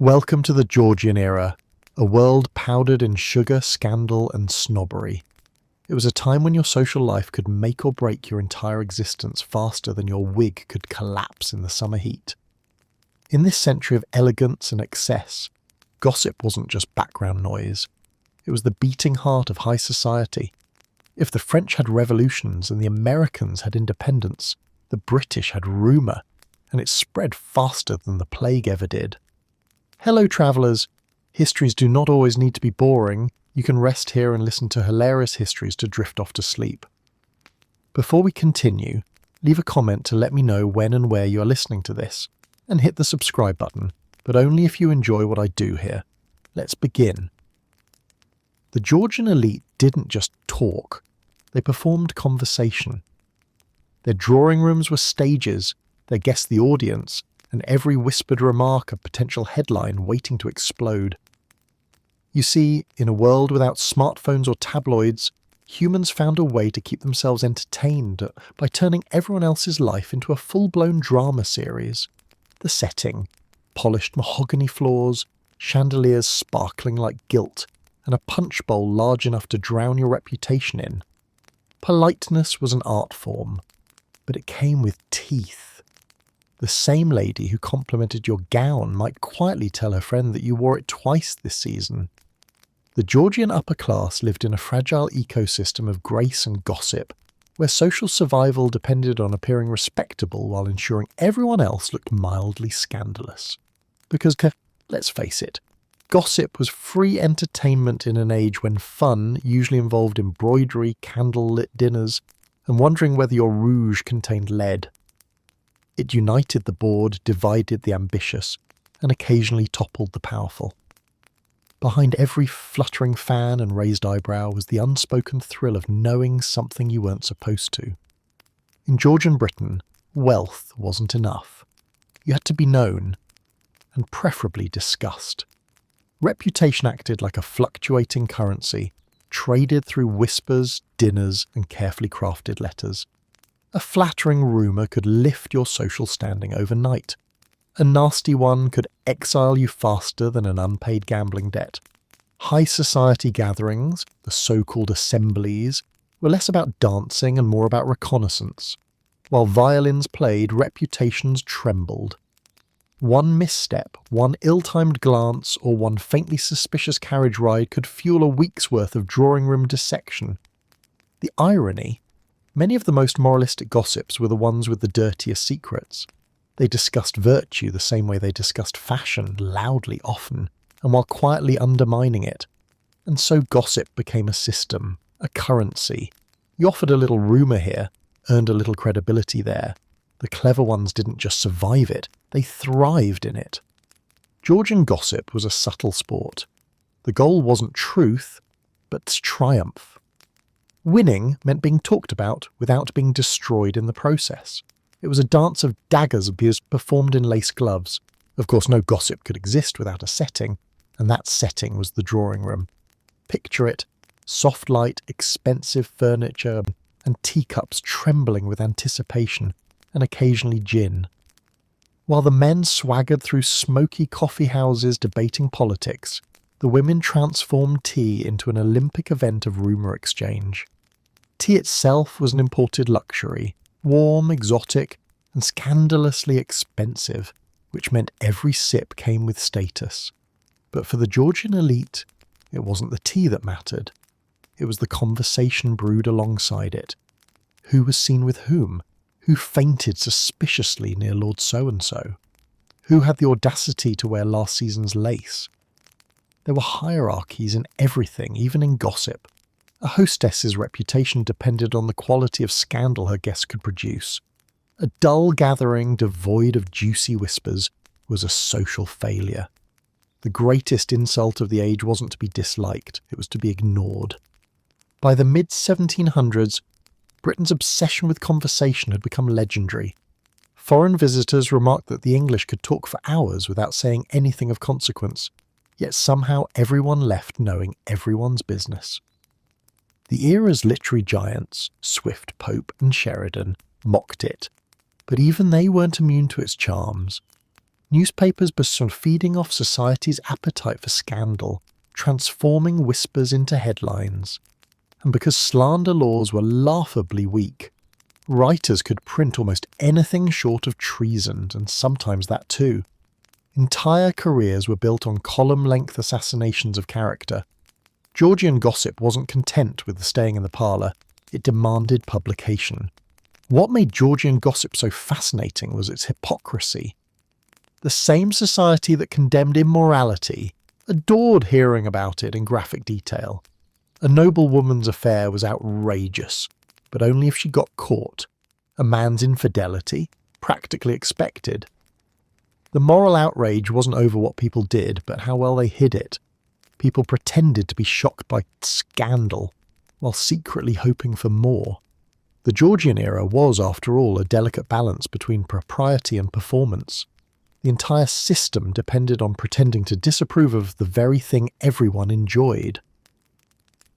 Welcome to the Georgian era, a world powdered in sugar, scandal and snobbery. It was a time when your social life could make or break your entire existence faster than your wig could collapse in the summer heat. In this century of elegance and excess, gossip wasn't just background noise. It was the beating heart of high society. If the French had revolutions and the Americans had independence, the British had rumour, and it spread faster than the plague ever did. Hello travellers! Histories do not always need to be boring. You can rest here and listen to hilarious histories to drift off to sleep. Before we continue, leave a comment to let me know when and where you are listening to this, and hit the subscribe button, but only if you enjoy what I do here. Let's begin. The Georgian elite didn't just talk, they performed conversation. Their drawing rooms were stages, their guests the audience, and every whispered remark a potential headline waiting to explode. You see, in a world without smartphones or tabloids, humans found a way to keep themselves entertained by turning everyone else's life into a full-blown drama series. The setting: polished mahogany floors, chandeliers sparkling like gilt, and a punch bowl large enough to drown your reputation in. Politeness was an art form, but it came with teeth. The same lady who complimented your gown might quietly tell her friend that you wore it twice this season. The Georgian upper class lived in a fragile ecosystem of grace and gossip, where social survival depended on appearing respectable while ensuring everyone else looked mildly scandalous. Because, let's face it, gossip was free entertainment in an age when fun usually involved embroidery, candle-lit dinners, and wondering whether your rouge contained lead. It united the bored, divided the ambitious, and occasionally toppled the powerful. Behind every fluttering fan and raised eyebrow was the unspoken thrill of knowing something you weren't supposed to. In Georgian Britain, wealth wasn't enough. You had to be known, and preferably discussed. Reputation acted like a fluctuating currency, traded through whispers, dinners, and carefully crafted letters. A flattering rumour could lift your social standing overnight. A nasty one could exile you faster than an unpaid gambling debt. High society gatherings, the so-called assemblies, were less about dancing and more about reconnaissance. While violins played, reputations trembled. One misstep, one ill-timed glance, or one faintly suspicious carriage ride could fuel a week's worth of drawing-room dissection. The irony: many of the most moralistic gossips were the ones with the dirtiest secrets. They discussed virtue the same way they discussed fashion, loudly often, and while quietly undermining it. And so gossip became a system, a currency. You offered a little rumour here, earned a little credibility there. The clever ones didn't just survive it, they thrived in it. Georgian gossip was a subtle sport. The goal wasn't truth, but triumph. Winning meant being talked about without being destroyed in the process. It was a dance of daggers performed in lace gloves. Of course, no gossip could exist without a setting, and that setting was the drawing room. Picture it: soft light, expensive furniture, and teacups trembling with anticipation, and occasionally gin. While the men swaggered through smoky coffee houses debating politics, the women transformed tea into an Olympic event of rumour exchange. Tea itself was an imported luxury, warm, exotic, and scandalously expensive, which meant every sip came with status. But for the Georgian elite, it wasn't the tea that mattered. It was the conversation brewed alongside it. Who was seen with whom? Who fainted suspiciously near Lord So-and-so? Who had the audacity to wear last season's lace? There were hierarchies in everything, even in gossip. A hostess's reputation depended on the quality of scandal her guests could produce. A dull gathering devoid of juicy whispers was a social failure. The greatest insult of the age wasn't to be disliked, it was to be ignored. By the mid-1700s, Britain's obsession with conversation had become legendary. Foreign visitors remarked that the English could talk for hours without saying anything of consequence. Yet somehow everyone left knowing everyone's business. The era's literary giants, Swift, Pope and Sheridan, mocked it, but even they weren't immune to its charms. Newspapers began feeding off society's appetite for scandal, transforming whispers into headlines. And because slander laws were laughably weak, writers could print almost anything short of treason, and sometimes that too. Entire careers were built on column-length assassinations of character. Georgian gossip wasn't content with staying in the parlour, it demanded publication. What made Georgian gossip so fascinating was its hypocrisy. The same society that condemned immorality adored hearing about it in graphic detail. A noblewoman's affair was outrageous, but only if she got caught. A man's infidelity, practically expected. The moral outrage wasn't over what people did, but how well they hid it. People pretended to be shocked by scandal, while secretly hoping for more. The Georgian era was, after all, a delicate balance between propriety and performance. The entire system depended on pretending to disapprove of the very thing everyone enjoyed.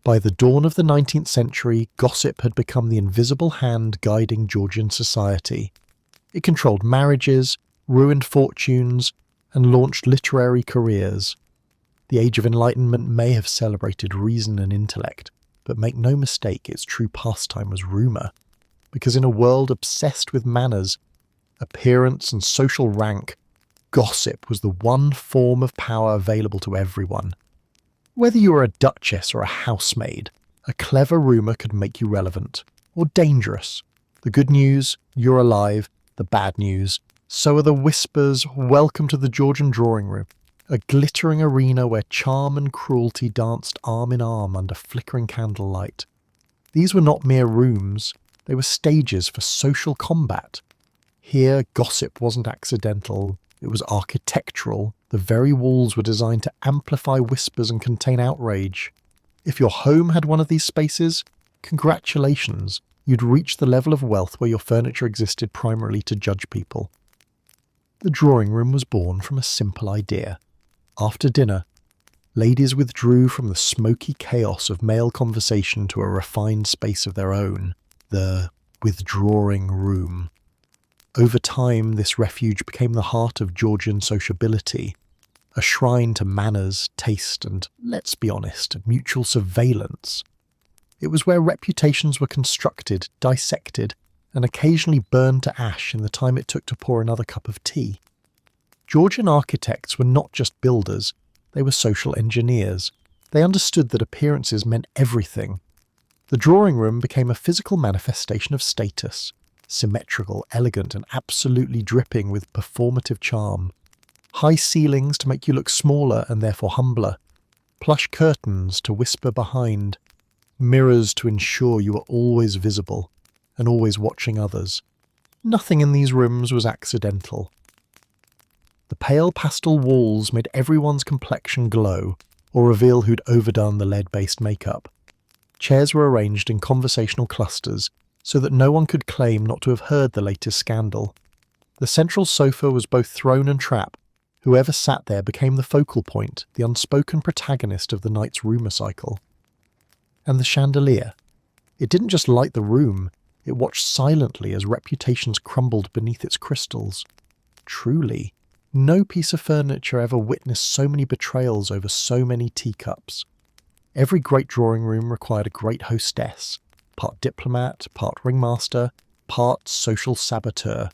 By the dawn of the 19th century, gossip had become the invisible hand guiding Georgian society. It controlled marriages, ruined fortunes, and launched literary careers. The Age of Enlightenment may have celebrated reason and intellect, but make no mistake, its true pastime was rumour. Because in a world obsessed with manners, appearance, and social rank, gossip was the one form of power available to everyone. Whether you were a duchess or a housemaid, a clever rumour could make you relevant, or dangerous. The good news, you're alive. The bad news, so are the whispers. Welcome to the Georgian drawing room, a glittering arena where charm and cruelty danced arm in arm under flickering candlelight. These were not mere rooms, they were stages for social combat. Here, gossip wasn't accidental, it was architectural. The very walls were designed to amplify whispers and contain outrage. If your home had one of these spaces, congratulations, you'd reached the level of wealth where your furniture existed primarily to judge people. The drawing room was born from a simple idea. After dinner, ladies withdrew from the smoky chaos of male conversation to a refined space of their own, the withdrawing room. Over time, this refuge became the heart of Georgian sociability, a shrine to manners, taste, and, let's be honest, mutual surveillance. It was where reputations were constructed, dissected, and occasionally burned to ash in the time it took to pour another cup of tea. Georgian architects were not just builders, they were social engineers. They understood that appearances meant everything. The drawing room became a physical manifestation of status, symmetrical, elegant, and absolutely dripping with performative charm. High ceilings to make you look smaller and therefore humbler. Plush curtains to whisper behind. Mirrors to ensure you were always visible and always watching others. Nothing in these rooms was accidental. The pale pastel walls made everyone's complexion glow or reveal who'd overdone the lead-based makeup. Chairs were arranged in conversational clusters so that no one could claim not to have heard the latest scandal. The central sofa was both throne and trap. Whoever sat there became the focal point, the unspoken protagonist of the night's rumour cycle. And the chandelier. It didn't just light the room, it watched silently as reputations crumbled beneath its crystals. Truly, no piece of furniture ever witnessed so many betrayals over so many teacups. Every great drawing room required a great hostess, part diplomat, part ringmaster, part social saboteur.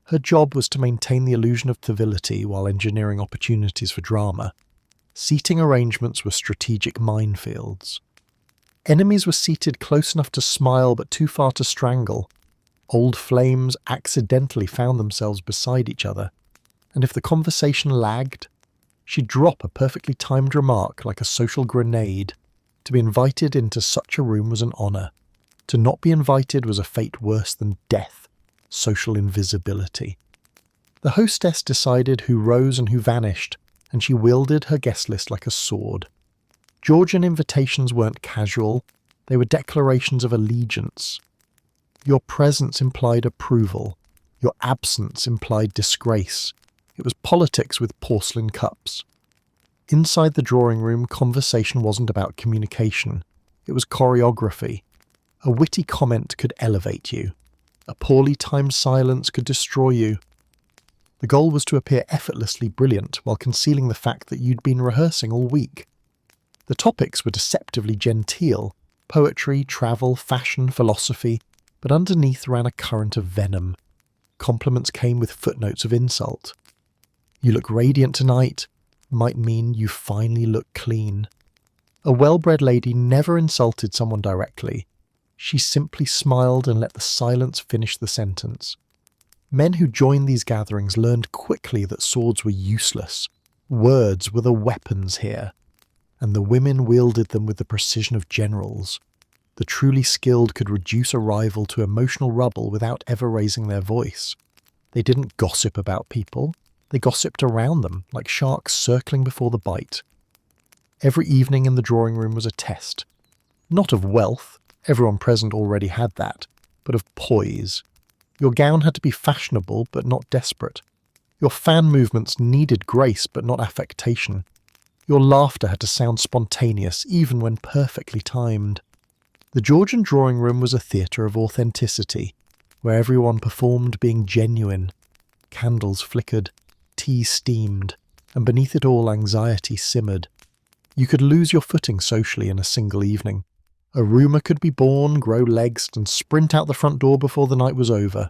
Her job was to maintain the illusion of civility while engineering opportunities for drama. Seating arrangements were strategic minefields. Enemies were seated close enough to smile but too far to strangle. Old flames accidentally found themselves beside each other, and if the conversation lagged, she'd drop a perfectly timed remark like a social grenade. To be invited into such a room was an honour. To not be invited was a fate worse than death, social invisibility. The hostess decided who rose and who vanished, and she wielded her guest list like a sword. Georgian invitations weren't casual, they were declarations of allegiance. Your presence implied approval, your absence implied disgrace. It was politics with porcelain cups. Inside the drawing room, conversation wasn't about communication, it was choreography. A witty comment could elevate you. A poorly timed silence could destroy you. The goal was to appear effortlessly brilliant while concealing the fact that you'd been rehearsing all week. The topics were deceptively genteel: poetry, travel, fashion, philosophy, but underneath ran a current of venom. Compliments came with footnotes of insult. "You look radiant tonight" might mean "you finally look clean." A well-bred lady never insulted someone directly. She simply smiled and let the silence finish the sentence. Men who joined these gatherings learned quickly that swords were useless. Words were the weapons here, and the women wielded them with the precision of generals. The truly skilled could reduce a rival to emotional rubble without ever raising their voice. They didn't gossip about people. They gossiped around them, like sharks circling before the bite. Every evening in the drawing room was a test. Not of wealth, everyone present already had that, but of poise. Your gown had to be fashionable, but not desperate. Your fan movements needed grace, but not affectation. Your laughter had to sound spontaneous, even when perfectly timed. The Georgian drawing room was a theatre of authenticity, where everyone performed being genuine. Candles flickered, tea steamed, and beneath it all anxiety simmered. You could lose your footing socially in a single evening. A rumour could be born, grow legs, and sprint out the front door before the night was over.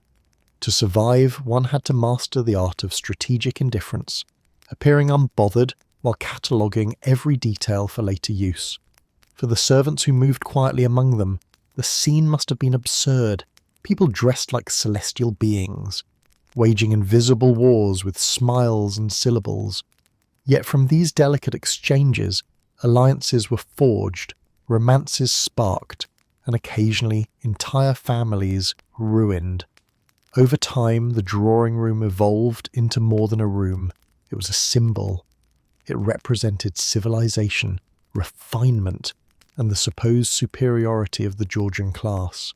To survive, one had to master the art of strategic indifference, appearing unbothered while cataloguing every detail for later use. For the servants who moved quietly among them, the scene must have been absurd. People dressed like celestial beings, waging invisible wars with smiles and syllables. Yet from these delicate exchanges, alliances were forged, romances sparked, and occasionally entire families ruined. Over time, the drawing room evolved into more than a room. It was a symbol. It represented civilization, refinement, and the supposed superiority of the Georgian class.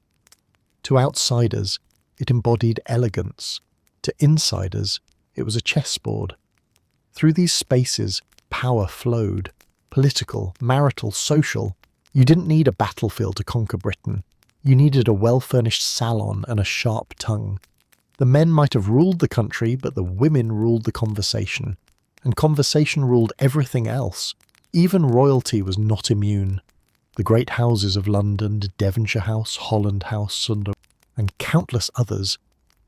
To outsiders, it embodied elegance. To insiders, it was a chessboard. Through these spaces, power flowed. Political, marital, social. You didn't need a battlefield to conquer Britain. You needed a well-furnished salon and a sharp tongue. The men might have ruled the country, but the women ruled the conversation. And conversation ruled everything else. Even royalty was not immune. The great houses of London, Devonshire House, Holland House, and countless others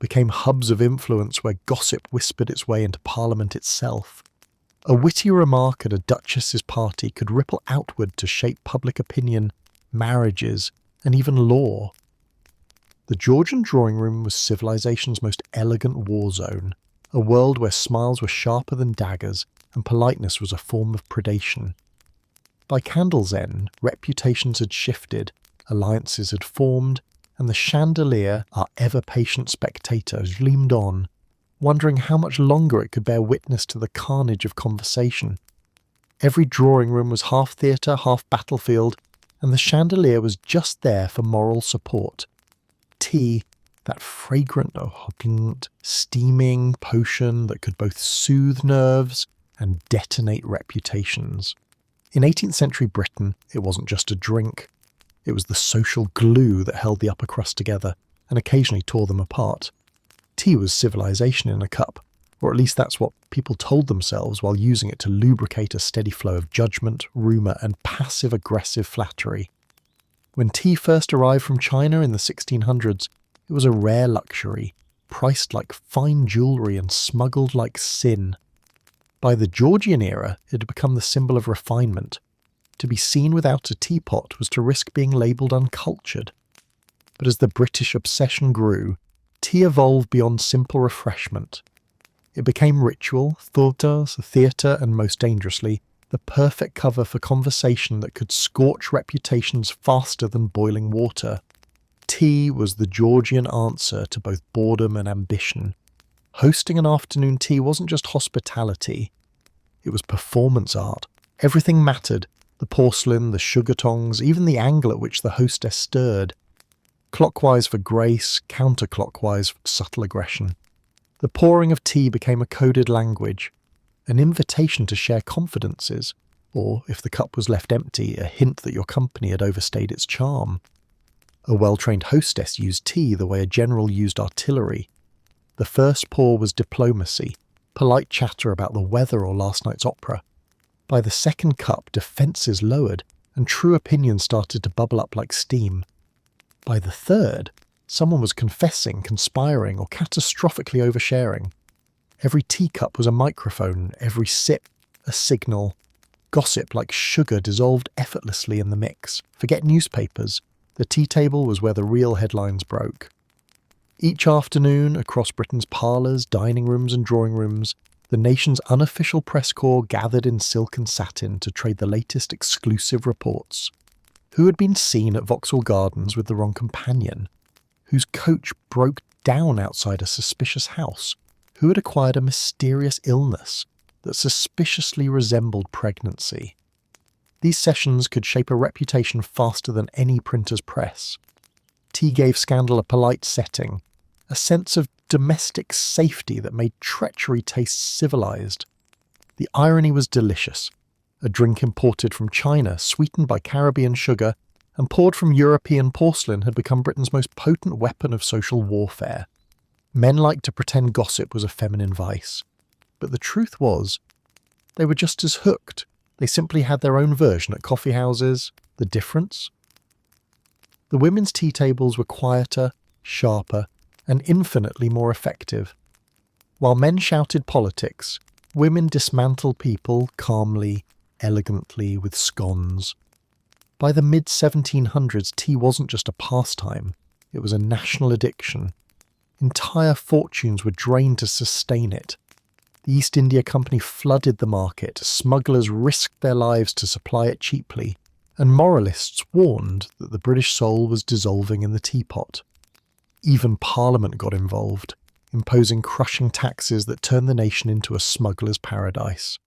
became hubs of influence where gossip whispered its way into Parliament itself. A witty remark at a duchess's party could ripple outward to shape public opinion, marriages, and even law. The Georgian drawing room was civilization's most elegant war zone, a world where smiles were sharper than daggers and politeness was a form of predation. By candle's end, reputations had shifted, alliances had formed, and the chandelier, our ever-patient spectator, gleamed on, wondering how much longer it could bear witness to the carnage of conversation. Every drawing room was half theatre, half battlefield, and the chandelier was just there for moral support. Tea, that fragrant, steaming potion that could both soothe nerves and detonate reputations. In 18th century Britain, it wasn't just a drink. It was the social glue that held the upper crust together and occasionally tore them apart. Tea was civilization in a cup, or at least that's what people told themselves while using it to lubricate a steady flow of judgment, rumour, and passive-aggressive flattery. When tea first arrived from China in the 1600s, it was a rare luxury, priced like fine jewellery and smuggled like sin. By the Georgian era, it had become the symbol of refinement. To be seen without a teapot was to risk being labelled uncultured. But as the British obsession grew, tea evolved beyond simple refreshment. It became ritual, theatre, and most dangerously, the perfect cover for conversation that could scorch reputations faster than boiling water. Tea was the Georgian answer to both boredom and ambition. Hosting an afternoon tea wasn't just hospitality. It was performance art. Everything mattered. The porcelain, the sugar tongs, even the angle at which the hostess stirred. Clockwise for grace, counterclockwise for subtle aggression. The pouring of tea became a coded language, an invitation to share confidences, or, if the cup was left empty, a hint that your company had overstayed its charm. A well-trained hostess used tea the way a general used artillery. The first pour was diplomacy, polite chatter about the weather or last night's opera. By the second cup, defences lowered, and true opinion started to bubble up like steam. By the third, someone was confessing, conspiring, or catastrophically oversharing. Every teacup was a microphone, every sip a signal. Gossip like sugar dissolved effortlessly in the mix. Forget newspapers. The tea table was where the real headlines broke. Each afternoon, across Britain's parlours, dining rooms and drawing rooms, the nation's unofficial press corps gathered in silk and satin to trade the latest exclusive reports. Who had been seen at Vauxhall Gardens with the wrong companion? Whose coach broke down outside a suspicious house? Who had acquired a mysterious illness that suspiciously resembled pregnancy? These sessions could shape a reputation faster than any printer's press. Tea gave scandal a polite setting, a sense of domestic safety that made treachery taste civilized. The irony was delicious. A drink imported from China, sweetened by Caribbean sugar, and poured from European porcelain had become Britain's most potent weapon of social warfare. Men liked to pretend gossip was a feminine vice. But the truth was, they were just as hooked. They simply had their own version at coffee houses. The difference? The women's tea tables were quieter, sharper, and infinitely more effective. While men shouted politics, women dismantled people calmly, elegantly, with scones. By the mid-1700s, tea wasn't just a pastime, it was a national addiction. Entire fortunes were drained to sustain it. The East India Company flooded the market, smugglers risked their lives to supply it cheaply, and moralists warned that the British soul was dissolving in the teapot. Even Parliament got involved, imposing crushing taxes that turned the nation into a smuggler's paradise.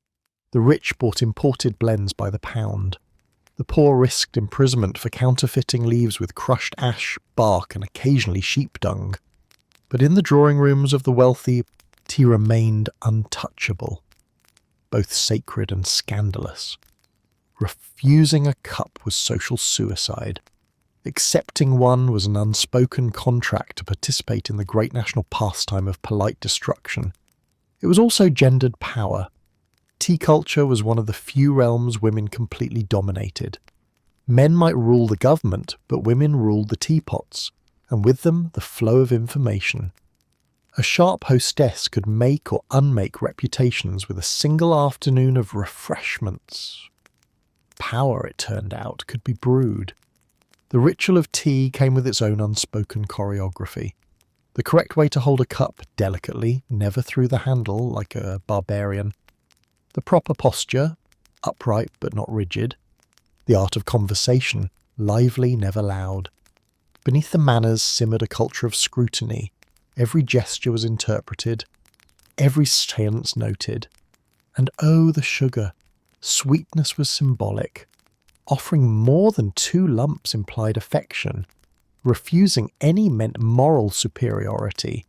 The rich bought imported blends by the pound. The poor risked imprisonment for counterfeiting leaves with crushed ash, bark, and occasionally sheep dung. But in the drawing rooms of the wealthy, tea remained untouchable, both sacred and scandalous. Refusing a cup was social suicide. Accepting one was an unspoken contract to participate in the great national pastime of polite destruction. It was also gendered power. Tea culture was one of the few realms women completely dominated. Men might rule the government, but women ruled the teapots, and with them the flow of information. A sharp hostess could make or unmake reputations with a single afternoon of refreshments. Power, it turned out, could be brewed. The ritual of tea came with its own unspoken choreography. The correct way to hold a cup delicately, never through the handle like a barbarian. The proper posture, upright but not rigid. The art of conversation, lively, never loud. Beneath the manners simmered a culture of scrutiny. Every gesture was interpreted, every silence noted. And oh, the sugar! Sweetness was symbolic. Offering more than 2 lumps implied affection. Refusing any meant moral superiority.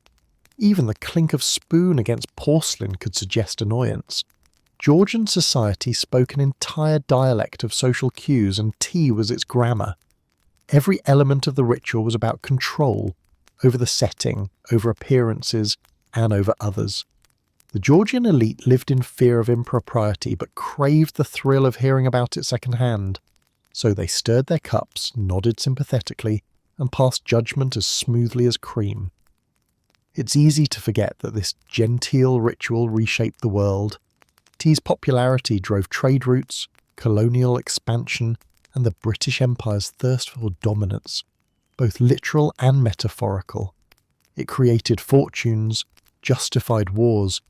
Even the clink of spoon against porcelain could suggest annoyance. Georgian society spoke an entire dialect of social cues, and tea was its grammar. Every element of the ritual was about control, over the setting, over appearances, and over others. The Georgian elite lived in fear of impropriety, but craved the thrill of hearing about it secondhand. So they stirred their cups, nodded sympathetically, and passed judgment as smoothly as cream. It's easy to forget that this genteel ritual reshaped the world. Tea's popularity drove trade routes, colonial expansion, and the British Empire's thirst for dominance, both literal and metaphorical. It created fortunes, justified wars,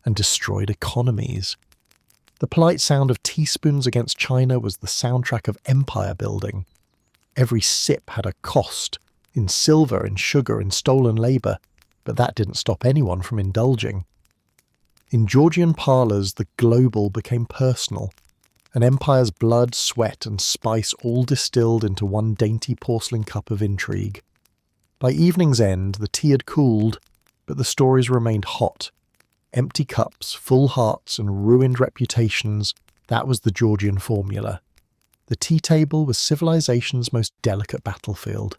and destroyed economies. The polite sound of teaspoons against china was the soundtrack of empire building. Every sip had a cost, in silver, in sugar, in stolen labour, but that didn't stop anyone from indulging. In Georgian parlours, the global became personal. An empire's blood, sweat, and spice all distilled into one dainty porcelain cup of intrigue. By evening's end, the tea had cooled, but the stories remained hot. Empty cups, full hearts, and ruined reputations, that was the Georgian formula. The tea table was civilization's most delicate battlefield,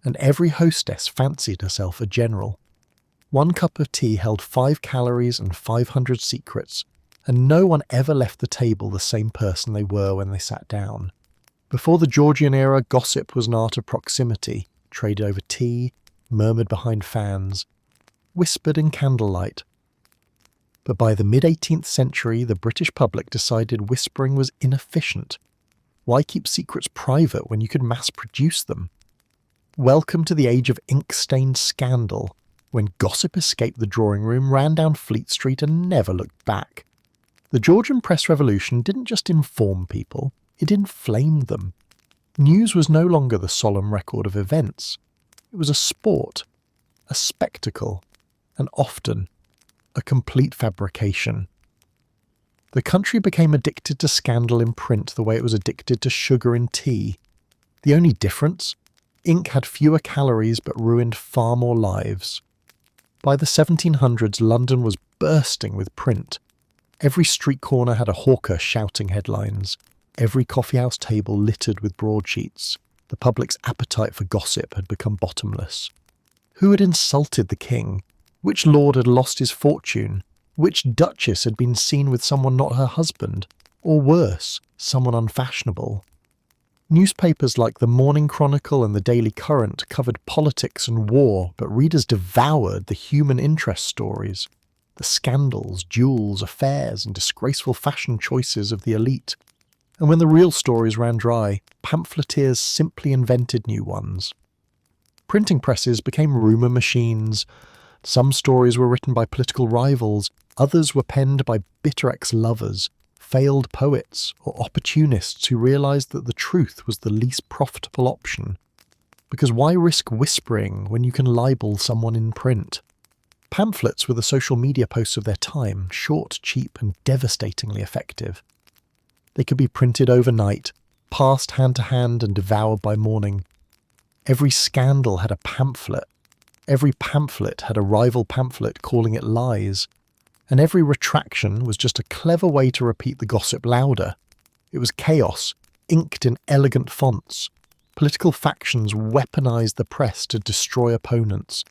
and every hostess fancied herself a general. One cup of tea held 5 calories and 500 secrets, and no one ever left the table the same person they were when they sat down. Before the Georgian era, gossip was an art of proximity, traded over tea, murmured behind fans, whispered in candlelight. But by the mid-18th century, the British public decided whispering was inefficient. Why keep secrets private when you could mass-produce them? Welcome to the age of ink-stained scandal, when gossip escaped the drawing room, ran down Fleet Street and never looked back. The Georgian press revolution didn't just inform people, it inflamed them. News was no longer the solemn record of events. It was a sport, a spectacle, and often a complete fabrication. The country became addicted to scandal in print the way it was addicted to sugar in tea. The only difference? Ink had fewer calories but ruined far more lives. By the 1700s, London was bursting with print. Every street corner had a hawker shouting headlines. Every coffeehouse table littered with broadsheets. The public's appetite for gossip had become bottomless. Who had insulted the king? Which lord had lost his fortune? Which duchess had been seen with someone not her husband? Or worse, someone unfashionable? Newspapers like the Morning Chronicle and the Daily Current covered politics and war, but readers devoured the human interest stories, the scandals, duels, affairs, and disgraceful fashion choices of the elite. And when the real stories ran dry, pamphleteers simply invented new ones. Printing presses became rumour machines. Some stories were written by political rivals, others were penned by bitter ex-lovers, failed poets, or opportunists who realised that the truth was the least profitable option. Because why risk whispering when you can libel someone in print? Pamphlets were the social media posts of their time, short, cheap, and devastatingly effective. They could be printed overnight, passed hand to hand and devoured by morning. Every scandal had a pamphlet. Every pamphlet had a rival pamphlet calling it lies. And every retraction was just a clever way to repeat the gossip louder. It was chaos, inked in elegant fonts. Political factions weaponised the press to destroy opponents.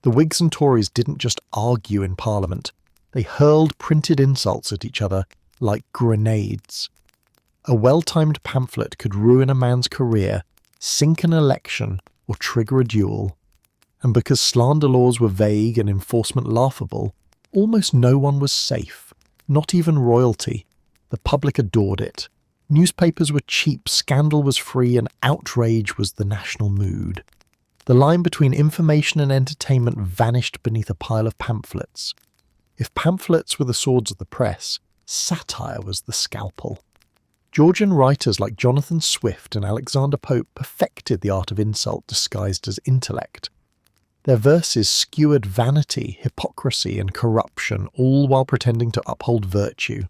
The Whigs and Tories didn't just argue in Parliament. They hurled printed insults at each other like grenades. A well-timed pamphlet could ruin a man's career, sink an election, or trigger a duel. And because slander laws were vague and enforcement laughable, almost no one was safe, not even royalty. The public adored it. Newspapers were cheap, scandal was free, and outrage was the national mood. The line between information and entertainment vanished beneath a pile of pamphlets. If pamphlets were the swords of the press, satire was the scalpel. Georgian writers like Jonathan Swift and Alexander Pope perfected the art of insult disguised as intellect. Their verses skewered vanity, hypocrisy, and corruption, all while pretending to uphold virtue.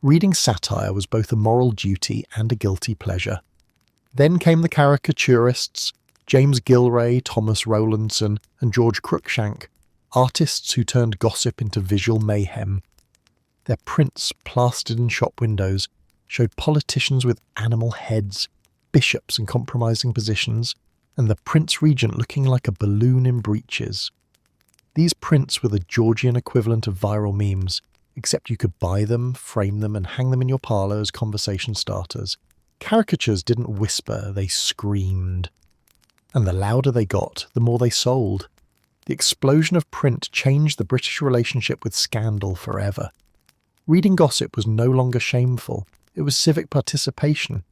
Reading satire was both a moral duty and a guilty pleasure. Then came the caricaturists, James Gilray, Thomas Rowlandson, and George Cruikshank, artists who turned gossip into visual mayhem. Their prints, plastered in shop windows, showed politicians with animal heads, bishops in compromising positions, and the Prince Regent looking like a balloon in breeches. These prints were the Georgian equivalent of viral memes, except you could buy them, frame them, and hang them in your parlour as conversation starters. Caricatures didn't whisper, they screamed. And the louder they got, the more they sold. The explosion of print changed the British relationship with scandal forever. Reading gossip was no longer shameful, it was civic participation.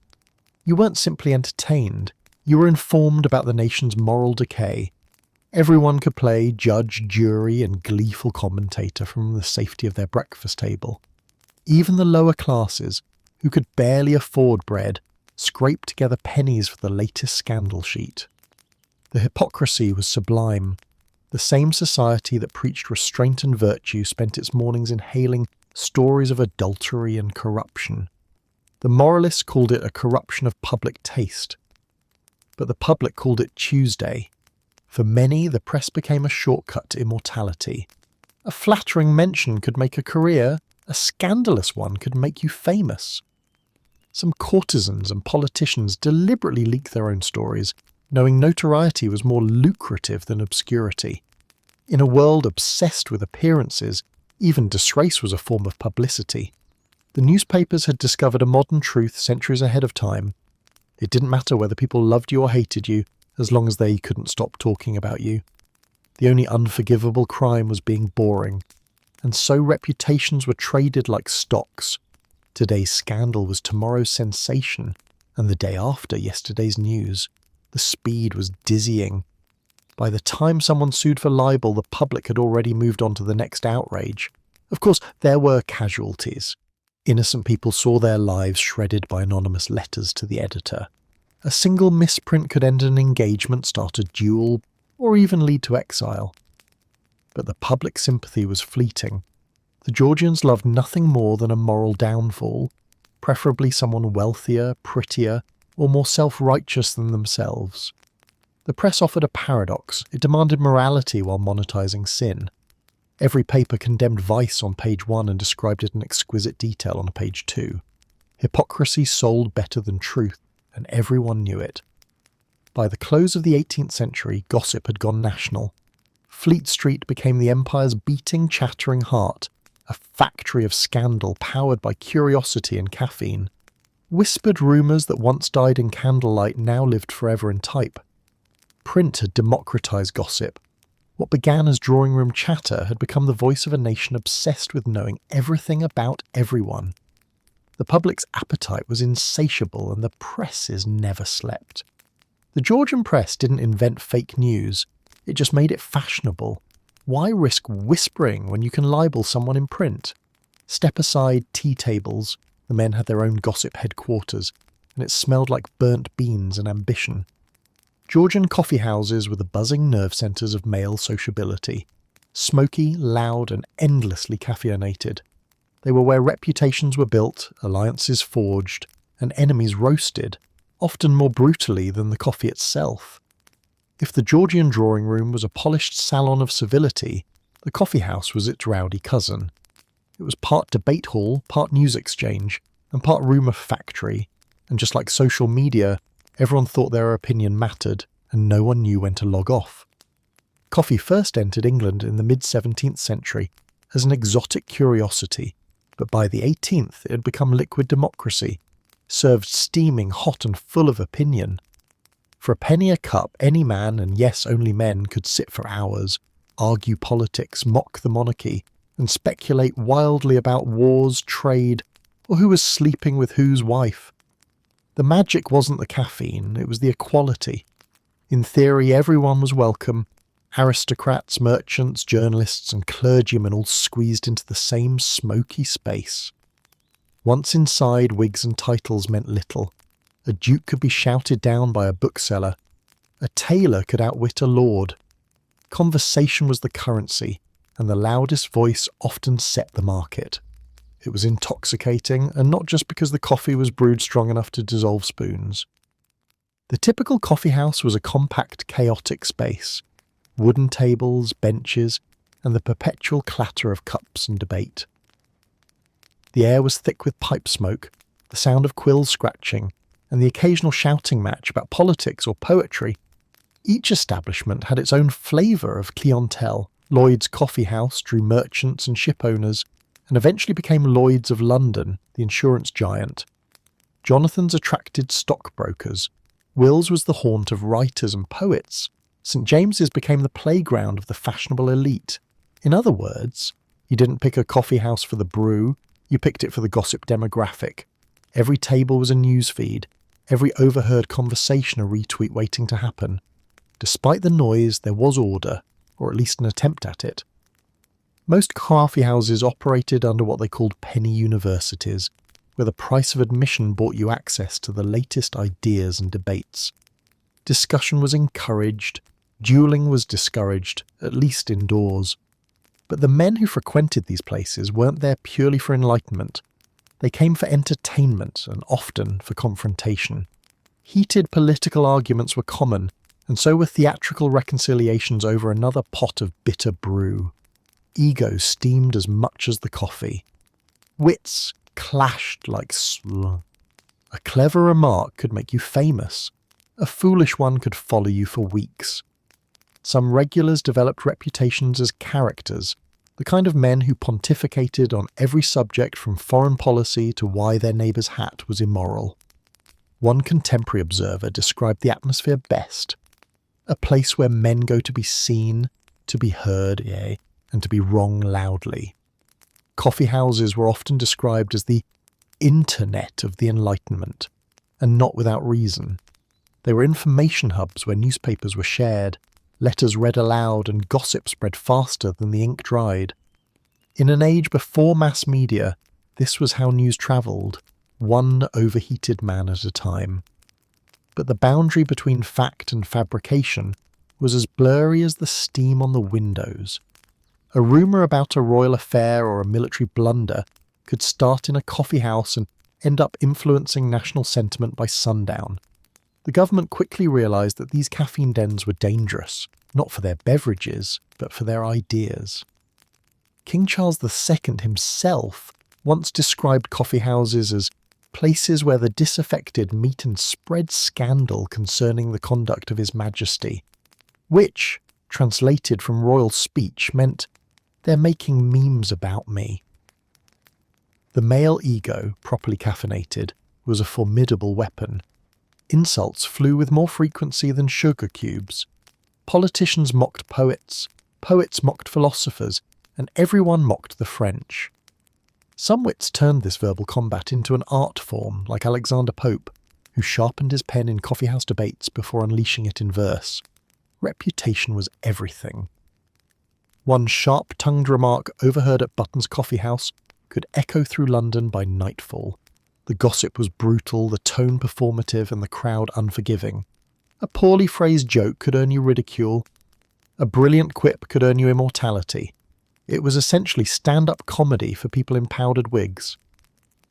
You weren't simply entertained, you were informed about the nation's moral decay. Everyone could play judge, jury, and gleeful commentator from the safety of their breakfast table. Even the lower classes, who could barely afford bread, scraped together pennies for the latest scandal sheet. The hypocrisy was sublime. The same society that preached restraint and virtue spent its mornings inhaling stories of adultery and corruption. The moralists called it a corruption of public taste. But the public called it Tuesday. For many, the press became a shortcut to immortality. A flattering mention could make a career, a scandalous one could make you famous. Some courtesans and politicians deliberately leaked their own stories, knowing notoriety was more lucrative than obscurity. In a world obsessed with appearances, even disgrace was a form of publicity. The newspapers had discovered a modern truth centuries ahead of time. It didn't matter whether people loved you or hated you, as long as they couldn't stop talking about you. The only unforgivable crime was being boring, and so reputations were traded like stocks. Today's scandal was tomorrow's sensation, and the day after yesterday's news. The speed was dizzying. By the time someone sued for libel, the public had already moved on to the next outrage. Of course, there were casualties. Innocent people saw their lives shredded by anonymous letters to the editor. A single misprint could end an engagement, start a duel, or even lead to exile. But the public sympathy was fleeting. The Georgians loved nothing more than a moral downfall, preferably someone wealthier, prettier, or more self-righteous than themselves. The press offered a paradox. It demanded morality while monetizing sin. Every paper condemned vice on page 1 and described it in exquisite detail on page 2. Hypocrisy sold better than truth, and everyone knew it. By the close of the 18th century, gossip had gone national. Fleet Street became the empire's beating, chattering heart, a factory of scandal powered by curiosity and caffeine. Whispered rumours that once died in candlelight now lived forever in type. Print had democratised gossip. What began as drawing room chatter had become the voice of a nation obsessed with knowing everything about everyone. The public's appetite was insatiable, and the presses never slept. The Georgian press didn't invent fake news, it just made it fashionable. Why risk whispering when you can libel someone in print? Step aside tea tables, the men had their own gossip headquarters, and it smelled like burnt beans and ambition. Georgian coffee houses were the buzzing nerve centres of male sociability. Smoky, loud, and endlessly caffeinated. They were where reputations were built, alliances forged, and enemies roasted, often more brutally than the coffee itself. If the Georgian drawing room was a polished salon of civility, the coffee house was its rowdy cousin. It was part debate hall, part news exchange, and part rumour factory, and just like social media, everyone thought their opinion mattered, and no one knew when to log off. Coffee first entered England in the mid-17th century as an exotic curiosity, but by the 18th it had become liquid democracy, served steaming hot and full of opinion. For a penny a cup, any man, and yes, only men, could sit for hours, argue politics, mock the monarchy, and speculate wildly about wars, trade, or who was sleeping with whose wife. The magic wasn't the caffeine, it was the equality. In theory, everyone was welcome. Aristocrats, merchants, journalists, and clergymen all squeezed into the same smoky space. Once inside, wigs and titles meant little. A duke could be shouted down by a bookseller. A tailor could outwit a lord. Conversation was the currency, and the loudest voice often set the market. It was intoxicating, and not just because the coffee was brewed strong enough to dissolve spoons. The typical coffee house was a compact, chaotic space. Wooden tables, benches, and the perpetual clatter of cups and debate. The air was thick with pipe smoke, the sound of quills scratching, and the occasional shouting match about politics or poetry. Each establishment had its own flavour of clientele. Lloyd's Coffee House drew merchants and ship owners, and eventually became Lloyd's of London, the insurance giant. Jonathan's attracted stockbrokers. Will's was the haunt of writers and poets. St. James's became the playground of the fashionable elite. In other words, you didn't pick a coffee house for the brew, you picked it for the gossip demographic. Every table was a newsfeed, every overheard conversation a retweet waiting to happen. Despite the noise, there was order, or at least an attempt at it. Most coffee houses operated under what they called penny universities, where the price of admission bought you access to the latest ideas and debates. Discussion was encouraged, dueling was discouraged, at least indoors. But the men who frequented these places weren't there purely for enlightenment. They came for entertainment and often for confrontation. Heated political arguments were common, and so were theatrical reconciliations over another pot of bitter brew. Ego steamed as much as the coffee. Wits clashed like A clever remark could make you famous. A foolish one could follow you for weeks. Some regulars developed reputations as characters, the kind of men who pontificated on every subject from foreign policy to why their neighbour's hat was immoral. One contemporary observer described the atmosphere best: a place where men go to be seen, to be heard, yea, and to be wrong loudly. Coffee houses were often described as the internet of the Enlightenment, and not without reason. They were information hubs where newspapers were shared, letters read aloud, and gossip spread faster than the ink dried. In an age before mass media, this was how news travelled, one overheated man at a time. But the boundary between fact and fabrication was as blurry as the steam on the windows. A rumour about a royal affair or a military blunder could start in a coffee house and end up influencing national sentiment by sundown. The government quickly realised that these caffeine dens were dangerous, not for their beverages, but for their ideas. King Charles II himself once described coffee houses as places where the disaffected meet and spread scandal concerning the conduct of His Majesty, which, translated from royal speech, meant they're making memes about me. The male ego, properly caffeinated, was a formidable weapon. Insults flew with more frequency than sugar cubes. Politicians mocked poets, poets mocked philosophers, and everyone mocked the French. Some wits turned this verbal combat into an art form, like Alexander Pope, who sharpened his pen in coffeehouse debates before unleashing it in verse. Reputation was everything. One sharp-tongued remark overheard at Button's coffee house could echo through London by nightfall. The gossip was brutal, the tone performative, and the crowd unforgiving. A poorly phrased joke could earn you ridicule. A brilliant quip could earn you immortality. It was essentially stand-up comedy for people in powdered wigs.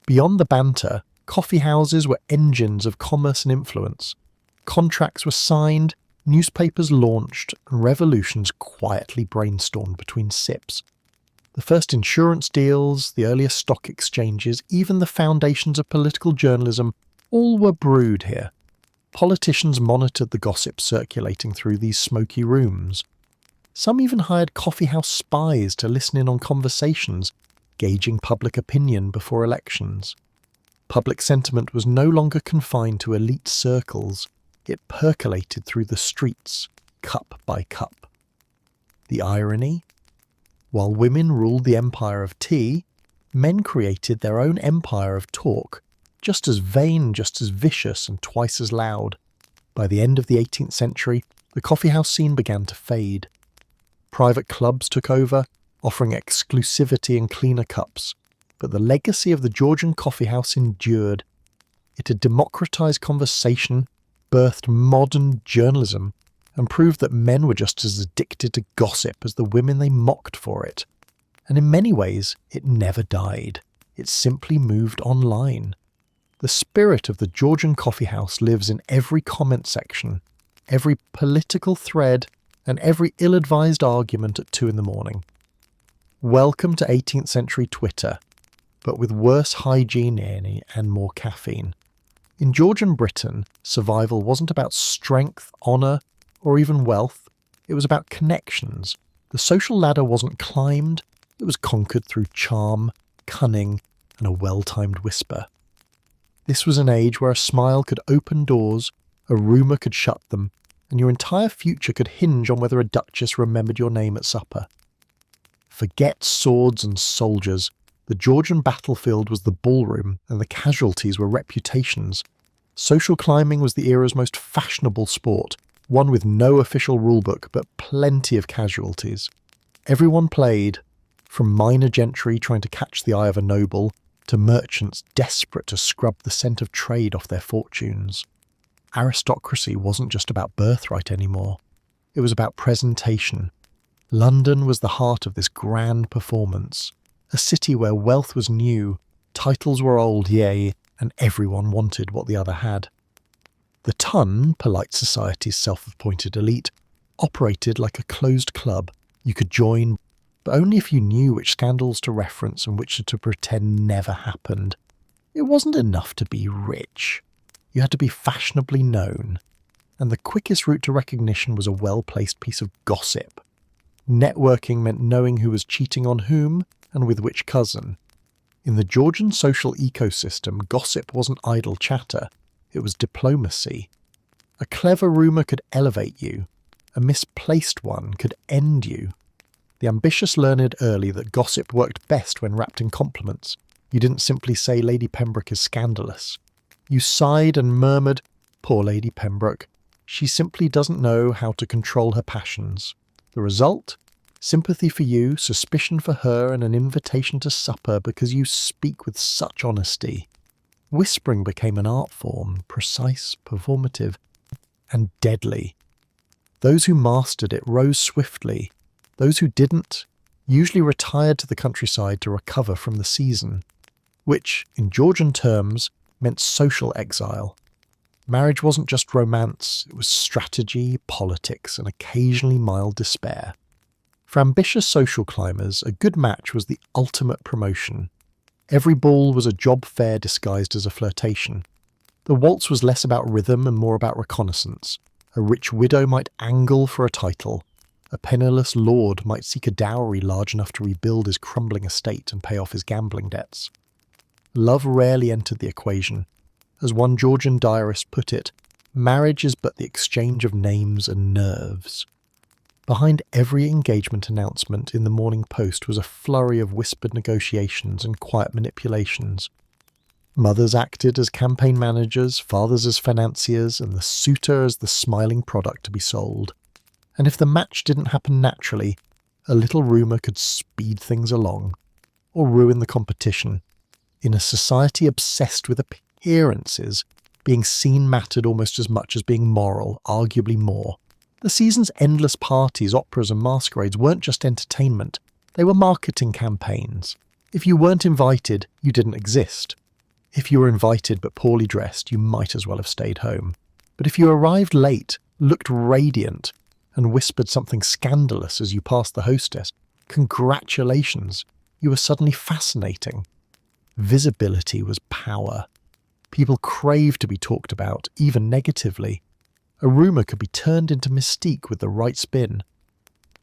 Beyond the banter, coffee houses were engines of commerce and influence. Contracts were signed, newspapers launched, and revolutions quietly brainstormed between sips. The first insurance deals, the earliest stock exchanges, even the foundations of political journalism, all were brewed here. Politicians monitored the gossip circulating through these smoky rooms. Some even hired coffeehouse spies to listen in on conversations, gauging public opinion before elections. Public sentiment was no longer confined to elite circles. It percolated through the streets, cup by cup. The irony? While women ruled the empire of tea, men created their own empire of talk, just as vain, just as vicious, and twice as loud. By the end of the 18th century, the coffeehouse scene began to fade. Private clubs took over, offering exclusivity and cleaner cups, but the legacy of the Georgian coffeehouse endured. It had democratized conversation, birthed modern journalism, and proved that men were just as addicted to gossip as the women they mocked for it. And in many ways, it never died. It simply moved online. The spirit of the Georgian coffeehouse lives in every comment section, every political thread, and every ill-advised argument at 2 a.m. Welcome to 18th century Twitter, but with worse hygiene and more caffeine. In Georgian Britain, survival wasn't about strength, honour, or even wealth. It was about connections. The social ladder wasn't climbed, it was conquered through charm, cunning, and a well-timed whisper. This was an age where a smile could open doors, a rumour could shut them, and your entire future could hinge on whether a duchess remembered your name at supper. Forget swords and soldiers. The Georgian battlefield was the ballroom, and the casualties were reputations. Social climbing was the era's most fashionable sport, one with no official rulebook, but plenty of casualties. Everyone played, from minor gentry trying to catch the eye of a noble, to merchants desperate to scrub the scent of trade off their fortunes. Aristocracy wasn't just about birthright anymore. It was about presentation. London was the heart of this grand performance, a city where wealth was new, titles were old, yea, and everyone wanted what the other had. The Ton, polite society's self-appointed elite, operated like a closed club. You could join, but only if you knew which scandals to reference and which to pretend never happened. It wasn't enough to be rich. You had to be fashionably known. and the quickest route to recognition was a well-placed piece of gossip. Networking meant knowing who was cheating on whom and with which cousin. In the Georgian social ecosystem, gossip wasn't idle chatter, it was diplomacy. A clever rumour could elevate you, a misplaced one could end you. The ambitious learned early that gossip worked best when wrapped in compliments. You didn't simply say Lady Pembroke is scandalous. You sighed and murmured, "Poor Lady Pembroke. She simply doesn't know how to control her passions." The result? Sympathy for you, suspicion for her, and an invitation to supper because you speak with such honesty. Whispering became an art form, precise, performative, and deadly. Those who mastered it rose swiftly. Those who didn't usually retired to the countryside to recover from the season, which, in Georgian terms, meant social exile. Marriage wasn't just romance, it was strategy, politics, and occasionally mild despair. For ambitious social climbers, a good match was the ultimate promotion. Every ball was a job fair disguised as a flirtation. The waltz was less about rhythm and more about reconnaissance. A rich widow might angle for a title. A penniless lord might seek a dowry large enough to rebuild his crumbling estate and pay off his gambling debts. Love rarely entered the equation. As one Georgian diarist put it, marriage is but the exchange of names and nerves. Behind every engagement announcement in the Morning Post was a flurry of whispered negotiations and quiet manipulations. Mothers acted as campaign managers, fathers as financiers, and the suitor as the smiling product to be sold. And if the match didn't happen naturally, a little rumour could speed things along, or ruin the competition. In a society obsessed with appearances, being seen mattered almost as much as being moral, arguably more. The season's endless parties, operas and masquerades weren't just entertainment, they were marketing campaigns. If you weren't invited, you didn't exist. If you were invited but poorly dressed, you might as well have stayed home. But if you arrived late, looked radiant, and whispered something scandalous as you passed the hostess, congratulations, you were suddenly fascinating. Visibility was power. People craved to be talked about, even negatively. A rumour could be turned into mystique with the right spin.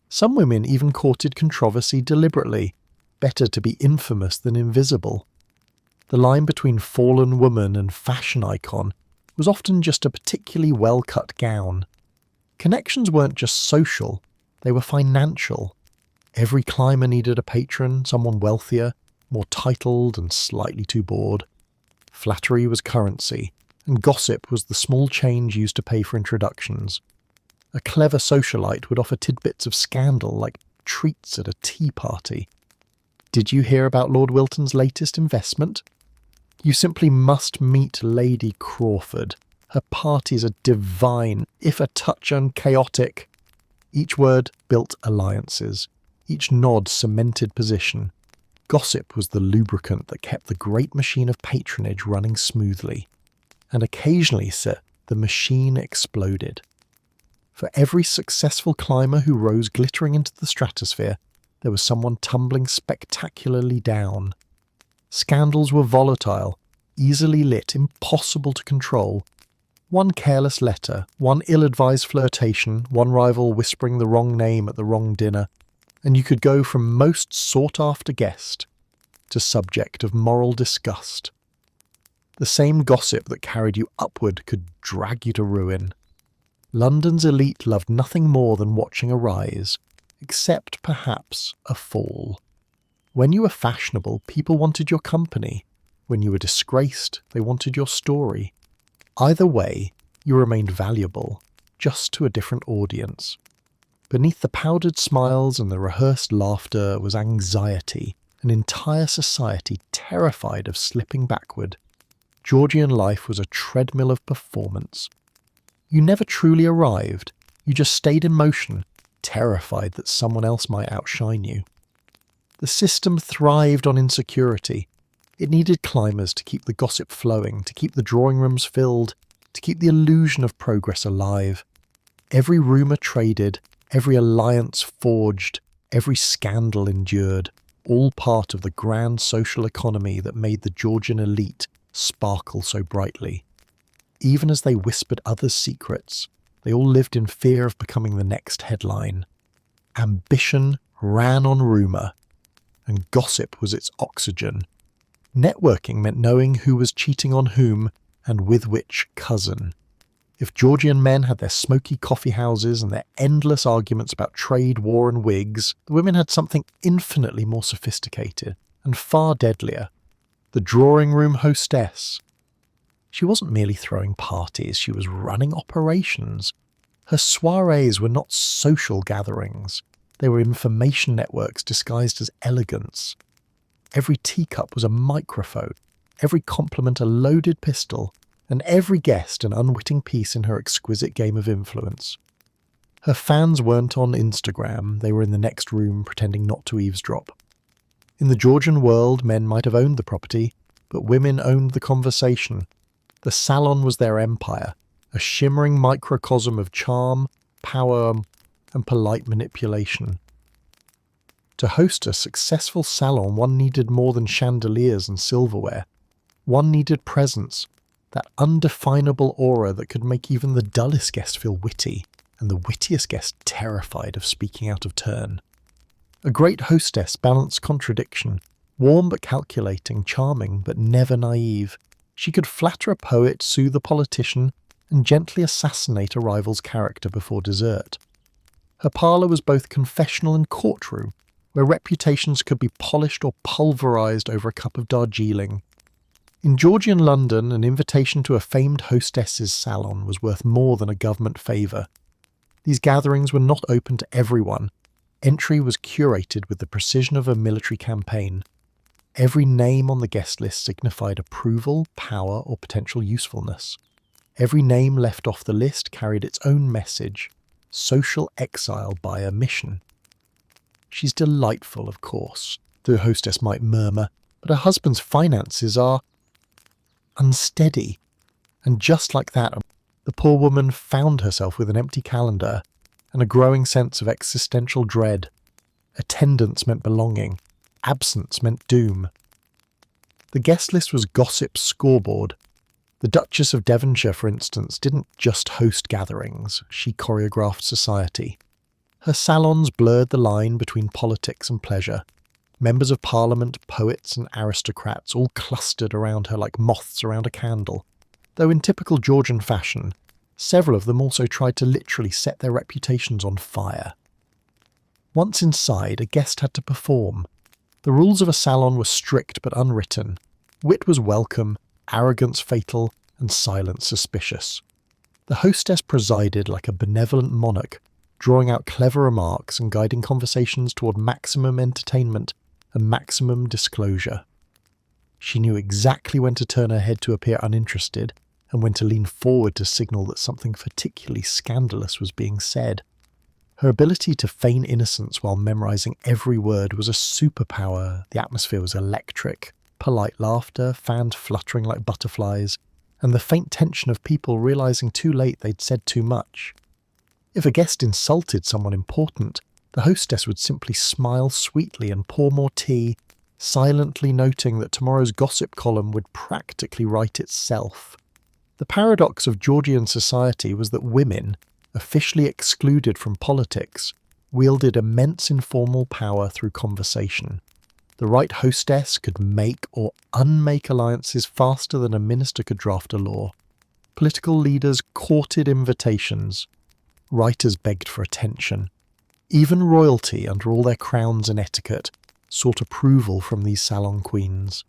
Some women even courted controversy deliberately. Better to be infamous than invisible. The line between fallen woman and fashion icon was often just a particularly well-cut gown. Connections weren't just social, they were financial. Every climber needed a patron, someone wealthier, more titled and slightly too bored. Flattery was currency, and gossip was the small change used to pay for introductions. A clever socialite would offer tidbits of scandal like treats at a tea party. Did you hear about Lord Wilton's latest investment? You simply must meet Lady Crawford. Her parties are divine, if a touch unchaotic. Each word built alliances. Each nod cemented position. Gossip was the lubricant that kept the great machine of patronage running smoothly. And occasionally, sir, the machine exploded. For every successful climber who rose glittering into the stratosphere, there was someone tumbling spectacularly down. Scandals were volatile, easily lit, impossible to control. One careless letter, one ill-advised flirtation, one rival whispering the wrong name at the wrong dinner, and you could go from most sought-after guest to subject of moral disgust. The same gossip that carried you upward could drag you to ruin. London's elite loved nothing more than watching a rise, except perhaps a fall. When you were fashionable, people wanted your company. When you were disgraced, they wanted your story. Either way, you remained valuable, just to a different audience. Beneath the powdered smiles and the rehearsed laughter was anxiety, an entire society terrified of slipping backward. Georgian life was a treadmill of performance. You never truly arrived, you just stayed in motion, terrified that someone else might outshine you. The system thrived on insecurity. It needed climbers to keep the gossip flowing, to keep the drawing rooms filled, to keep the illusion of progress alive. Every rumour traded, every alliance forged, every scandal endured, all part of the grand social economy that made the Georgian elite sparkle so brightly. Even as they whispered others' secrets, They all lived in fear of becoming the next headline. Ambition ran on rumour, and gossip was its oxygen. Networking meant knowing who was cheating on whom and with which cousin. If Georgian men had their smoky coffee houses and their endless arguments about trade, war and wigs, the women had something infinitely more sophisticated and far deadlier. The drawing room hostess. She wasn't merely throwing parties, she was running operations. Her soirees were not social gatherings. They were information networks disguised as elegance. Every teacup was a microphone, every compliment a loaded pistol, and every guest an unwitting piece in her exquisite game of influence. Her fans weren't on Instagram, they were in the next room pretending not to eavesdrop. In the Georgian world, men might have owned the property, but women owned the conversation. The salon was their empire, a shimmering microcosm of charm, power, and polite manipulation. To host a successful salon, one needed more than chandeliers and silverware. One needed presence, that undefinable aura that could make even the dullest guest feel witty, and the wittiest guest terrified of speaking out of turn. A great hostess balanced contradiction, warm but calculating, charming but never naive. She could flatter a poet, soothe a politician, and gently assassinate a rival's character before dessert. Her parlour was both confessional and courtroom, where reputations could be polished or pulverised over a cup of Darjeeling. In Georgian London, an invitation to a famed hostess's salon was worth more than a government favour. These gatherings were not open to everyone. Entry was curated with the precision of a military campaign. Every name on the guest list signified approval, power, or potential usefulness. Every name left off the list carried its own message: social exile by omission. She's delightful, of course, the hostess might murmur, but her husband's finances are unsteady. And just like that, the poor woman found herself with an empty calendar and a growing sense of existential dread. Attendance meant belonging. Absence meant doom. The guest list was gossip's scoreboard. The Duchess of Devonshire, for instance, didn't just host gatherings, she choreographed society. Her salons blurred the line between politics and pleasure. Members of Parliament, poets and aristocrats all clustered around her like moths around a candle. Though in typical Georgian fashion, several of them also tried to literally set their reputations on fire. Once inside, a guest had to perform. The rules of a salon were strict but unwritten. Wit was welcome, arrogance fatal, and silence suspicious. The hostess presided like a benevolent monarch, drawing out clever remarks and guiding conversations toward maximum entertainment and maximum disclosure. She knew exactly when to turn her head to appear uninterested and when to lean forward to signal that something particularly scandalous was being said. Her ability to feign innocence while memorizing every word was a superpower. The atmosphere was electric. Polite laughter, fans fluttering like butterflies, and the faint tension of people realizing too late they'd said too much. If a guest insulted someone important, the hostess would simply smile sweetly and pour more tea, silently noting that tomorrow's gossip column would practically write itself. The paradox of Georgian society was that women, officially excluded from politics, wielded immense informal power through conversation. The right hostess could make or unmake alliances faster than a minister could draft a law. Political leaders courted invitations. Writers begged for attention. Even royalty, under all their crowns and etiquette, sought approval from these salon queens.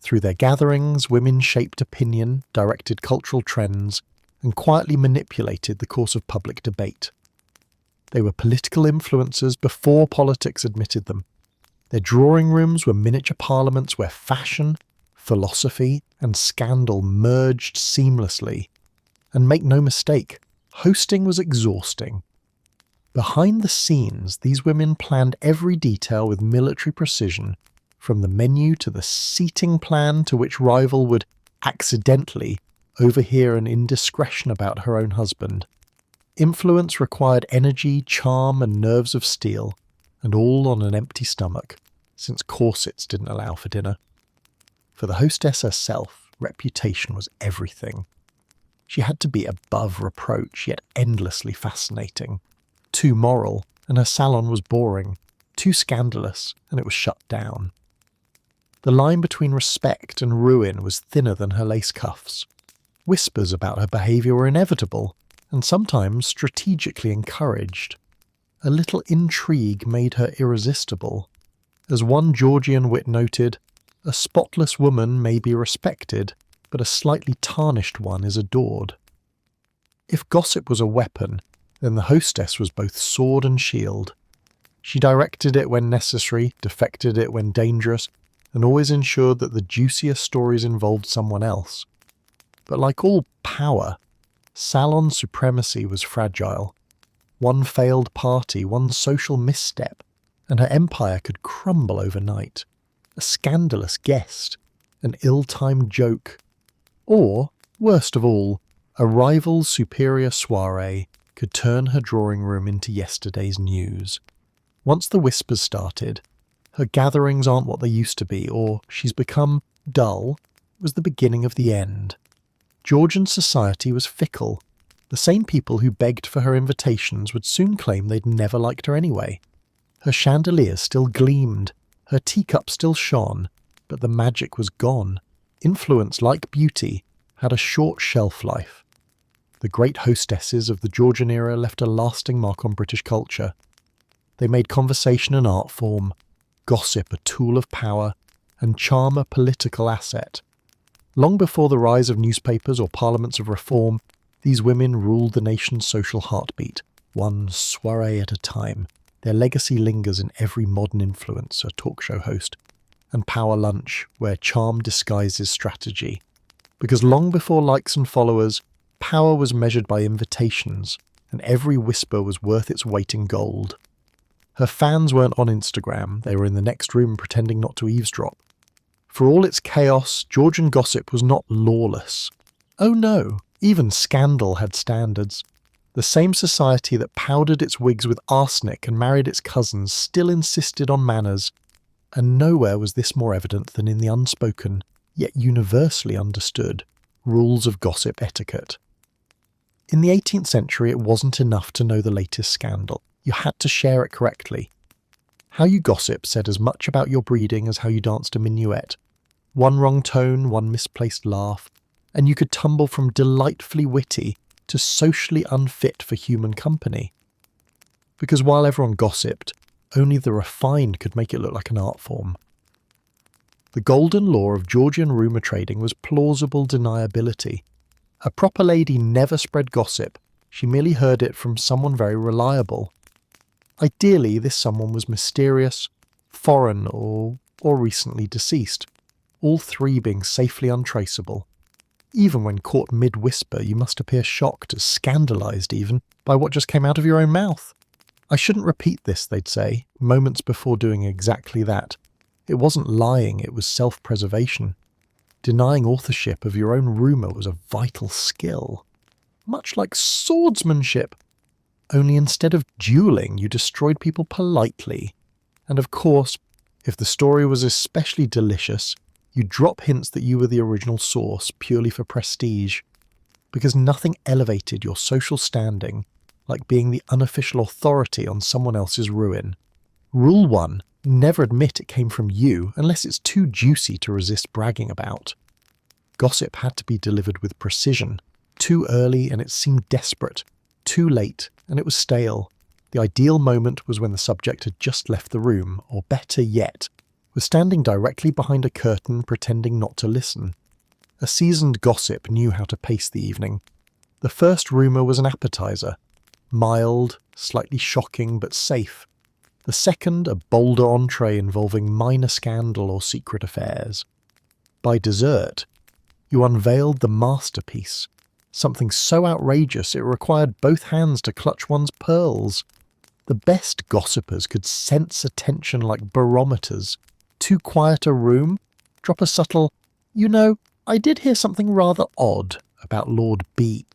Through their gatherings, women shaped opinion, directed cultural trends, and quietly manipulated the course of public debate. They were political influencers before politics admitted them. Their drawing rooms were miniature parliaments where fashion, philosophy, and scandal merged seamlessly. And make no mistake, hosting was exhausting. Behind the scenes, these women planned every detail with military precision, from the menu to the seating plan to which rival would accidentally overhear an indiscretion about her own husband. Influence required energy, charm, and nerves of steel, and all on an empty stomach, since corsets didn't allow for dinner. For the hostess herself, reputation was everything. She had to be above reproach, yet endlessly fascinating. Too moral, and her salon was boring. Too scandalous, and it was shut down. The line between respect and ruin was thinner than her lace cuffs. Whispers about her behaviour were inevitable, and sometimes strategically encouraged. A little intrigue made her irresistible. As one Georgian wit noted, a spotless woman may be respected, but a slightly tarnished one is adored. If gossip was a weapon, then the hostess was both sword and shield. She directed it when necessary, defected it when dangerous, and always ensured that the juiciest stories involved someone else. But like all power, salon supremacy was fragile. One failed party, one social misstep, and her empire could crumble overnight. A scandalous guest, an ill-timed joke, or, worst of all, a rival's superior soiree could turn her drawing room into yesterday's news. Once the whispers started, her gatherings aren't what they used to be, or she's become dull, was the beginning of the end. Georgian society was fickle. The same people who begged for her invitations would soon claim they'd never liked her anyway. Her chandeliers still gleamed, her teacup still shone, but the magic was gone. Influence, like beauty, had a short shelf life. The great hostesses of the Georgian era left a lasting mark on British culture. They made conversation an art form, gossip a tool of power, and charm a political asset. Long before the rise of newspapers or parliaments of reform, these women ruled the nation's social heartbeat, one soiree at a time. Their legacy lingers in every modern influencer, talk show host, and power lunch, where charm disguises strategy. Because long before likes and followers, power was measured by invitations, and every whisper was worth its weight in gold. Her fans weren't on Instagram, they were in the next room pretending not to eavesdrop. For all its chaos, Georgian gossip was not lawless. Oh no, even scandal had standards. The same society that powdered its wigs with arsenic and married its cousins still insisted on manners, and nowhere was this more evident than in the unspoken, yet universally understood, rules of gossip etiquette. In the 18th century, it wasn't enough to know the latest scandal. You had to share it correctly. How you gossip said as much about your breeding as how you danced a minuet. One wrong tone, one misplaced laugh, and you could tumble from delightfully witty to socially unfit for human company. Because while everyone gossiped, only the refined could make it look like an art form. The golden law of Georgian rumour trading was plausible deniability. A proper lady never spread gossip, she merely heard it from someone very reliable. Ideally, this someone was mysterious, foreign, or recently deceased, all three being safely untraceable. Even when caught mid-whisper, you must appear shocked, scandalised even, by what just came out of your own mouth. I shouldn't repeat this, they'd say, moments before doing exactly that. It wasn't lying, it was self-preservation. Denying authorship of your own rumour was a vital skill. Much like swordsmanship. Only instead of duelling, you destroyed people politely. And of course, if the story was especially delicious, you drop hints that you were the original source purely for prestige. Because nothing elevated your social standing like being the unofficial authority on someone else's ruin. Rule 1. Never admit it came from you unless it's too juicy to resist bragging about. Gossip had to be delivered with precision. Too early and it seemed desperate. Too late and it was stale. The ideal moment was when the subject had just left the room, or better yet, was standing directly behind a curtain pretending not to listen. A seasoned gossip knew how to pace the evening. The first rumour was an appetizer. Mild, slightly shocking but safe. The second, a bolder entree involving minor scandal or secret affairs. By dessert, you unveiled the masterpiece, something so outrageous it required both hands to clutch one's pearls. The best gossipers could sense attention like barometers. Too quiet a room? Drop a subtle, "You know, I did hear something rather odd about Lord B."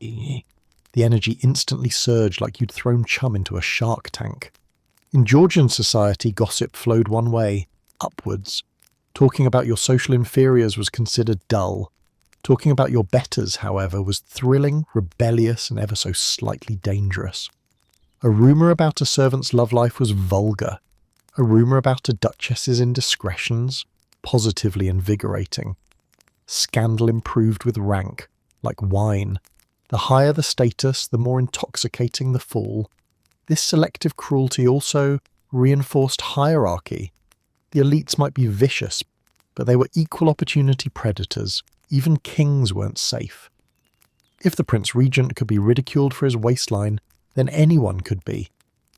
The energy instantly surged like you'd thrown chum into a shark tank. In Georgian society, gossip flowed one way, upwards. Talking about your social inferiors was considered dull. Talking about your betters, however, was thrilling, rebellious, and ever so slightly dangerous. A rumour about a servant's love life was vulgar. A rumour about a duchess's indiscretions, positively invigorating. Scandal improved with rank, like wine. The higher the status, the more intoxicating the fall. This selective cruelty also reinforced hierarchy. The elites might be vicious, but they were equal opportunity predators. Even kings weren't safe. If the Prince Regent could be ridiculed for his waistline, then anyone could be.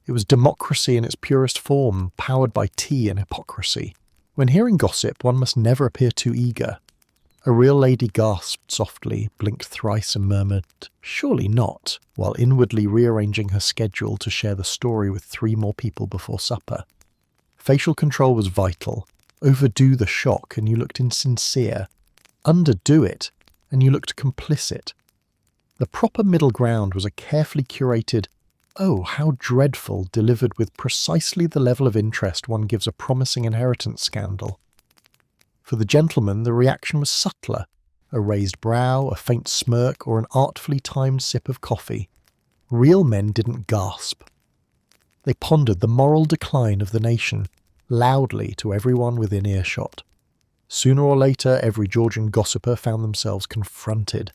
It was democracy in its purest form, powered by tea and hypocrisy. When hearing gossip, one must never appear too eager. A real lady gasped softly, blinked thrice and murmured, "Surely not," while inwardly rearranging her schedule to share the story with 3 more people before supper. Facial control was vital. Overdo the shock and you looked insincere. Underdo it and you looked complicit. The proper middle ground was a carefully curated, "Oh, how dreadful," delivered with precisely the level of interest one gives a promising inheritance scandal. For the gentleman, the reaction was subtler, a raised brow, a faint smirk, or an artfully timed sip of coffee. Real men didn't gasp. They pondered the moral decline of the nation, loudly to everyone within earshot. Sooner or later, every Georgian gossiper found themselves confronted.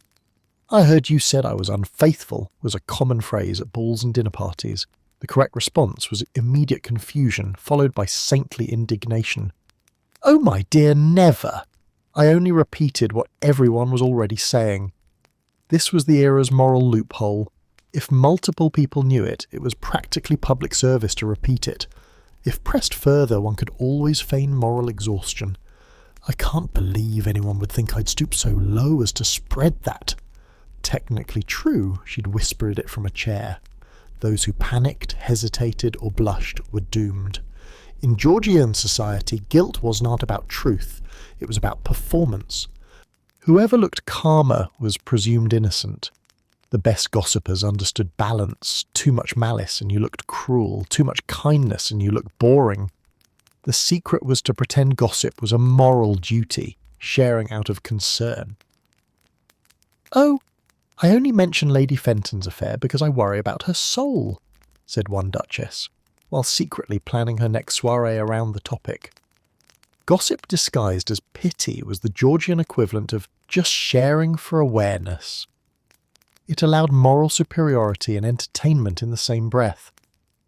"I heard you said I was unfaithful," was a common phrase at balls and dinner parties. The correct response was immediate confusion, followed by saintly indignation. "Oh my dear, never! I only repeated what everyone was already saying." This was the era's moral loophole. If multiple people knew it, it was practically public service to repeat it. If pressed further, one could always feign moral exhaustion. "I can't believe anyone would think I'd stoop so low as to spread that." Technically true, she'd whispered it from a chair. Those who panicked, hesitated, or blushed were doomed. In Georgian society, guilt was not about truth, it was about performance. Whoever looked calmer was presumed innocent. The best gossipers understood balance, too much malice and you looked cruel, too much kindness and you looked boring. The secret was to pretend gossip was a moral duty, sharing out of concern. "Oh, I only mention Lady Fenton's affair because I worry about her soul," said one duchess, while secretly planning her next soirée around the topic. Gossip disguised as pity was the Georgian equivalent of just sharing for awareness. It allowed moral superiority and entertainment in the same breath.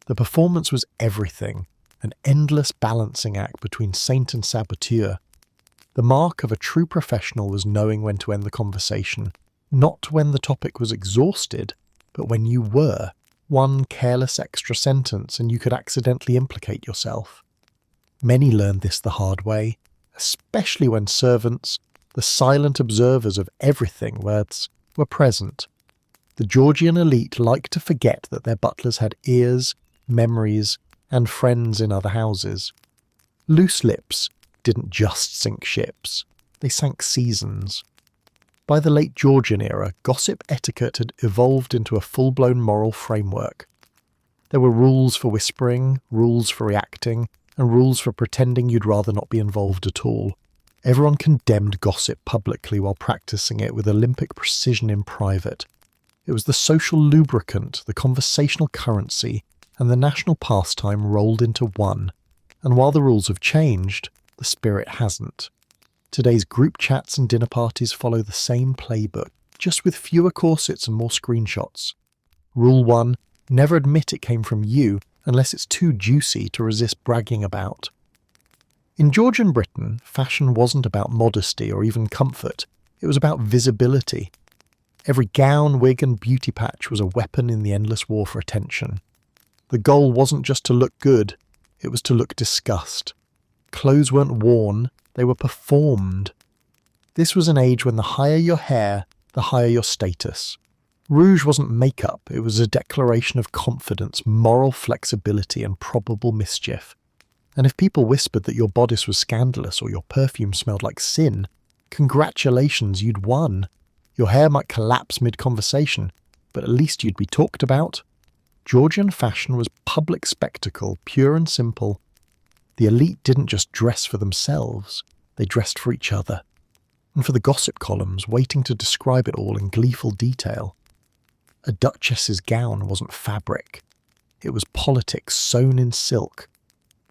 The performance was everything, an endless balancing act between saint and saboteur. The mark of a true professional was knowing when to end the conversation, not when the topic was exhausted, but when you were. One careless extra sentence and you could accidentally implicate yourself. Many learned this the hard way, especially when servants, the silent observers of everything, were present. The Georgian elite liked to forget that their butlers had ears, memories, and friends in other houses. Loose lips didn't just sink ships, they sank seasons. By the late Georgian era, gossip etiquette had evolved into a full-blown moral framework. There were rules for whispering, rules for reacting, and rules for pretending you'd rather not be involved at all. Everyone condemned gossip publicly while practicing it with Olympic precision in private. It was the social lubricant, the conversational currency, and the national pastime rolled into one. And while the rules have changed, the spirit hasn't. Today's group chats and dinner parties follow the same playbook, just with fewer corsets and more screenshots. Rule 1, never admit it came from you unless it's too juicy to resist bragging about. In Georgian Britain, fashion wasn't about modesty or even comfort, it was about visibility. Every gown, wig and beauty patch was a weapon in the endless war for attention. The goal wasn't just to look good, it was to look discussed. Clothes weren't worn, they were performed. This was an age when the higher your hair, the higher your status. Rouge wasn't makeup, it was a declaration of confidence, moral flexibility and probable mischief. And if people whispered that your bodice was scandalous or your perfume smelled like sin, congratulations, you'd won. Your hair might collapse mid-conversation, but at least you'd be talked about. Georgian fashion was public spectacle, pure and simple. The elite didn't just dress for themselves, they dressed for each other. and for the gossip columns waiting to describe it all in gleeful detail. A duchess's gown wasn't fabric. It was politics sewn in silk.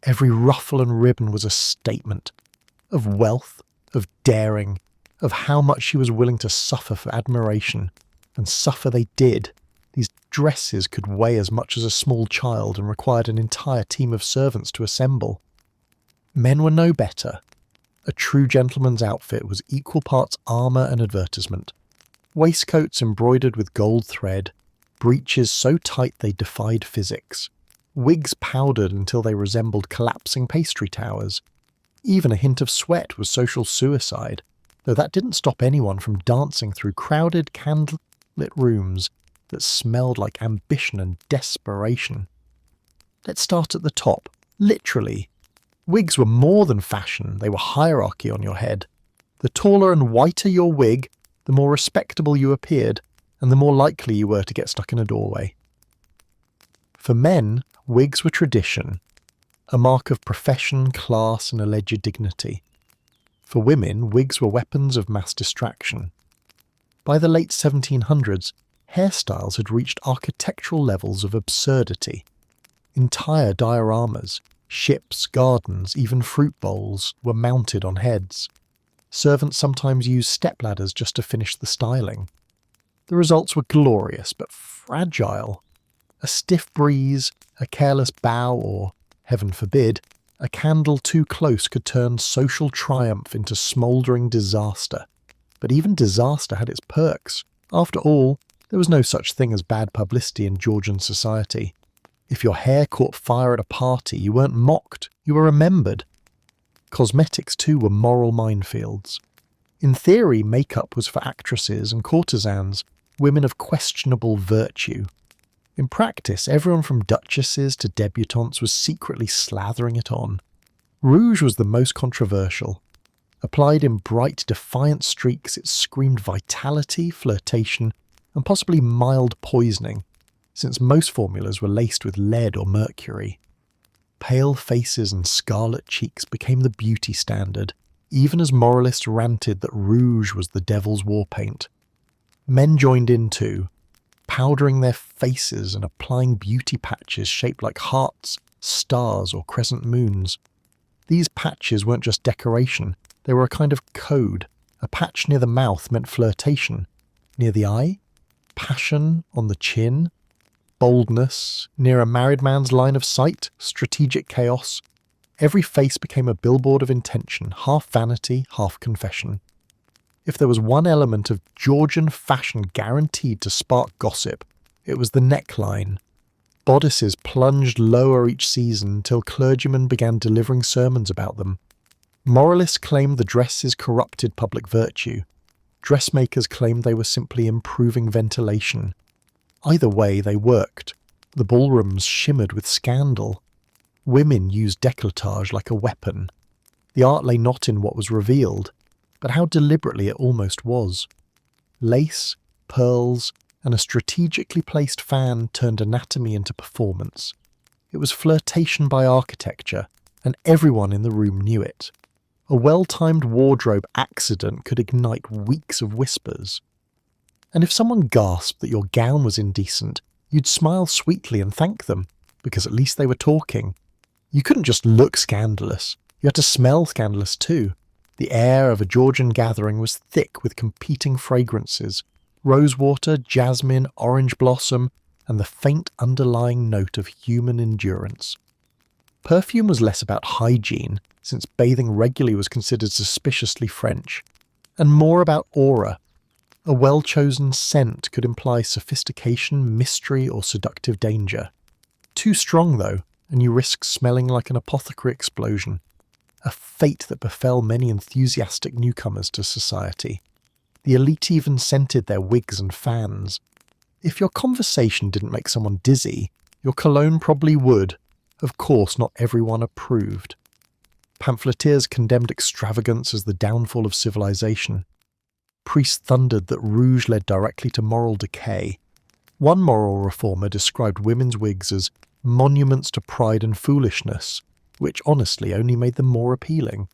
Every ruffle and ribbon was a statement of wealth, of daring, of how much she was willing to suffer for admiration, and suffer they did. These dresses could weigh as much as a small child and required an entire team of servants to assemble. Men were no better. A true gentleman's outfit was equal parts armour and advertisement. Waistcoats embroidered with gold thread, breeches so tight they defied physics, wigs powdered until they resembled collapsing pastry towers. Even a hint of sweat was social suicide, though that didn't stop anyone from dancing through crowded candlelit rooms that smelled like ambition and desperation. Let's start at the top, literally. Wigs were more than fashion, they were hierarchy on your head. The taller and whiter your wig, the more respectable you appeared, and the more likely you were to get stuck in a doorway. For men, wigs were tradition, a mark of profession, class, and alleged dignity. For women, wigs were weapons of mass distraction. By the late 1700s, hairstyles had reached architectural levels of absurdity. Entire dioramas, ships, gardens, even fruit bowls were mounted on heads. Servants sometimes used stepladders just to finish the styling. The results were glorious but fragile. A stiff breeze, a careless bow, or, heaven forbid, a candle too close could turn social triumph into smouldering disaster. But even disaster had its perks. After all, there was no such thing as bad publicity in Georgian society. If your hair caught fire at a party, you weren't mocked, you were remembered. Cosmetics too were moral minefields. In theory, makeup was for actresses and courtesans, women of questionable virtue. In practice, everyone from duchesses to debutantes was secretly slathering it on. Rouge was the most controversial. Applied in bright, defiant streaks, it screamed vitality, flirtation, and possibly mild poisoning, since most formulas were laced with lead or mercury. Pale faces and scarlet cheeks became the beauty standard, even as moralists ranted that rouge was the devil's war paint. Men joined in too, powdering their faces and applying beauty patches shaped like hearts, stars, or crescent moons. These patches weren't just decoration, they were a kind of code. A patch near the mouth meant flirtation. Near the eye? Passion. On the chin? Boldness. Near a married man's line of sight? Strategic chaos. Every face became a billboard of intention, half vanity, half confession. If there was one element of Georgian fashion guaranteed to spark gossip, it was the neckline. Bodices plunged lower each season until clergymen began delivering sermons about them. Moralists claimed the dresses corrupted public virtue. Dressmakers claimed they were simply improving ventilation. Either way, they worked. The ballrooms shimmered with scandal. Women used décolletage like a weapon. The art lay not in what was revealed, but how deliberately it almost was. Lace, pearls, and a strategically placed fan turned anatomy into performance. It was flirtation by architecture, and everyone in the room knew it. A well-timed wardrobe accident could ignite weeks of whispers. And if someone gasped that your gown was indecent, you'd smile sweetly and thank them, because at least they were talking. You couldn't just look scandalous, you had to smell scandalous too. The air of a Georgian gathering was thick with competing fragrances, rosewater, jasmine, orange blossom, and the faint underlying note of human endurance. Perfume was less about hygiene, since bathing regularly was considered suspiciously French, and more about aura. A well-chosen scent could imply sophistication, mystery, or seductive danger. Too strong, though, and you risk smelling like an apothecary explosion. A fate that befell many enthusiastic newcomers to society. The elite even scented their wigs and fans. If your conversation didn't make someone dizzy, your cologne probably would. Of course, not everyone approved. Pamphleteers condemned extravagance as the downfall of civilization. Priests thundered that rouge led directly to moral decay. One moral reformer described women's wigs as monuments to pride and foolishness, which honestly only made them more appealing.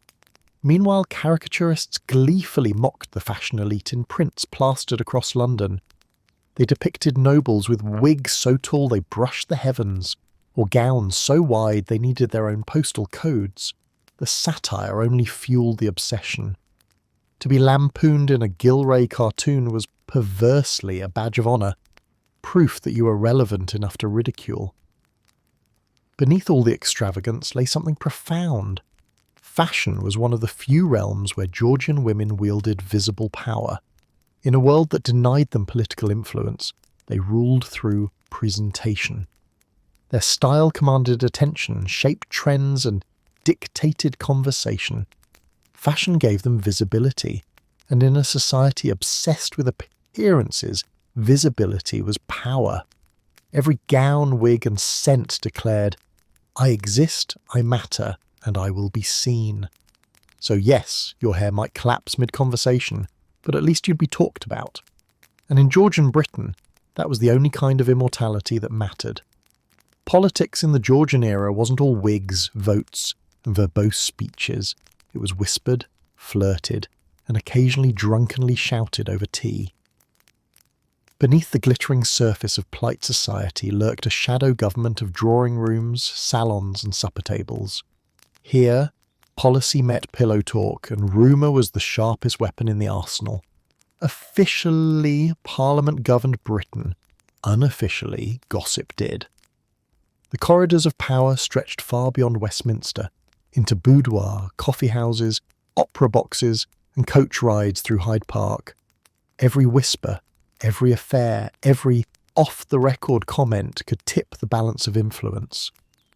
Meanwhile, caricaturists gleefully mocked the fashion elite in prints plastered across London. They depicted nobles with wigs so tall they brushed the heavens, or gowns so wide they needed their own postal codes. The satire only fueled the obsession. To be lampooned in a Gilray cartoon was perversely a badge of honour, proof that you were relevant enough to ridicule. Beneath all the extravagance lay something profound. Fashion was one of the few realms where Georgian women wielded visible power. In a world that denied them political influence, they ruled through presentation. Their style commanded attention, shaped trends, and dictated conversation. Fashion gave them visibility, and in a society obsessed with appearances, visibility was power. Every gown, wig, and scent declared, "I exist, I matter, and I will be seen." So yes, your hair might collapse mid-conversation, but at least you'd be talked about. And in Georgian Britain, that was the only kind of immortality that mattered. Politics in the Georgian era wasn't all wigs, votes, and verbose speeches. It was whispered, flirted, and occasionally drunkenly shouted over tea. Beneath the glittering surface of polite society lurked a shadow government of drawing rooms, salons, and supper tables. Here, policy met pillow talk, and rumour was the sharpest weapon in the arsenal. Officially, Parliament governed Britain. Unofficially, gossip did. The corridors of power stretched far beyond Westminster, into boudoir, coffee houses, opera boxes, and coach rides through Hyde Park. Every whisper, every affair, every off-the-record comment could tip the balance of influence.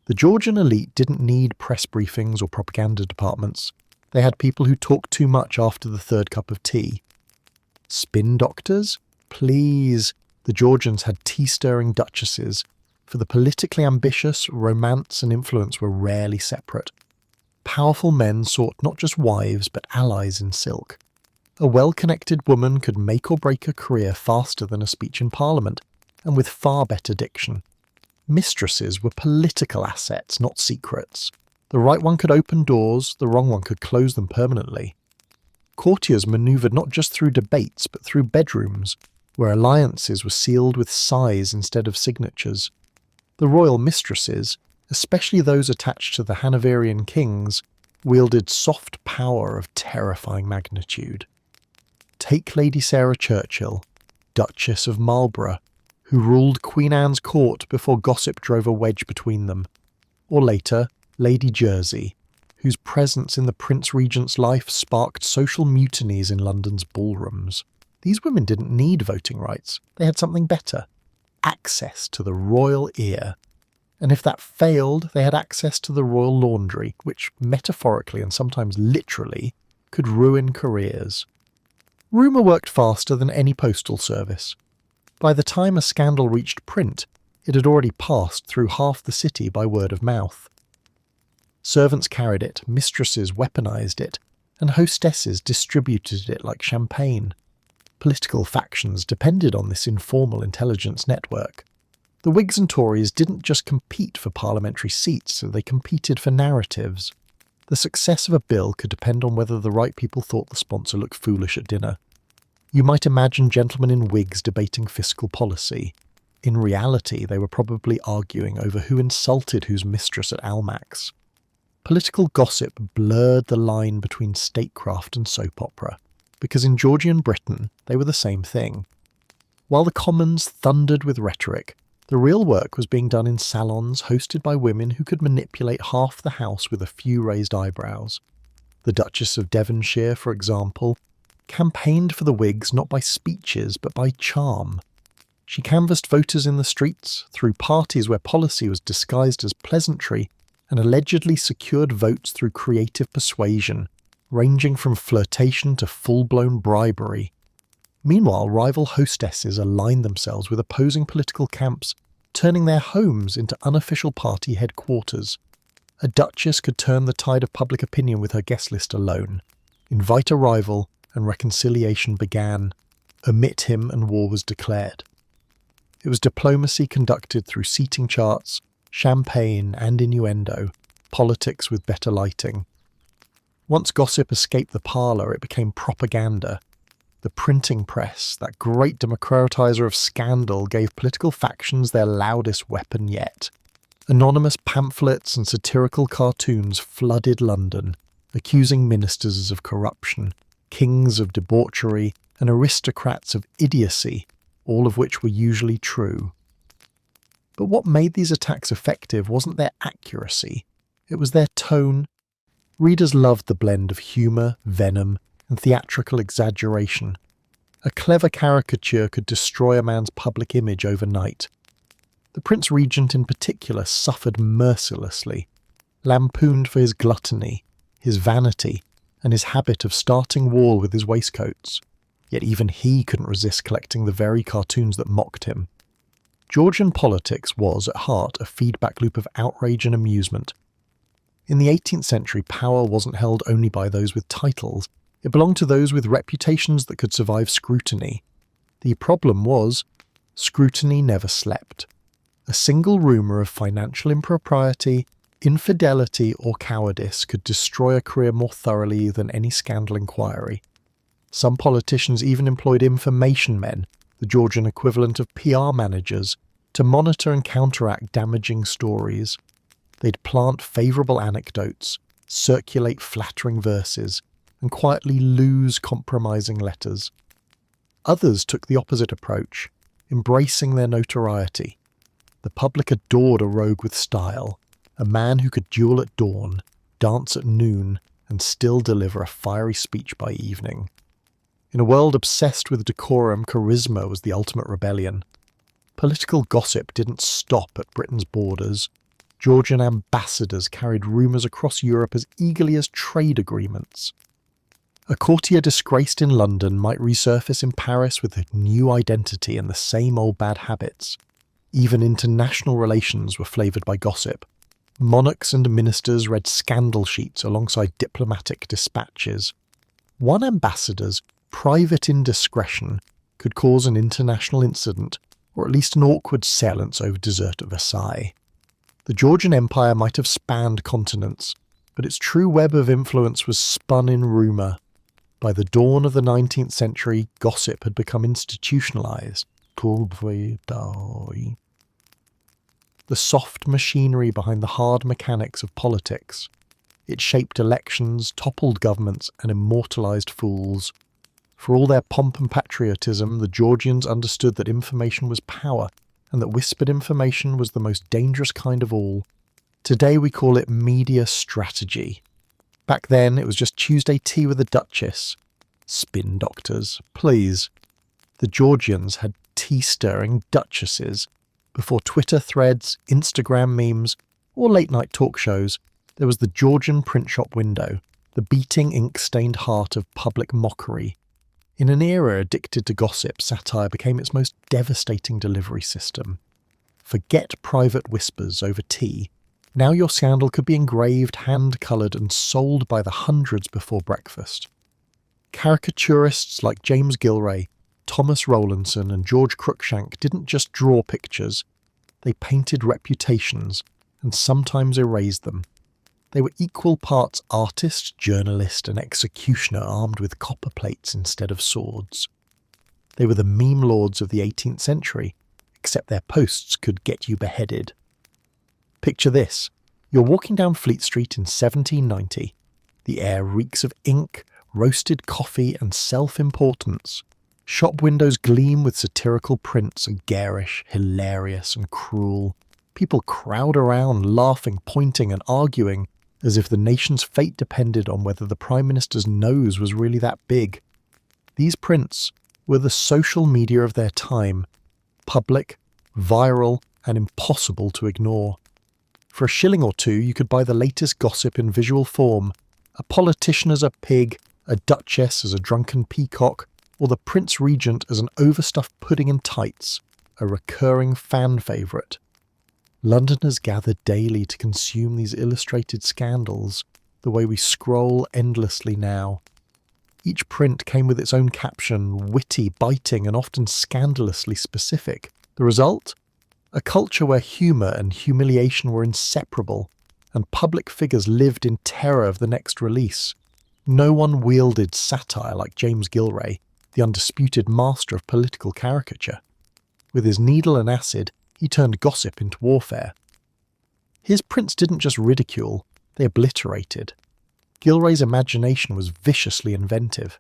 The Georgian elite didn't need press briefings or propaganda departments. They had people who talked too much after the third cup of tea. Spin doctors? Please. The Georgians had tea-stirring duchesses. For the politically ambitious, romance and influence were rarely separate. Powerful men sought not just wives, but allies in silk. A well-connected woman could make or break a career faster than a speech in Parliament, and with far better diction. Mistresses were political assets, not secrets. The right one could open doors, the wrong one could close them permanently. Courtiers manoeuvred not just through debates, but through bedrooms, where alliances were sealed with sighs instead of signatures. The royal mistresses, especially those attached to the Hanoverian kings, wielded soft power of terrifying magnitude. Take Lady Sarah Churchill, Duchess of Marlborough, who ruled Queen Anne's court before gossip drove a wedge between them, or later, Lady Jersey, whose presence in the Prince Regent's life sparked social mutinies in London's ballrooms. These women didn't need voting rights, they had something better: access to the royal ear. And if that failed, they had access to the royal laundry, which metaphorically and sometimes literally could ruin careers. Rumour worked faster than any postal service. By the time a scandal reached print, it had already passed through half the city by word of mouth. Servants carried it, mistresses weaponized it, and hostesses distributed it like champagne. Political factions depended on this informal intelligence network. The Whigs and Tories didn't just compete for parliamentary seats, they competed for narratives. The success of a bill could depend on whether the right people thought the sponsor looked foolish at dinner. You might imagine gentlemen in wigs debating fiscal policy. In reality, they were probably arguing over who insulted whose mistress at Almack's. Political gossip blurred the line between statecraft and soap opera, because in Georgian Britain they were the same thing. While the Commons thundered with rhetoric, the real work was being done in salons hosted by women who could manipulate half the house with a few raised eyebrows. The Duchess of Devonshire, for example, campaigned for the Whigs not by speeches but by charm. She canvassed voters in the streets, through parties where policy was disguised as pleasantry, and allegedly secured votes through creative persuasion, ranging from flirtation to full-blown bribery. Meanwhile, rival hostesses aligned themselves with opposing political camps, turning their homes into unofficial party headquarters. A duchess could turn the tide of public opinion with her guest list alone, invite a rival, and reconciliation began. Omit him and war was declared. It was diplomacy conducted through seating charts, champagne and innuendo, politics with better lighting. Once gossip escaped the parlour, it became propaganda. The printing press, that great democratiser of scandal, gave political factions their loudest weapon yet. Anonymous pamphlets and satirical cartoons flooded London, accusing ministers of corruption, kings of debauchery, and aristocrats of idiocy, all of which were usually true. But what made these attacks effective wasn't their accuracy, it was their tone. Readers loved the blend of humour, venom, and theatrical exaggeration. A clever caricature could destroy a man's public image overnight. The Prince Regent in particular suffered mercilessly, lampooned for his gluttony, his vanity, and his habit of starting war with his waistcoats. Yet even he couldn't resist collecting the very cartoons that mocked him. Georgian politics was, at heart, a feedback loop of outrage and amusement. In the 18th century, power wasn't held only by those with titles. It belonged to those with reputations that could survive scrutiny. The problem was, scrutiny never slept. A single rumour of financial impropriety, infidelity, or cowardice could destroy a career more thoroughly than any scandal inquiry. Some politicians even employed information men, the Georgian equivalent of PR managers, to monitor and counteract damaging stories. They'd plant favourable anecdotes, circulate flattering verses, and quietly lose compromising letters. Others took the opposite approach, embracing their notoriety. The public adored a rogue with style, a man who could duel at dawn, dance at noon, and still deliver a fiery speech by evening. In a world obsessed with decorum, charisma was the ultimate rebellion. Political gossip didn't stop at Britain's borders. Georgian ambassadors carried rumours across Europe as eagerly as trade agreements. A courtier disgraced in London might resurface in Paris with a new identity and the same old bad habits. Even international relations were flavoured by gossip. Monarchs and ministers read scandal sheets alongside diplomatic dispatches. One ambassador's private indiscretion could cause an international incident, or at least an awkward séance over dessert at Versailles. The Georgian Empire might have spanned continents, but its true web of influence was spun in rumour. By the dawn of the 19th century, gossip had become institutionalised. The soft machinery behind the hard mechanics of politics. It shaped elections, toppled governments, and immortalised fools. For all their pomp and patriotism, the Georgians understood that information was power, and that whispered information was the most dangerous kind of all. Today we call it media strategy. Back then it was just Tuesday tea with the Duchess. Spin doctors, please. The Georgians had tea-stirring duchesses. Before Twitter threads, Instagram memes, or late-night talk shows, there was the Georgian print shop window, the beating ink-stained heart of public mockery. In an era addicted to gossip, satire became its most devastating delivery system. Forget private whispers over tea. Now your scandal could be engraved, hand-coloured, and sold by the hundreds before breakfast. Caricaturists like James Gilray, Thomas Rowlandson, and George Cruikshank didn't just draw pictures. They painted reputations, and sometimes erased them. They were equal parts artist, journalist, and executioner armed with copper plates instead of swords. They were the meme lords of the 18th century, except their posts could get you beheaded. Picture this. You're walking down Fleet Street in 1790. The air reeks of ink, roasted coffee, and self-importance. Shop windows gleam with satirical prints, garish, hilarious, and cruel. People crowd around, laughing, pointing, and arguing, as if the nation's fate depended on whether the Prime Minister's nose was really that big. These prints were the social media of their time, public, viral, and impossible to ignore. For a shilling or two, you could buy the latest gossip in visual form, a politician as a pig, a duchess as a drunken peacock, or the Prince Regent as an overstuffed pudding in tights, a recurring fan favourite. Londoners gathered daily to consume these illustrated scandals, the way we scroll endlessly now. Each print came with its own caption, witty, biting, and often scandalously specific. The result? A culture where humour and humiliation were inseparable, and public figures lived in terror of the next release. No one wielded satire like James Gilray, the undisputed master of political caricature. With his needle and acid, he turned gossip into warfare. His prints didn't just ridicule, they obliterated. Gilray's imagination was viciously inventive.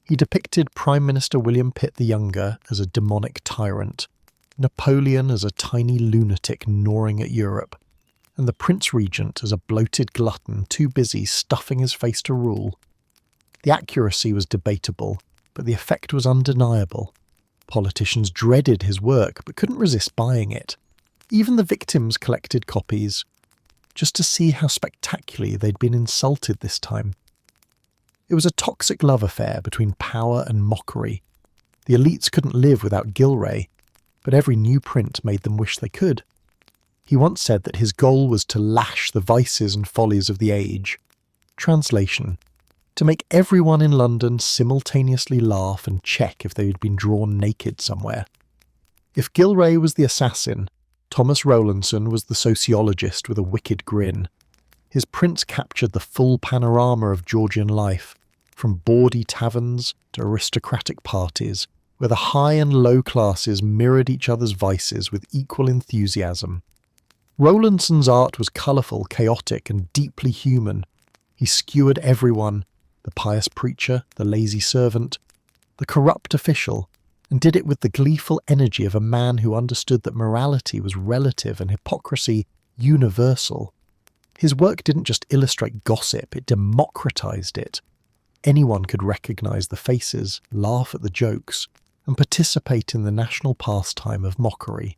He depicted Prime Minister William Pitt the Younger as a demonic tyrant, Napoleon as a tiny lunatic gnawing at Europe, and the Prince Regent as a bloated glutton too busy stuffing his face to rule. The accuracy was debatable, but the effect was undeniable. Politicians dreaded his work, but couldn't resist buying it. Even the victims collected copies, just to see how spectacularly they'd been insulted this time. It was a toxic love affair between power and mockery. The elites couldn't live without Gilray, but every new print made them wish they could. He once said that his goal was to lash the vices and follies of the age. Translation: to make everyone in London simultaneously laugh and check if they had been drawn naked somewhere. If Gilray was the assassin, Thomas Rowlandson was the sociologist with a wicked grin. His prints captured the full panorama of Georgian life, from bawdy taverns to aristocratic parties, where the high and low classes mirrored each other's vices with equal enthusiasm. Rowlandson's art was colourful, chaotic, and deeply human. He skewered everyone, the pious preacher, the lazy servant, the corrupt official, and did it with the gleeful energy of a man who understood that morality was relative and hypocrisy universal. His work didn't just illustrate gossip, it democratized it. Anyone could recognize the faces, laugh at the jokes, and participate in the national pastime of mockery.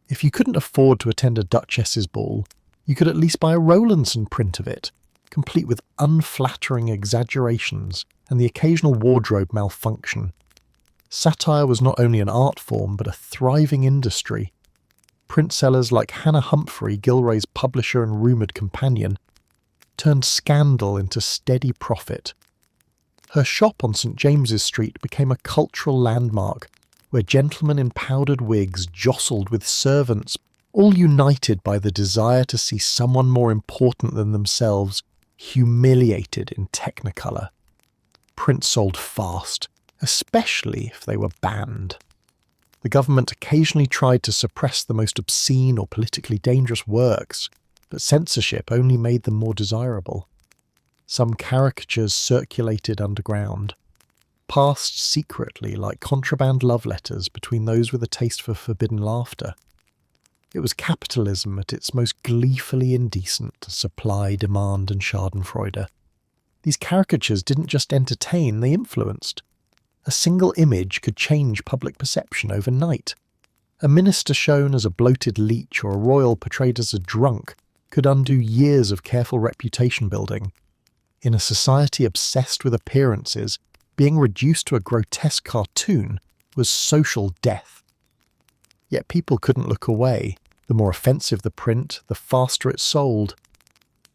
If you couldn't afford to attend a duchess's ball, you could at least buy a Rowlandson print of it, complete with unflattering exaggerations and the occasional wardrobe malfunction. Satire was not only an art form, but a thriving industry. Print sellers like Hannah Humphrey, Gilray's publisher and rumoured companion, turned scandal into steady profit. Her shop on St James's Street became a cultural landmark, where gentlemen in powdered wigs jostled with servants, all united by the desire to see someone more important than themselves humiliated in technicolor. Prints sold fast, especially if they were banned. The government occasionally tried to suppress the most obscene or politically dangerous works, but censorship only made them more desirable. Some caricatures circulated underground, passed secretly like contraband love letters between those with a taste for forbidden laughter. It was capitalism at its most gleefully indecent, supply, demand, and schadenfreude. These caricatures didn't just entertain, they influenced. A single image could change public perception overnight. A minister shown as a bloated leech or a royal portrayed as a drunk could undo years of careful reputation building. In a society obsessed with appearances, being reduced to a grotesque cartoon was social death. Yet people couldn't look away. The more offensive the print, the faster it sold.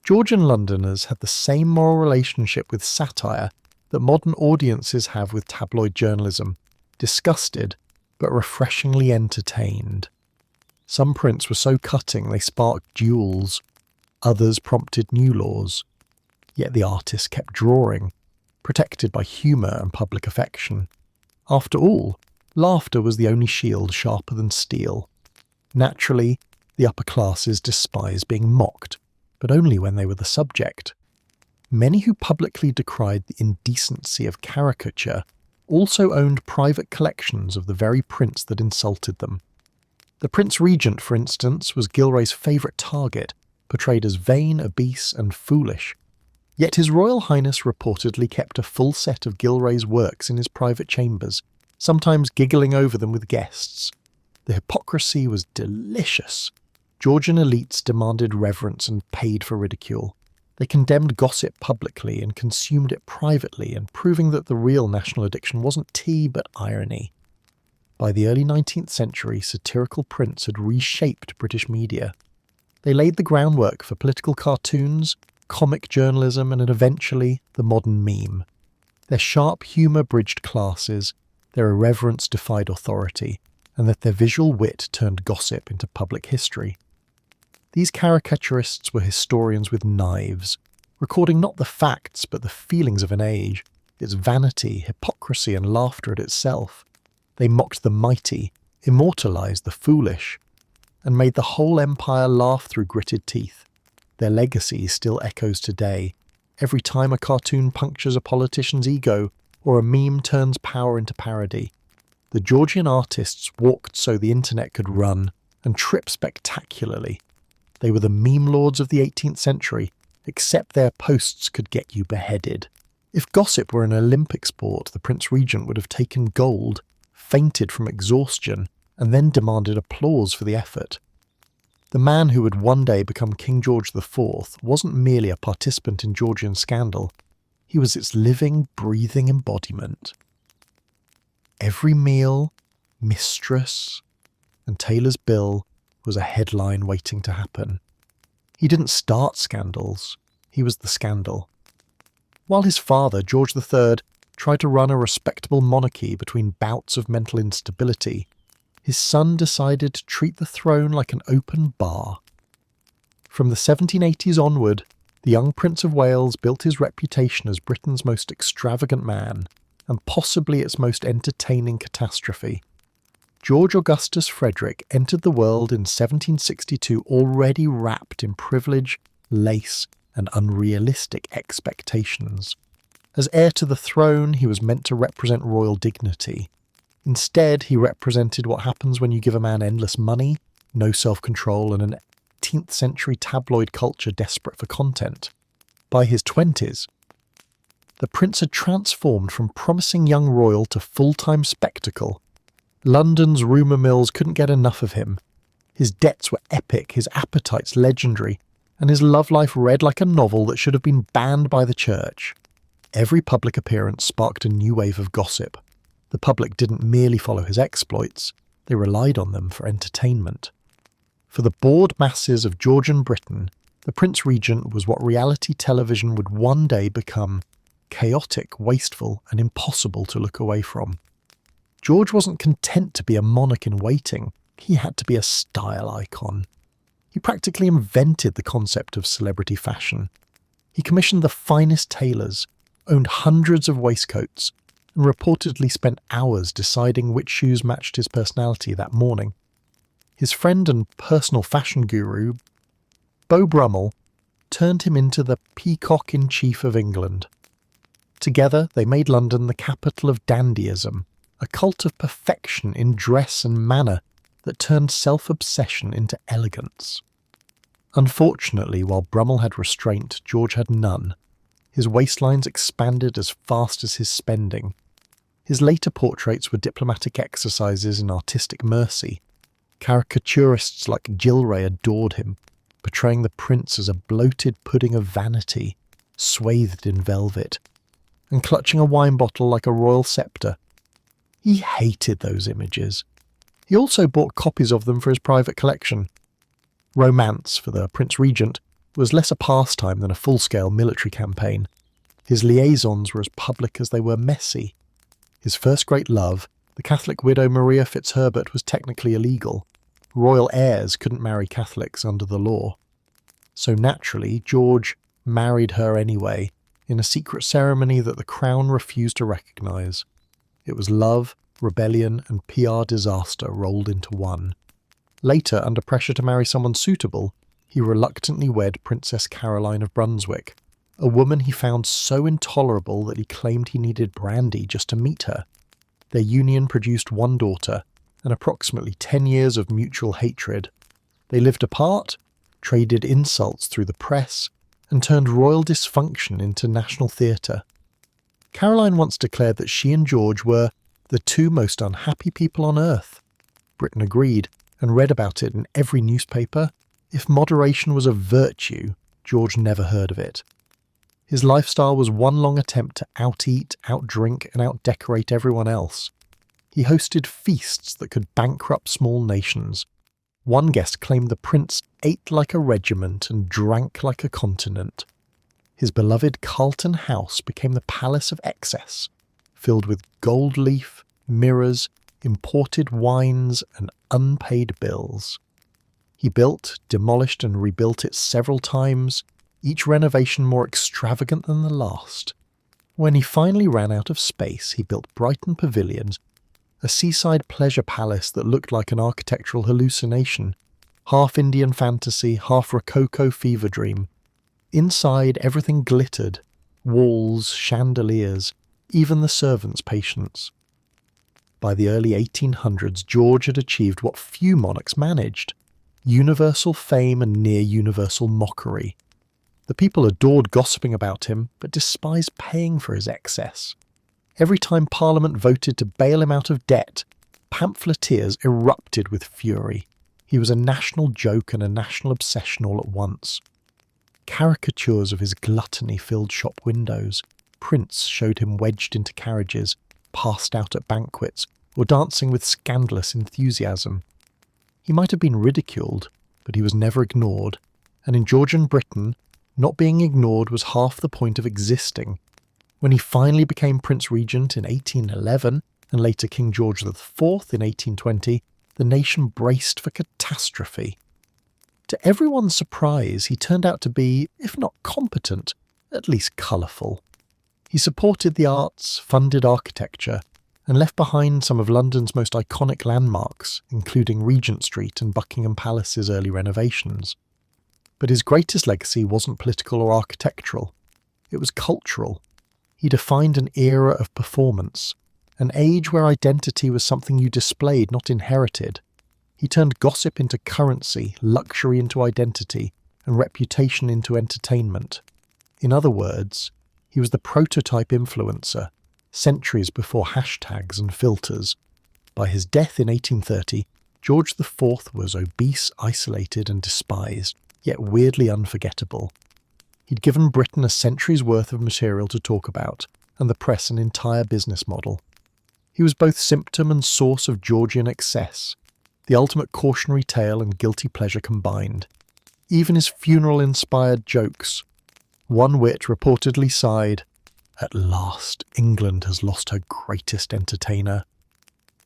Georgian Londoners had the same moral relationship with satire that modern audiences have with tabloid journalism, disgusted but refreshingly entertained. Some prints were so cutting they sparked duels, others prompted new laws. Yet the artist kept drawing, protected by humour and public affection. After all, laughter was the only shield sharper than steel. Naturally, the upper classes despised being mocked, but only when they were the subject. Many who publicly decried the indecency of caricature also owned private collections of the very prints that insulted them. The Prince Regent, for instance, was Gilray's favourite target, portrayed as vain, obese, and foolish. Yet His Royal Highness reportedly kept a full set of Gilray's works in his private chambers, sometimes giggling over them with guests. The hypocrisy was delicious. Georgian elites demanded reverence and paid for ridicule. They condemned gossip publicly and consumed it privately, and proving that the real national addiction wasn't tea but irony. By the early 19th century, satirical prints had reshaped British media. They laid the groundwork for political cartoons, comic journalism, and eventually the modern meme. Their sharp humour bridged classes, their irreverence defied authority, and that their visual wit turned gossip into public history. These caricaturists were historians with knives, recording not the facts but the feelings of an age, its vanity, hypocrisy and laughter at itself. They mocked the mighty, immortalized the foolish, and made the whole empire laugh through gritted teeth. Their legacy still echoes today, every time a cartoon punctures a politician's ego or a meme turns power into parody. The Georgian artists walked so the internet could run, and tripped spectacularly. They were the meme lords of the 18th century, except their posts could get you beheaded. If gossip were an Olympic sport, the Prince Regent would have taken gold, fainted from exhaustion, and then demanded applause for the effort. The man who would one day become King George IV wasn't merely a participant in Georgian scandal, he was its living, breathing embodiment. Every meal, mistress, and tailor's bill was a headline waiting to happen. He didn't start scandals, he was the scandal. While his father, George III, tried to run a respectable monarchy between bouts of mental instability, his son decided to treat the throne like an open bar. From the 1780s onward, the young Prince of Wales built his reputation as Britain's most extravagant man, and possibly its most entertaining catastrophe. George Augustus Frederick entered the world in 1762 already wrapped in privilege, lace, and unrealistic expectations. As heir to the throne, he was meant to represent royal dignity. Instead, he represented what happens when you give a man endless money, no self-control, and an 18th century tabloid culture desperate for content. By his 20s, the prince had transformed from promising young royal to full-time spectacle. London's rumour mills couldn't get enough of him. His debts were epic, his appetites legendary, and his love life read like a novel that should have been banned by the church. Every public appearance sparked a new wave of gossip. The public didn't merely follow his exploits, they relied on them for entertainment. For the bored masses of Georgian Britain, the Prince Regent was what reality television would one day become: chaotic, wasteful, and impossible to look away from. George wasn't content to be a monarch in waiting, he had to be a style icon. He practically invented the concept of celebrity fashion. He commissioned the finest tailors, owned hundreds of waistcoats, and reportedly spent hours deciding which shoes matched his personality that morning. His friend and personal fashion guru, Beau Brummel, turned him into the peacock-in-chief of England. Together, they made London the capital of dandyism, a cult of perfection in dress and manner that turned self-obsession into elegance. Unfortunately, while Brummel had restraint, George had none. His waistlines expanded as fast as his spending. His later portraits were diplomatic exercises in artistic mercy. Caricaturists like Gilray adored him, portraying the prince as a bloated pudding of vanity, swathed in velvet, and clutching a wine bottle like a royal sceptre. He hated those images. He also bought copies of them for his private collection. Romance, for the Prince Regent, was less a pastime than a full-scale military campaign. His liaisons were as public as they were messy. His first great love, the Catholic widow Maria Fitzherbert, was technically illegal. Royal heirs couldn't marry Catholics under the law. So naturally, George married her anyway, in a secret ceremony that the Crown refused to recognise. It was love, rebellion, and PR disaster rolled into one. Later, under pressure to marry someone suitable, he reluctantly wed Princess Caroline of Brunswick, a woman he found so intolerable that he claimed he needed brandy just to meet her. Their union produced one daughter, and approximately 10 years of mutual hatred. They lived apart, traded insults through the press, and turned royal dysfunction into national theatre. Caroline once declared that she and George were the two most unhappy people on earth. Britain agreed, and read about it in every newspaper. If moderation was a virtue, George never heard of it. His lifestyle was one long attempt to out-eat, out-drink, and out-decorate everyone else. He hosted feasts that could bankrupt small nations. One guest claimed the prince ate like a regiment and drank like a continent. His beloved Carlton House became the palace of excess, filled with gold leaf, mirrors, imported wines, and unpaid bills. He built, demolished, and rebuilt it several times, each renovation more extravagant than the last. When he finally ran out of space, he built Brighton Pavilions, a seaside pleasure palace that looked like an architectural hallucination, half Indian fantasy, half Rococo fever dream. Inside, everything glittered, walls, chandeliers, even the servants' patience. By the early 1800s, George had achieved what few monarchs managed: universal fame and near-universal mockery. The people adored gossiping about him, but despised paying for his excess. Every time Parliament voted to bail him out of debt, pamphleteers erupted with fury. He was a national joke and a national obsession all at once. Caricatures of his gluttony filled shop windows. Prints showed him wedged into carriages, passed out at banquets, or dancing with scandalous enthusiasm. He might have been ridiculed, but he was never ignored, and in Georgian Britain, not being ignored was half the point of existing. When he finally became Prince Regent in 1811, and later King George IV in 1820, the nation braced for catastrophe. To everyone's surprise, he turned out to be, if not competent, at least colourful. He supported the arts, funded architecture, and left behind some of London's most iconic landmarks, including Regent Street and Buckingham Palace's early renovations. But his greatest legacy wasn't political or architectural. It was cultural. He defined an era of performance, an age where identity was something you displayed, not inherited. He turned gossip into currency, luxury into identity, and reputation into entertainment. In other words, he was the prototype influencer, centuries before hashtags and filters. By his death in 1830, George IV was obese, isolated, and despised, yet weirdly unforgettable. He'd given Britain a century's worth of material to talk about, and the press an entire business model. He was both symptom and source of Georgian excess, the ultimate cautionary tale and guilty pleasure combined. Even his funeral-inspired jokes. One wit reportedly sighed, "At last, England has lost her greatest entertainer."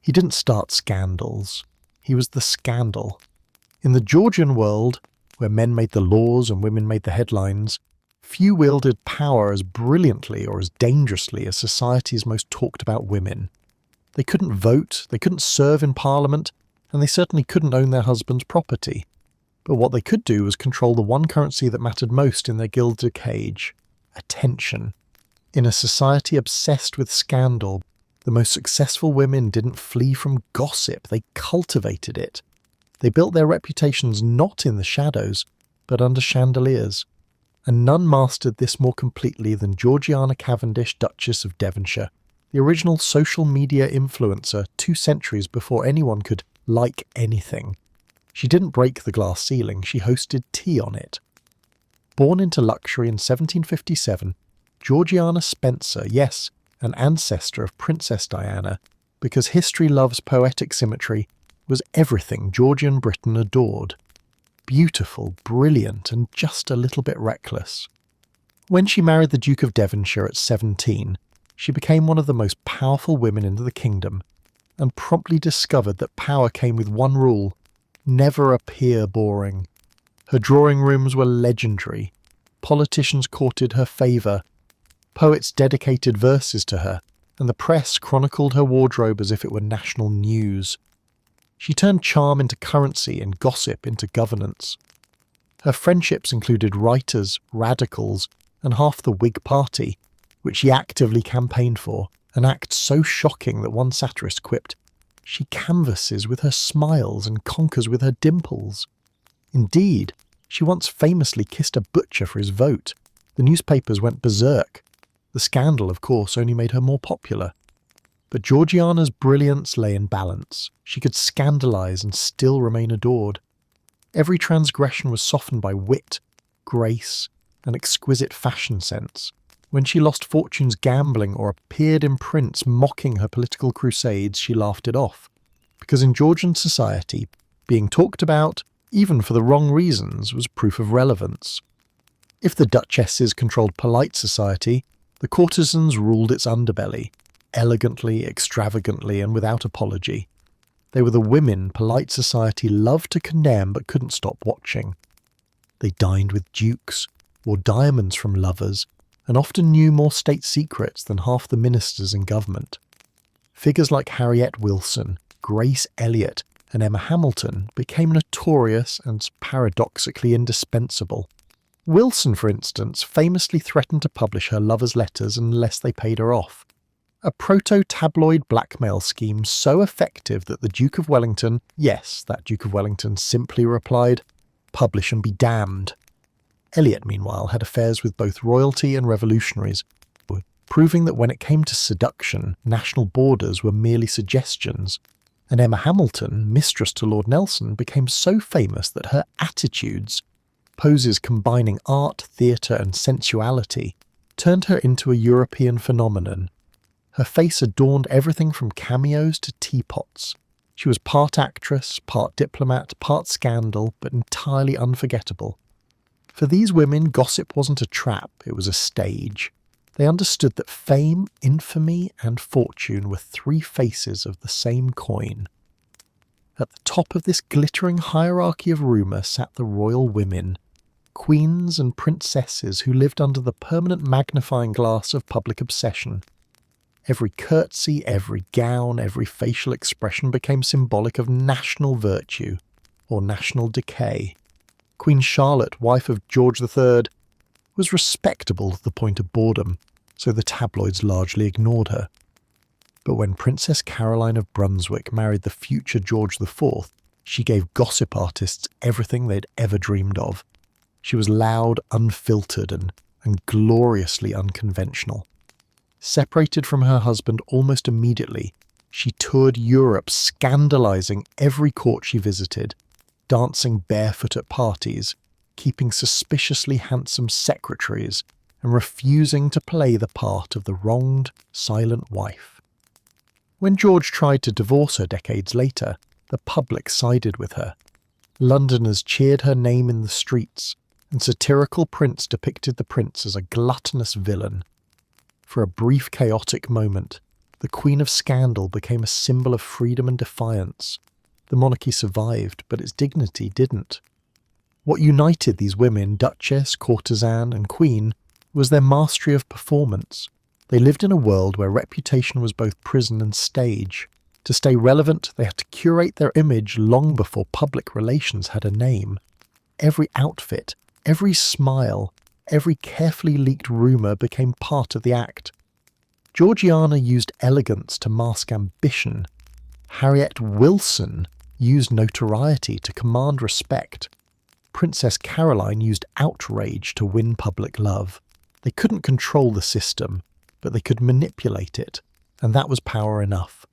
He didn't start scandals. He was the scandal. In the Georgian world, where men made the laws and women made the headlines, few wielded power as brilliantly or as dangerously as society's most talked-about women. They couldn't vote, they couldn't serve in Parliament, and they certainly couldn't own their husband's property. But what they could do was control the one currency that mattered most in their gilded cage: attention. In a society obsessed with scandal, the most successful women didn't flee from gossip, they cultivated it. They built their reputations not in the shadows, but under chandeliers. And none mastered this more completely than Georgiana Cavendish, Duchess of Devonshire, the original social media influencer 2 centuries before anyone could like anything. She didn't break the glass ceiling, she hosted tea on it. Born into luxury in 1757, Georgiana Spencer, yes, an ancestor of Princess Diana, because history loves poetic symmetry, was everything Georgian Britain adored. Beautiful, brilliant, and just a little bit reckless. When she married the Duke of Devonshire at 17, she became one of the most powerful women in the kingdom, and promptly discovered that power came with one rule: never appear boring. Her drawing rooms were legendary. Politicians courted her favour. Poets dedicated verses to her, and the press chronicled her wardrobe as if it were national news. She turned charm into currency and gossip into governance. Her friendships included writers, radicals, and half the Whig Party, which she actively campaigned for, an act so shocking that one satirist quipped, "She canvasses with her smiles and conquers with her dimples." Indeed, she once famously kissed a butcher for his vote. The newspapers went berserk. The scandal, of course, only made her more popular. But Georgiana's brilliance lay in balance. She could scandalise and still remain adored. Every transgression was softened by wit, grace, and exquisite fashion sense. When she lost fortunes gambling or appeared in prints mocking her political crusades, she laughed it off. Because in Georgian society, being talked about, even for the wrong reasons, was proof of relevance. If the duchesses controlled polite society, the courtesans ruled its underbelly, elegantly, extravagantly, and without apology. They were the women polite society loved to condemn but couldn't stop watching. They dined with dukes, wore diamonds from lovers, and often knew more state secrets than half the ministers in government. Figures like Harriet Wilson, Grace Elliott, and Emma Hamilton became notorious and paradoxically indispensable. Wilson, for instance, famously threatened to publish her lovers' letters unless they paid her off. A proto-tabloid blackmail scheme so effective that the Duke of Wellington, yes, that Duke of Wellington, simply replied, "Publish and be damned." Elliot, meanwhile, had affairs with both royalty and revolutionaries, proving that when it came to seduction, national borders were merely suggestions. And Emma Hamilton, mistress to Lord Nelson, became so famous that her attitudes, poses combining art, theatre and sensuality, turned her into a European phenomenon. Her face adorned everything from cameos to teapots. She was part actress, part diplomat, part scandal, but entirely unforgettable. For these women, gossip wasn't a trap, it was a stage. They understood that fame, infamy, and fortune were three faces of the same coin. At the top of this glittering hierarchy of rumour sat the royal women, queens and princesses who lived under the permanent magnifying glass of public obsession. Every curtsy, every gown, every facial expression became symbolic of national virtue, or national decay. Queen Charlotte, wife of George III, was respectable to the point of boredom, so the tabloids largely ignored her. But when Princess Caroline of Brunswick married the future George IV, she gave gossip artists everything they'd ever dreamed of. She was loud, unfiltered, and gloriously unconventional. Separated from her husband almost immediately, she toured Europe, scandalizing every court she visited, dancing barefoot at parties, keeping suspiciously handsome secretaries, and refusing to play the part of the wronged, silent wife. When George tried to divorce her decades later, the public sided with her. Londoners cheered her name in the streets, and satirical prints depicted the prince as a gluttonous villain. For a brief chaotic moment, the Queen of Scandal became a symbol of freedom and defiance. The monarchy survived, but its dignity didn't. What united these women, duchess, courtesan, and queen, was their mastery of performance. They lived in a world where reputation was both prison and stage. To stay relevant, they had to curate their image long before public relations had a name. Every outfit, every smile, every carefully leaked rumour became part of the act. Georgiana used elegance to mask ambition. Harriet Wilson used notoriety to command respect. Princess Caroline used outrage to win public love. They couldn't control the system, but they could manipulate it, and that was power enough.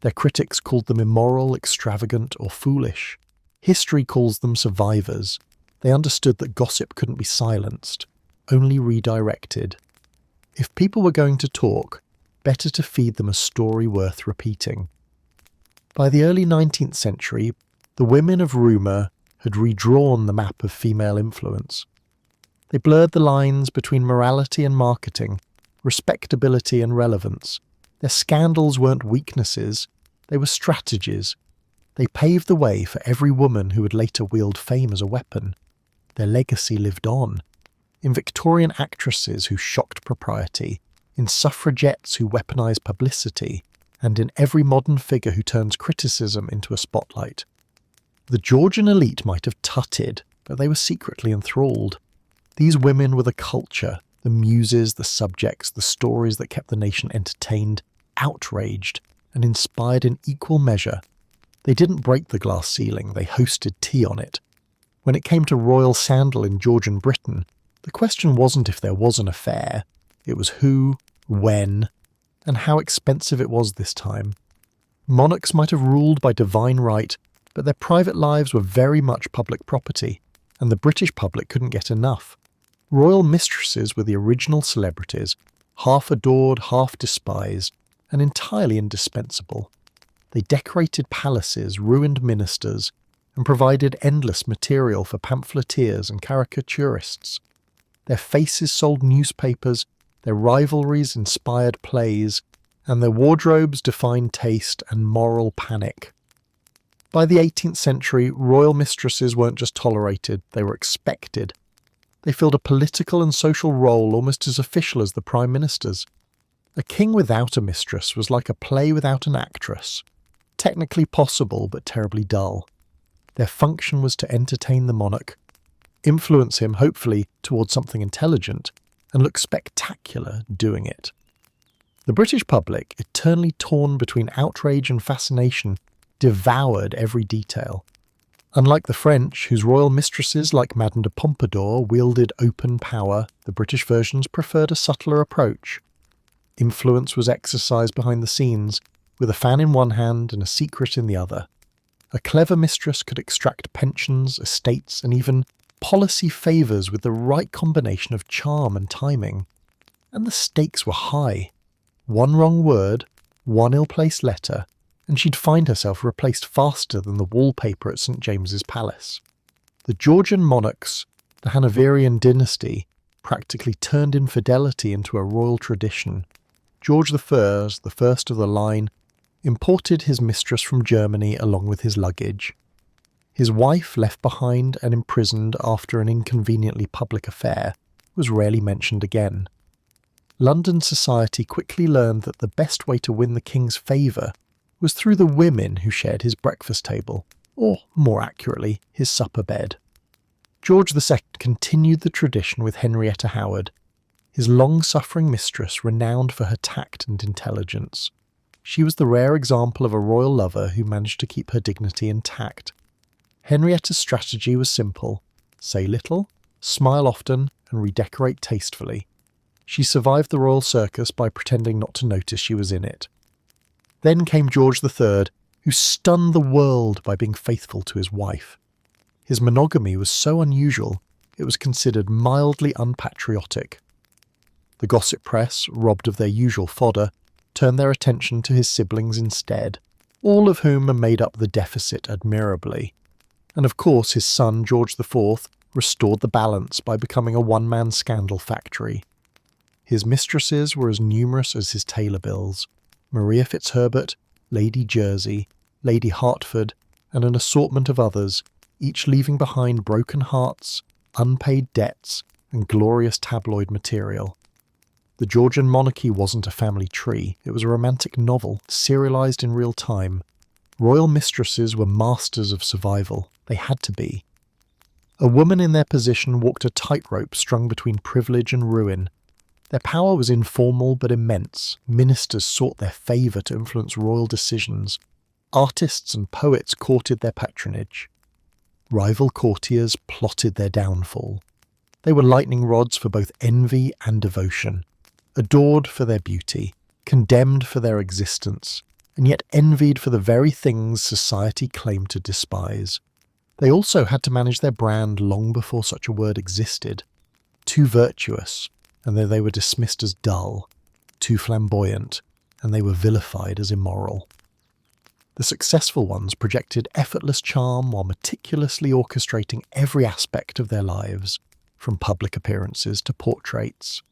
Their critics called them immoral, extravagant, or foolish. History calls them survivors. They understood that gossip couldn't be silenced, only redirected. If people were going to talk, better to feed them a story worth repeating. By the early 19th century, the women of rumour had redrawn the map of female influence. They blurred the lines between morality and marketing, respectability and relevance. Their scandals weren't weaknesses, they were strategies. They paved the way for every woman who would later wield fame as a weapon. Their legacy lived on. In Victorian actresses who shocked propriety, in suffragettes who weaponized publicity, and in every modern figure who turns criticism into a spotlight. The Georgian elite might have tutted, but they were secretly enthralled. These women were the culture, the muses, the subjects, the stories that kept the nation entertained, outraged, and inspired in equal measure. They didn't break the glass ceiling, they hosted tea on it. When it came to royal sandal in Georgian Britain, the question wasn't if there was an affair, it was who, when, and how expensive it was this time. Monarchs might have ruled by divine right, but their private lives were very much public property, and the British public couldn't get enough. Royal mistresses were the original celebrities, half adored, half despised, and entirely indispensable. They decorated palaces, ruined ministers, and provided endless material for pamphleteers and caricaturists. Their faces sold newspapers, their rivalries inspired plays, and their wardrobes defined taste and moral panic. By the 18th century, royal mistresses weren't just tolerated, they were expected. They filled a political and social role almost as official as the prime ministers. A king without a mistress was like a play without an actress. Technically possible, but terribly dull. Their function was to entertain the monarch, influence him, hopefully, towards something intelligent, and look spectacular doing it. The British public, eternally torn between outrage and fascination, devoured every detail. Unlike the French, whose royal mistresses like Madame de Pompadour wielded open power, the British versions preferred a subtler approach. Influence was exercised behind the scenes, with a fan in one hand and a secret in the other. A clever mistress could extract pensions, estates, and even policy favours with the right combination of charm and timing. And the stakes were high. One wrong word, one ill-placed letter, and she'd find herself replaced faster than the wallpaper at St. James's Palace. The Georgian monarchs, the Hanoverian dynasty, practically turned infidelity into a royal tradition. George I, the first of the line, imported his mistress from Germany along with his luggage. His wife, left behind and imprisoned after an inconveniently public affair, was rarely mentioned again. London society quickly learned that the best way to win the king's favour was through the women who shared his breakfast table, or, more accurately, his supper bed. George II continued the tradition with Henrietta Howard, his long-suffering mistress renowned for her tact and intelligence. She was the rare example of a royal lover who managed to keep her dignity intact. Henrietta's strategy was simple: say little, smile often, and redecorate tastefully. She survived the royal circus by pretending not to notice she was in it. Then came George III, who stunned the world by being faithful to his wife. His monogamy was so unusual, it was considered mildly unpatriotic. The gossip press, robbed of their usual fodder, turned their attention to his siblings instead, all of whom made up the deficit admirably. And of course his son, George IV, restored the balance by becoming a one-man scandal factory. His mistresses were as numerous as his tailor bills: Maria Fitzherbert, Lady Jersey, Lady Hertford, and an assortment of others, each leaving behind broken hearts, unpaid debts, and glorious tabloid material. The Georgian monarchy wasn't a family tree, it was a romantic novel, serialized in real time. Royal mistresses were masters of survival. They had to be. A woman in their position walked a tightrope strung between privilege and ruin. Their power was informal but immense. Ministers sought their favour to influence royal decisions. Artists and poets courted their patronage. Rival courtiers plotted their downfall. They were lightning rods for both envy and devotion, adored for their beauty, condemned for their existence, and yet envied for the very things society claimed to despise. They also had to manage their brand long before such a word existed. Too virtuous, and they were dismissed as dull; too flamboyant, and they were vilified as immoral. The successful ones projected effortless charm while meticulously orchestrating every aspect of their lives, from public appearances to portraits.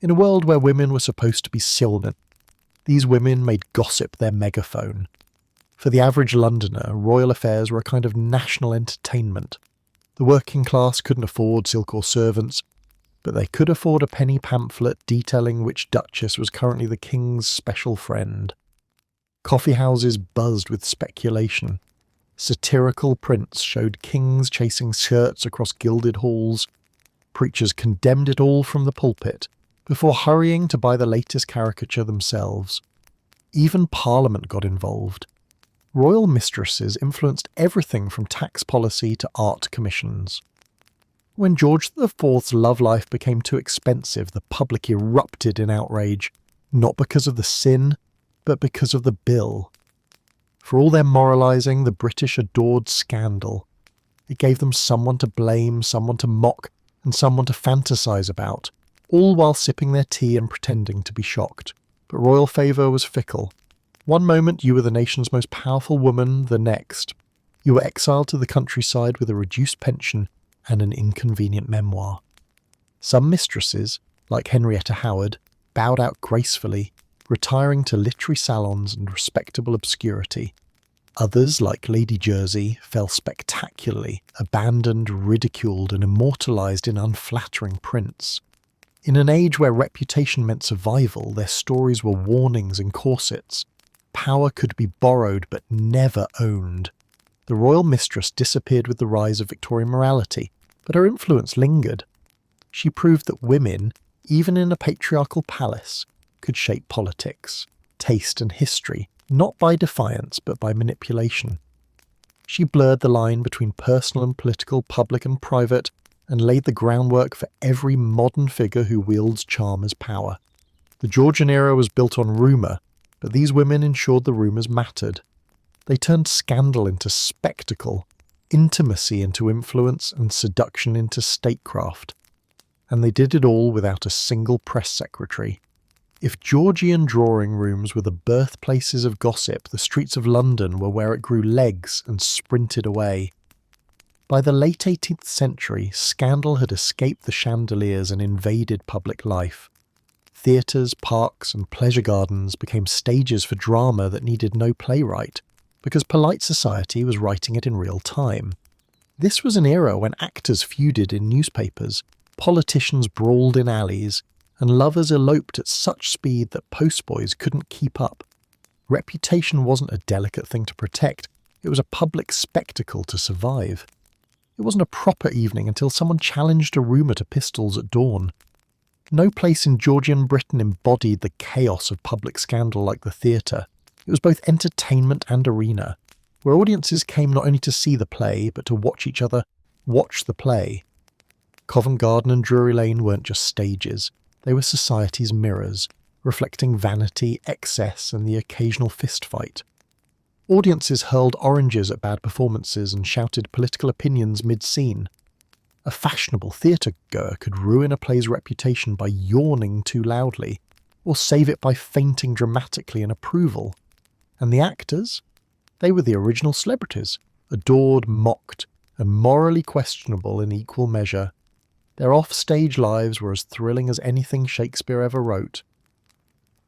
In a world where women were supposed to be silent, these women made gossip their megaphone. For the average Londoner, royal affairs were a kind of national entertainment. The working class couldn't afford silk or servants, but they could afford a penny pamphlet detailing which duchess was currently the king's special friend. Coffee houses buzzed with speculation. Satirical prints showed kings chasing skirts across gilded halls. Preachers condemned it all from the pulpit, before hurrying to buy the latest caricature themselves. Even Parliament got involved. Royal mistresses influenced everything from tax policy to art commissions. When George IV's love life became too expensive, the public erupted in outrage, not because of the sin, but because of the bill. For all their moralising, the British adored scandal. It gave them someone to blame, someone to mock, and someone to fantasise about, all while sipping their tea and pretending to be shocked. But royal favour was fickle. One moment you were the nation's most powerful woman, the next you were exiled to the countryside with a reduced pension and an inconvenient memoir. Some mistresses, like Henrietta Howard, bowed out gracefully, retiring to literary salons and respectable obscurity. Others, like Lady Jersey, fell spectacularly, abandoned, ridiculed, and immortalised in unflattering prints. In an age where reputation meant survival, their stories were warnings in corsets. Power could be borrowed but never owned. The royal mistress disappeared with the rise of Victorian morality, but her influence lingered. She proved that women, even in a patriarchal palace, could shape politics, taste and history, not by defiance but by manipulation. She blurred the line between personal and political, public and private, and laid the groundwork for every modern figure who wields charm as power. The Georgian era was built on rumour, but these women ensured the rumours mattered. They turned scandal into spectacle, intimacy into influence, and seduction into statecraft. And they did it all without a single press secretary. If Georgian drawing rooms were the birthplaces of gossip, the streets of London were where it grew legs and sprinted away. By the late 18th century, scandal had escaped the chandeliers and invaded public life. Theatres, parks, and pleasure gardens became stages for drama that needed no playwright, because polite society was writing it in real time. This was an era when actors feuded in newspapers, politicians brawled in alleys, and lovers eloped at such speed that postboys couldn't keep up. Reputation wasn't a delicate thing to protect, it was a public spectacle to survive. It wasn't a proper evening until someone challenged a rumour to pistols at dawn. No place in Georgian Britain embodied the chaos of public scandal like the theatre. It was both entertainment and arena, where audiences came not only to see the play, but to watch each other watch the play. Covent Garden and Drury Lane weren't just stages, they were society's mirrors, reflecting vanity, excess, and the occasional fistfight. Audiences hurled oranges at bad performances and shouted political opinions mid-scene. A fashionable theatre-goer could ruin a play's reputation by yawning too loudly, or save it by fainting dramatically in approval. And the actors? They were the original celebrities, adored, mocked, and morally questionable in equal measure. Their off-stage lives were as thrilling as anything Shakespeare ever wrote.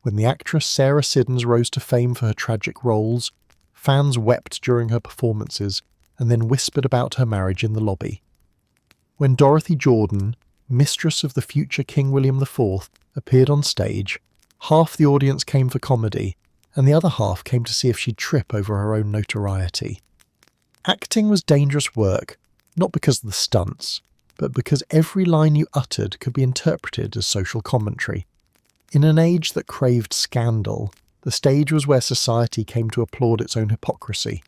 When the actress Sarah Siddons rose to fame for her tragic roles, fans wept during her performances and then whispered about her marriage in the lobby. When Dorothy Jordan, mistress of the future King William IV, appeared on stage, half the audience came for comedy, and the other half came to see if she'd trip over her own notoriety. Acting was dangerous work, not because of the stunts, but because every line you uttered could be interpreted as social commentary. In an age that craved scandal, the stage was where society came to applaud its own hypocrisy.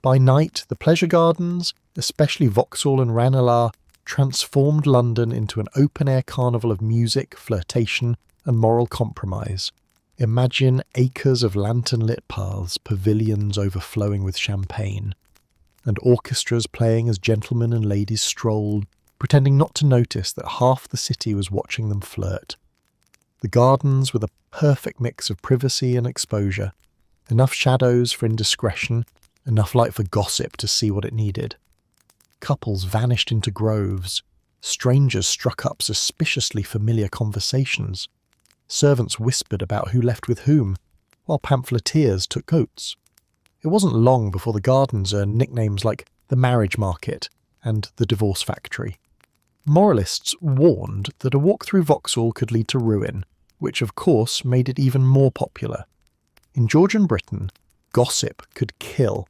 By night, the pleasure gardens, especially Vauxhall and Ranelagh, transformed London into an open-air carnival of music, flirtation, and moral compromise. Imagine acres of lantern-lit paths, pavilions overflowing with champagne, and orchestras playing as gentlemen and ladies strolled, pretending not to notice that half the city was watching them flirt. The gardens were the perfect mix of privacy and exposure, enough shadows for indiscretion, enough light for gossip to see what it needed. Couples vanished into groves, strangers struck up suspiciously familiar conversations, servants whispered about who left with whom, while pamphleteers took oaths. It wasn't long before the gardens earned nicknames like the marriage market and the divorce factory. Moralists warned that a walk through Vauxhall could lead to ruin, which of course made it even more popular. In Georgian Britain, gossip could kill,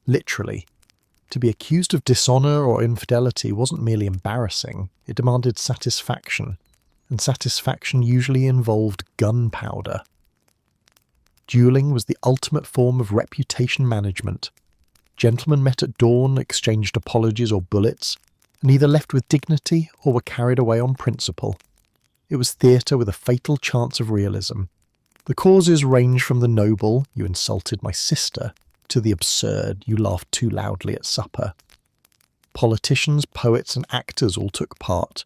literally. To be accused of dishonour or infidelity wasn't merely embarrassing, it demanded satisfaction, and satisfaction usually involved gunpowder. Duelling was the ultimate form of reputation management. Gentlemen met at dawn, exchanged apologies or bullets, and either left with dignity or were carried away on principle. It was theatre with a fatal chance of realism. The causes ranged from the noble, you insulted my sister, to the absurd, you laughed too loudly at supper. Politicians, poets and actors all took part.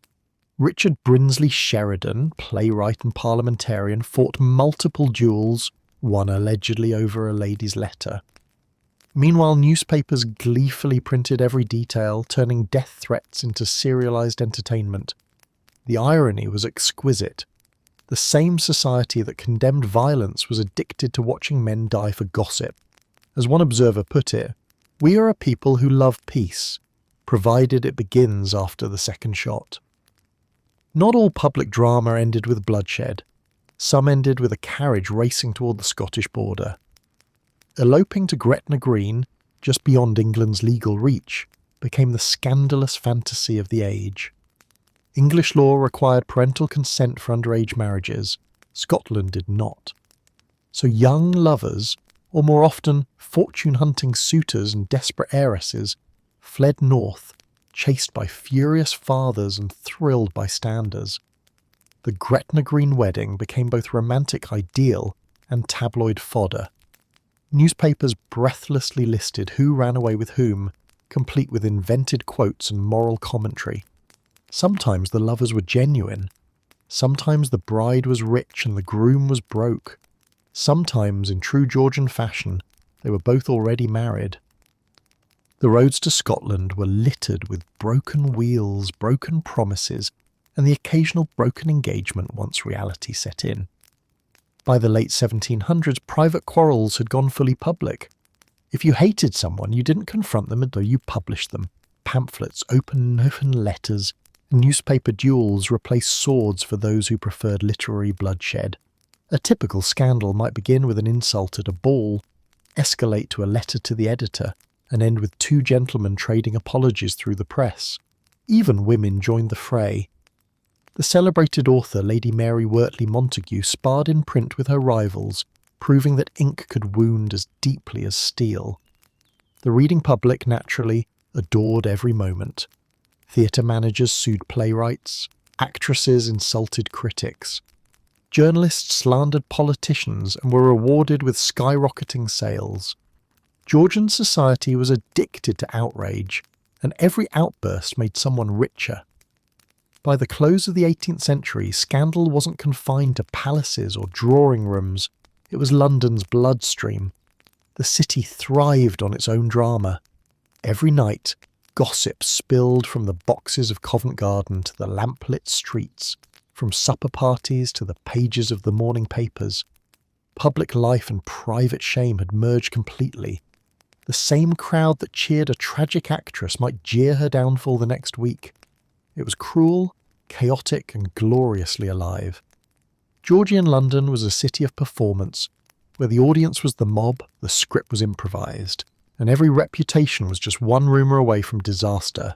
Richard Brinsley Sheridan, playwright and parliamentarian, fought multiple duels, one allegedly over a lady's letter. Meanwhile, newspapers gleefully printed every detail, turning death threats into serialized entertainment. The irony was exquisite. The same society that condemned violence was addicted to watching men die for gossip, As one observer put it, "We are a people who love peace, provided it begins after the second shot." Not all public drama ended with bloodshed. Some ended with a carriage racing toward the Scottish border. Eloping to Gretna Green, just beyond England's legal reach, became the scandalous fantasy of the age. English law required parental consent for underage marriages. Scotland did not. So young lovers, or more often fortune-hunting suitors and desperate heiresses, fled north, chased by furious fathers and thrilled bystanders. The Gretna Green wedding became both romantic ideal and tabloid fodder. Newspapers breathlessly listed who ran away with whom, complete with invented quotes and moral commentary. Sometimes the lovers were genuine. Sometimes the bride was rich and the groom was broke. Sometimes, in true Georgian fashion, they were both already married. The roads to Scotland were littered with broken wheels, broken promises, and the occasional broken engagement once reality set in. By the late 1700s, private quarrels had gone fully public. If you hated someone, you didn't confront them until you published them. Pamphlets, open letters, and newspaper duels replaced swords for those who preferred literary bloodshed. A typical scandal might begin with an insult at a ball, escalate to a letter to the editor, and end with two gentlemen trading apologies through the press. Even women joined the fray. The celebrated author Lady Mary Wortley Montagu sparred in print with her rivals, proving that ink could wound as deeply as steel. The reading public, naturally, adored every moment. Theatre managers sued playwrights, actresses insulted critics. Journalists slandered politicians and were rewarded with skyrocketing sales. Georgian society was addicted to outrage, and every outburst made someone richer. By the close of the 18th century, scandal wasn't confined to palaces or drawing rooms. It was London's bloodstream. The city thrived on its own drama. Every night, gossip spilled from the boxes of Covent Garden to the lamplit streets, from supper parties to the pages of the morning papers. Public life and private shame had merged completely. The same crowd that cheered a tragic actress might jeer her downfall the next week. It was cruel, chaotic, and gloriously alive. Georgian London was a city of performance, where the audience was the mob, the script was improvised, and every reputation was just one rumour away from disaster.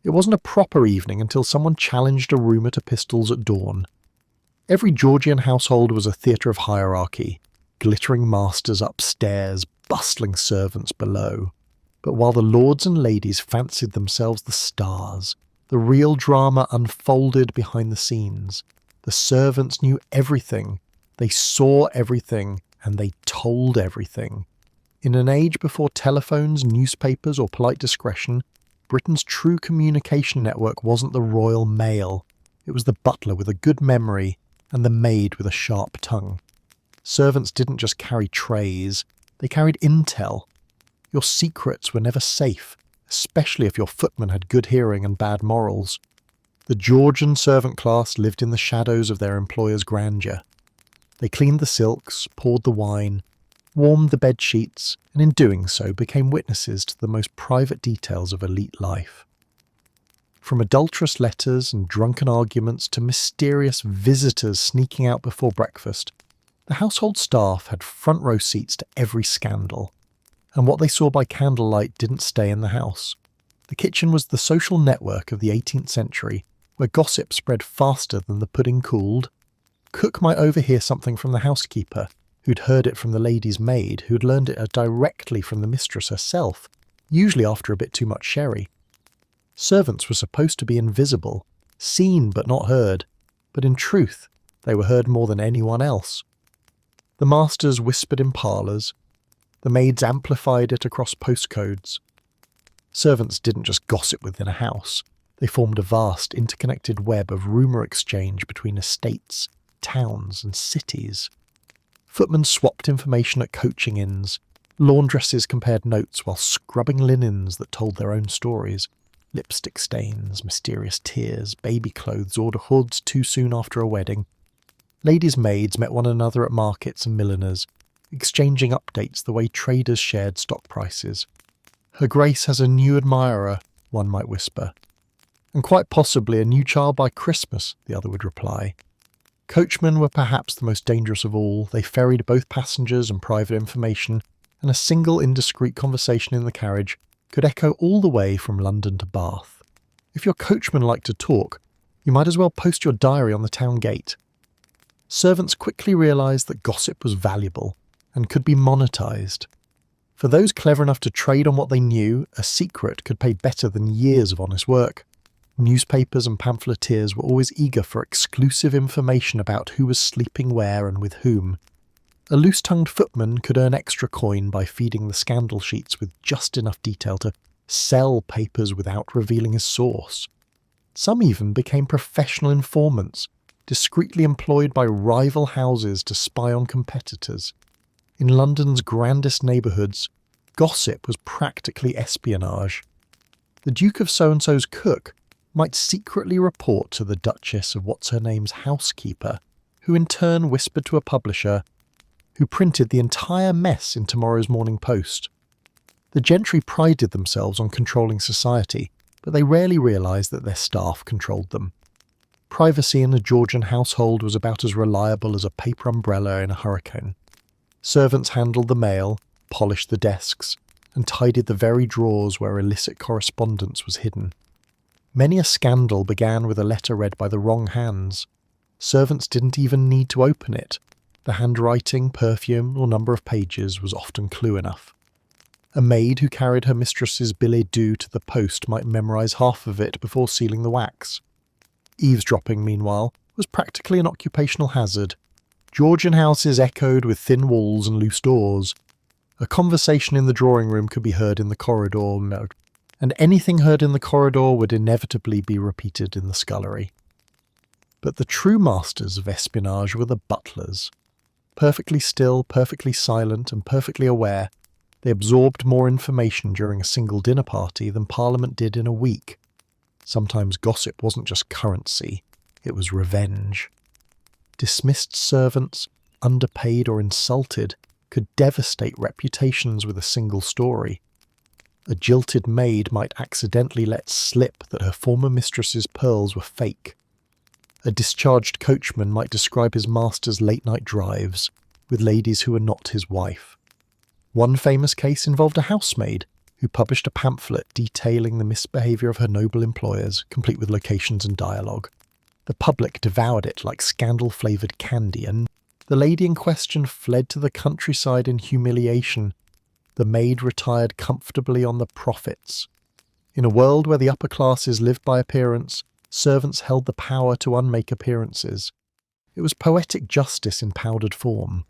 It wasn't a proper evening until someone challenged a rumour to pistols at dawn. Every Georgian household was a theatre of hierarchy, glittering masters upstairs, bustling servants below. But while the lords and ladies fancied themselves the stars, the real drama unfolded behind the scenes. The servants knew everything, they saw everything, and they told everything. In an age before telephones, newspapers, or polite discretion, Britain's true communication network wasn't the Royal Mail. It was the butler with a good memory and the maid with a sharp tongue. Servants didn't just carry trays, they carried intel. Your secrets were never safe, especially if your footman had good hearing and bad morals. The Georgian servant class lived in the shadows of their employer's grandeur. They cleaned the silks, poured the wine, warmed the bed sheets, and in doing so became witnesses to the most private details of elite life. From adulterous letters and drunken arguments to mysterious visitors sneaking out before breakfast, the household staff had front row seats to every scandal. And what they saw by candlelight didn't stay in the house. The kitchen was the social network of the 18th century, where gossip spread faster than the pudding cooled. Cook might overhear something from the housekeeper, who'd heard it from the lady's maid, who'd learned it directly from the mistress herself, usually after a bit too much sherry. Servants were supposed to be invisible, seen but not heard, but in truth, they were heard more than anyone else. The masters whispered in parlours, the maids amplified it across postcodes. Servants didn't just gossip within a house, they formed a vast interconnected web of rumour exchange between estates, towns and cities. Footmen swapped information at coaching inns, laundresses compared notes while scrubbing linens that told their own stories. Lipstick stains, mysterious tears, baby clothes, order hoods too soon after a wedding. Ladies' maids met one another at markets and milliners, exchanging updates the way traders shared stock prices. "Her Grace has a new admirer," one might whisper. "And quite possibly a new child by Christmas," the other would reply. Coachmen were perhaps the most dangerous of all. They ferried both passengers and private information, and a single indiscreet conversation in the carriage could echo all the way from London to Bath. If your coachman liked to talk, you might as well post your diary on the town gate. Servants quickly realised that gossip was valuable and could be monetised. For those clever enough to trade on what they knew, a secret could pay better than years of honest work. Newspapers and pamphleteers were always eager for exclusive information about who was sleeping where and with whom. A loose-tongued footman could earn extra coin by feeding the scandal sheets with just enough detail to sell papers without revealing his source. Some even became professional informants, discreetly employed by rival houses to spy on competitors. In London's grandest neighbourhoods, gossip was practically espionage. The Duke of So-and-so's cook might secretly report to the Duchess of What's-Her-Name's housekeeper, who in turn whispered to a publisher, who printed the entire mess in tomorrow's Morning Post. The gentry prided themselves on controlling society, but they rarely realised that their staff controlled them. Privacy in a Georgian household was about as reliable as a paper umbrella in a hurricane. Servants handled the mail, polished the desks, and tidied the very drawers where illicit correspondence was hidden. Many a scandal began with a letter read by the wrong hands. Servants didn't even need to open it. The handwriting, perfume, or number of pages was often clue enough. A maid who carried her mistress's billet doux to the post might memorise half of it before sealing the wax. Eavesdropping, meanwhile, was practically an occupational hazard. Georgian houses echoed with thin walls and loose doors. A conversation in the drawing room could be heard in the corridor, and anything heard in the corridor would inevitably be repeated in the scullery. But the true masters of espionage were the butlers. Perfectly still, perfectly silent, and perfectly aware, they absorbed more information during a single dinner party than Parliament did in a week. Sometimes gossip wasn't just currency, it was revenge. Dismissed servants, underpaid or insulted, could devastate reputations with a single story. A jilted maid might accidentally let slip that her former mistress's pearls were fake. A discharged coachman might describe his master's late-night drives with ladies who were not his wife. One famous case involved a housemaid who published a pamphlet detailing the misbehaviour of her noble employers, complete with locations and dialogue. The public devoured it like scandal-flavoured candy, and the lady in question fled to the countryside in humiliation. The maid retired comfortably on the profits. In a world where the upper classes lived by appearance, servants held the power to unmake appearances. It was poetic justice in powdered form.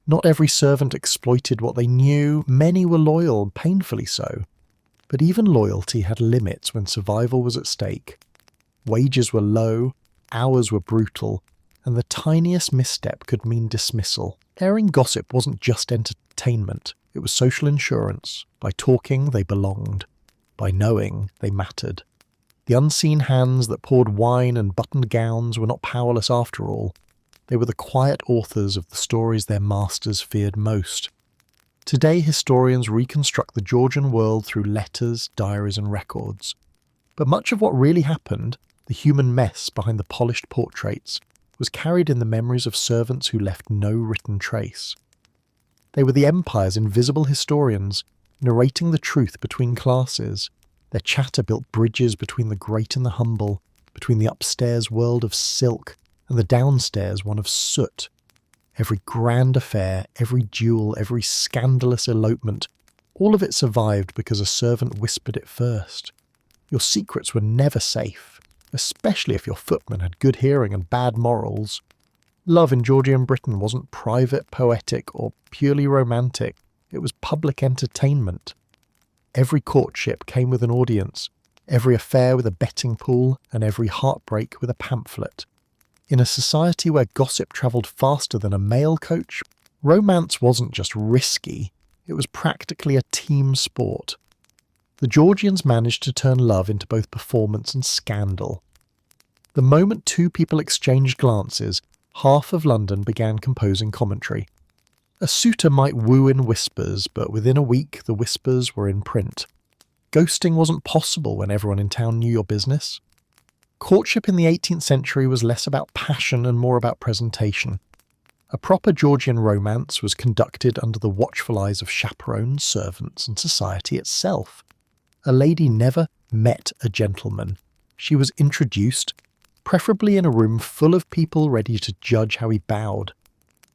Not every servant exploited what they knew. Many were loyal, painfully so. But even loyalty had limits when survival was at stake. Wages were low, hours were brutal, and the tiniest misstep could mean dismissal. Airing gossip wasn't just entertainment, it was social insurance. By talking, they belonged. By knowing, they mattered. The unseen hands that poured wine and buttoned gowns were not powerless after all. They were the quiet authors of the stories their masters feared most. Today, historians reconstruct the Georgian world through letters, diaries, and records. But much of what really happened, the human mess behind the polished portraits, was carried in the memories of servants who left no written trace. They were the empire's invisible historians, narrating the truth between classes. Their chatter built bridges between the great and the humble, between the upstairs world of silk and the downstairs one of soot. Every grand affair, every duel, every scandalous elopement, all of it survived because a servant whispered it first. Your secrets were never safe, especially if your footman had good hearing and bad morals. Love in Georgian Britain wasn't private, poetic, or purely romantic. It was public entertainment. Every courtship came with an audience, every affair with a betting pool, and every heartbreak with a pamphlet. In a society where gossip travelled faster than a mail coach, romance wasn't just risky, it was practically a team sport. The Georgians managed to turn love into both performance and scandal. The moment two people exchanged glances, half of London began composing commentary. A suitor might woo in whispers, but within a week the whispers were in print. Ghosting wasn't possible when everyone in town knew your business. Courtship in the 18th century was less about passion and more about presentation. A proper Georgian romance was conducted under the watchful eyes of chaperones, servants, and society itself. A lady never met a gentleman. She was introduced, preferably in a room full of people ready to judge how he bowed.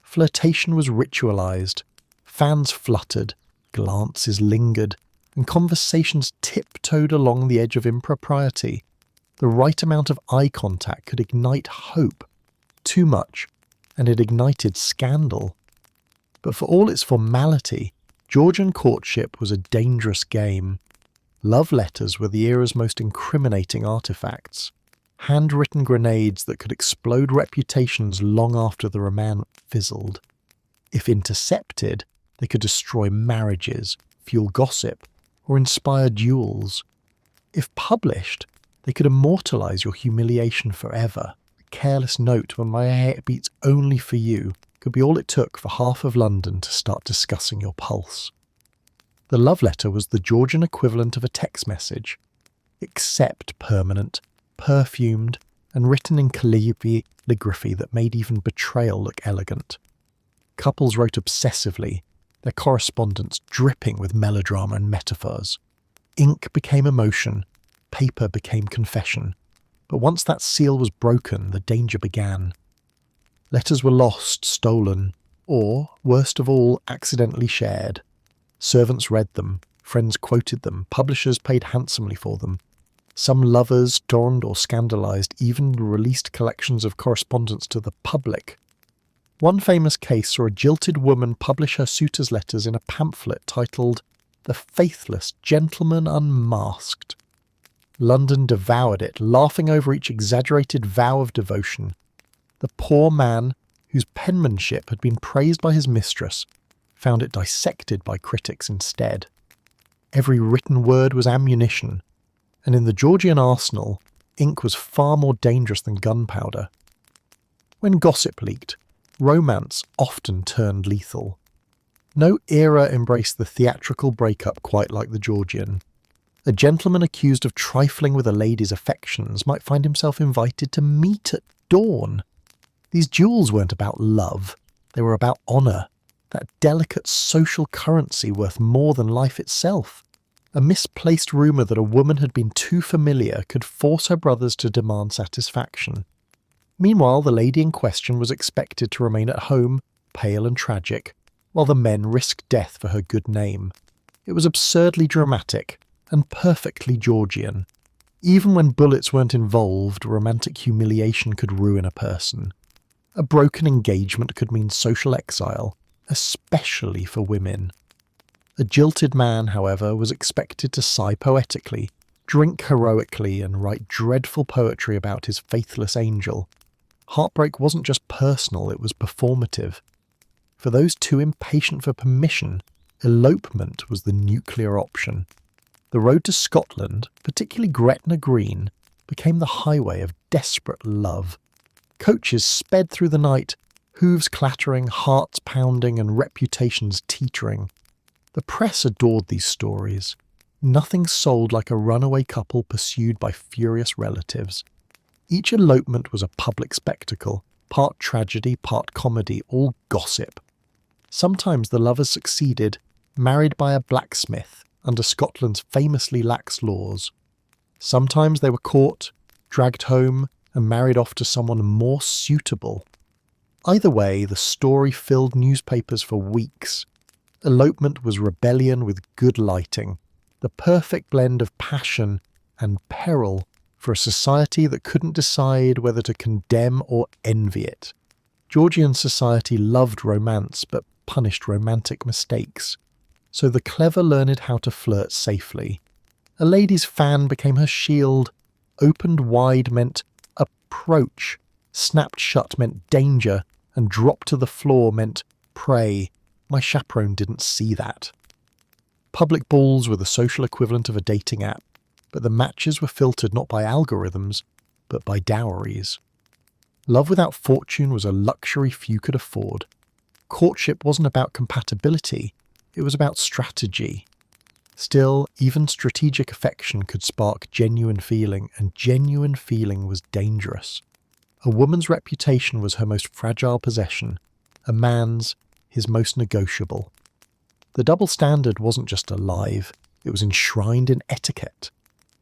Flirtation was ritualized. Fans fluttered, glances lingered, and conversations tiptoed along the edge of impropriety. The right amount of eye contact could ignite hope. Too much, and it ignited scandal. But for all its formality, Georgian courtship was a dangerous game. Love letters were the era's most incriminating artifacts. Handwritten grenades that could explode reputations long after the romance fizzled. If intercepted, they could destroy marriages, fuel gossip, or inspire duels. If published, they could immortalize your humiliation forever. A careless note when my heart beats only for you could be all it took for half of London to start discussing your pulse. The love letter was the Georgian equivalent of a text message, except permanent, perfumed, and written in calligraphy that made even betrayal look elegant. Couples wrote obsessively, their correspondence dripping with melodrama and metaphors. Ink became emotion, paper became confession. But once that seal was broken, the danger began. Letters were lost, stolen, or, worst of all, accidentally shared. Servants read them, friends quoted them, publishers paid handsomely for them. Some lovers stormed or scandalized even released collections of correspondence to the public. One famous case saw a jilted woman publish her suitor's letters in a pamphlet titled "The Faithless Gentleman Unmasked." London devoured it, laughing over each exaggerated vow of devotion. The poor man, whose penmanship had been praised by his mistress, found it dissected by critics instead. Every written word was ammunition, and in the Georgian arsenal, ink was far more dangerous than gunpowder. When gossip leaked, romance often turned lethal. No era embraced the theatrical breakup quite like the Georgian. A gentleman accused of trifling with a lady's affections might find himself invited to meet at dawn. These duels weren't about love, they were about honour, that delicate social currency worth more than life itself. A misplaced rumour that a woman had been too familiar could force her brothers to demand satisfaction. Meanwhile, the lady in question was expected to remain at home, pale and tragic, while the men risked death for her good name. It was absurdly dramatic, and perfectly Georgian. Even when bullets weren't involved, romantic humiliation could ruin a person. A broken engagement could mean social exile, especially for women. A jilted man, however, was expected to sigh poetically, drink heroically, and write dreadful poetry about his faithless angel. Heartbreak wasn't just personal, it was performative. For those too impatient for permission, elopement was the nuclear option. The road to Scotland, particularly Gretna Green, became the highway of desperate love. Coaches sped through the night, hooves clattering, hearts pounding, and reputations teetering. The press adored these stories. Nothing sold like a runaway couple pursued by furious relatives. Each elopement was a public spectacle, part tragedy, part comedy, all gossip. Sometimes the lovers succeeded, married by a blacksmith, under Scotland's famously lax laws. Sometimes they were caught, dragged home, and married off to someone more suitable. Either way, the story filled newspapers for weeks. Elopement was rebellion with good lighting, the perfect blend of passion and peril for a society that couldn't decide whether to condemn or envy it. Georgian society loved romance but punished romantic mistakes. So the clever learned how to flirt safely. A lady's fan became her shield. Opened wide meant approach. Snapped shut meant danger. And dropped to the floor meant prey. My chaperone didn't see that. Public balls were the social equivalent of a dating app, but the matches were filtered not by algorithms, but by dowries. Love without fortune was a luxury few could afford. Courtship wasn't about compatibility, it was about strategy. Still, even strategic affection could spark genuine feeling, and genuine feeling was dangerous. A woman's reputation was her most fragile possession, a man's his most negotiable. The double standard wasn't just alive, it was enshrined in etiquette.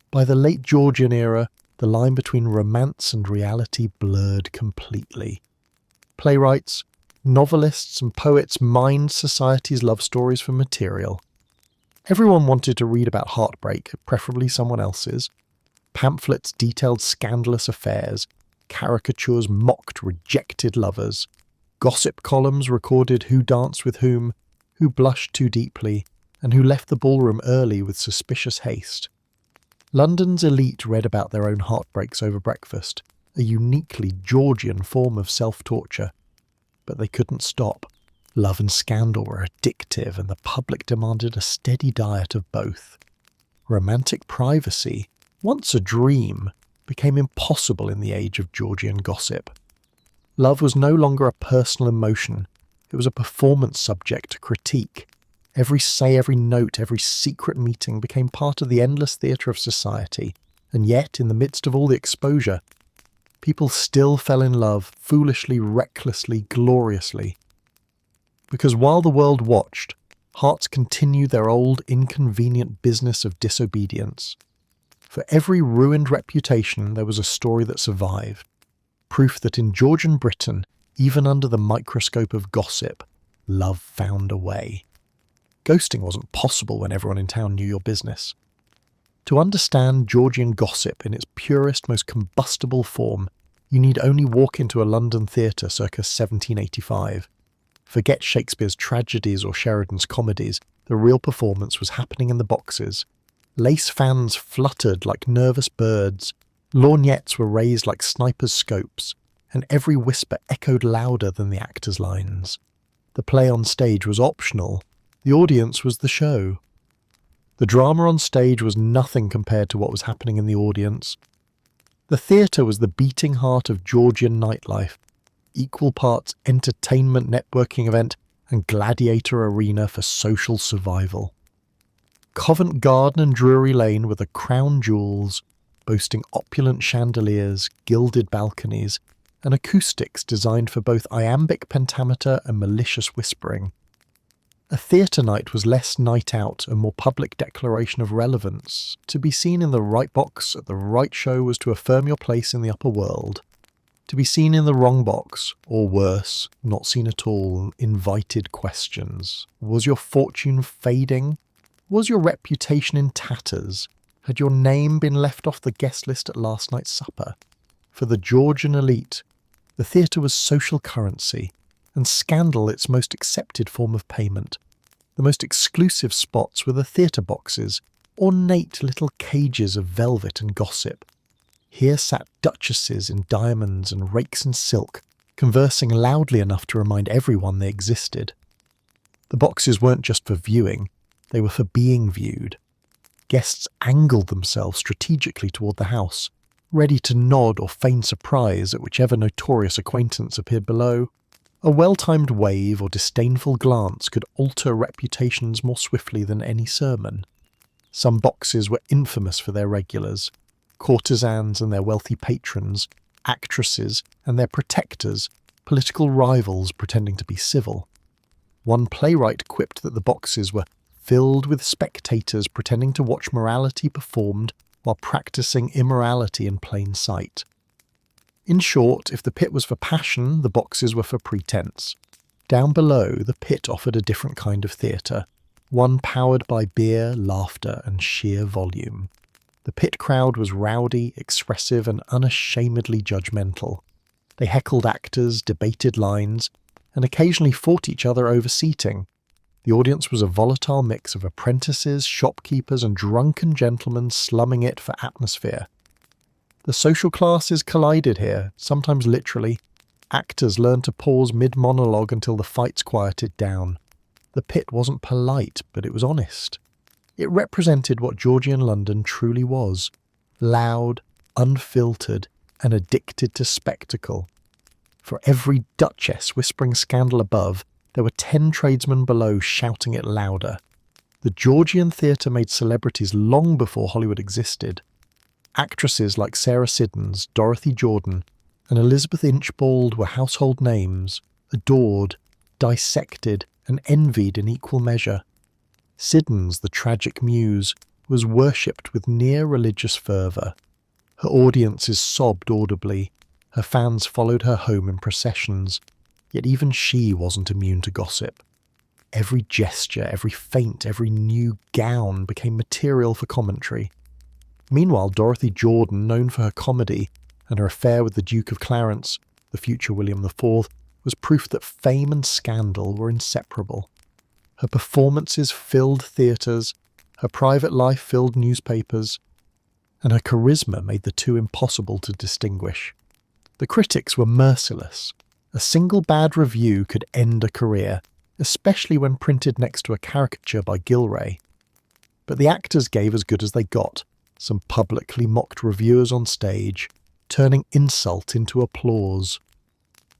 By the late Georgian era, the line between romance and reality blurred completely. Playwrights, novelists and poets mined society's love stories for material. Everyone wanted to read about heartbreak, preferably someone else's. Pamphlets detailed scandalous affairs, caricatures mocked rejected lovers. Gossip columns recorded who danced with whom, who blushed too deeply, and who left the ballroom early with suspicious haste. London's elite read about their own heartbreaks over breakfast, a uniquely Georgian form of self-torture. But they couldn't stop. Love and scandal were addictive, and the public demanded a steady diet of both. Romantic privacy, once a dream, became impossible in the age of Georgian gossip. Love was no longer a personal emotion, it was a performance subject to critique. Every say, every note, every secret meeting became part of the endless theatre of society, and yet, in the midst of all the exposure, people still fell in love, foolishly, recklessly, gloriously. Because while the world watched, hearts continued their old, inconvenient business of disobedience. For every ruined reputation, there was a story that survived. Proof that in Georgian Britain, even under the microscope of gossip, love found a way. Ghosting wasn't possible when everyone in town knew your business. To understand Georgian gossip in its purest, most combustible form, you need only walk into a London theatre circa 1785. Forget Shakespeare's tragedies or Sheridan's comedies, the real performance was happening in the boxes. Lace fans fluttered like nervous birds, lorgnettes were raised like snipers' scopes, and every whisper echoed louder than the actors' lines. The play on stage was optional, the audience was the show. The drama on stage was nothing compared to what was happening in the audience. The theatre was the beating heart of Georgian nightlife, equal parts entertainment networking event and gladiator arena for social survival. Covent Garden and Drury Lane were the crown jewels, boasting opulent chandeliers, gilded balconies, and acoustics designed for both iambic pentameter and malicious whispering. A theatre night was less night out, a more public declaration of relevance. To be seen in the right box at the right show was to affirm your place in the upper world. To be seen in the wrong box, or worse, not seen at all, invited questions. Was your fortune fading? Was your reputation in tatters? Had your name been left off the guest list at last night's supper? For the Georgian elite, the theatre was social currency, and scandal its most accepted form of payment. The most exclusive spots were the theatre boxes, ornate little cages of velvet and gossip. Here sat duchesses in diamonds and rakes in silk, conversing loudly enough to remind everyone they existed. The boxes weren't just for viewing, they were for being viewed. Guests angled themselves strategically toward the house, ready to nod or feign surprise at whichever notorious acquaintance appeared below. A well-timed wave or disdainful glance could alter reputations more swiftly than any sermon. Some boxes were infamous for their regulars, courtesans and their wealthy patrons, actresses and their protectors, political rivals pretending to be civil. One playwright quipped that the boxes were filled with spectators pretending to watch morality performed while practicing immorality in plain sight. In short, if the pit was for passion, the boxes were for pretense. Down below, the pit offered a different kind of theatre, one powered by beer, laughter, and sheer volume. The pit crowd was rowdy, expressive, and unashamedly judgmental. They heckled actors, debated lines, and occasionally fought each other over seating. The audience was a volatile mix of apprentices, shopkeepers, and drunken gentlemen slumming it for atmosphere. The social classes collided here, sometimes literally. Actors learned to pause mid-monologue until the fights quieted down. The pit wasn't polite, but it was honest. It represented what Georgian London truly was: loud, unfiltered, and addicted to spectacle. For every duchess whispering scandal above, There were 10 tradesmen below shouting it louder. The Georgian theatre made celebrities long before Hollywood existed. Actresses like Sarah Siddons, Dorothy Jordan, and Elizabeth Inchbald were household names, adored, dissected, and envied in equal measure. Siddons, the tragic muse, was worshipped with near religious fervour. Her audiences sobbed audibly. Her fans followed her home in processions. Yet even she wasn't immune to gossip. Every gesture, every feint, every new gown became material for commentary. Meanwhile, Dorothy Jordan, known for her comedy and her affair with the Duke of Clarence, the future William IV, was proof that fame and scandal were inseparable. Her performances filled theatres, her private life filled newspapers, and her charisma made the two impossible to distinguish. The critics were merciless. A single bad review could end a career, especially when printed next to a caricature by Gilray. But the actors gave as good as they got, some publicly mocked reviewers on stage, turning insult into applause.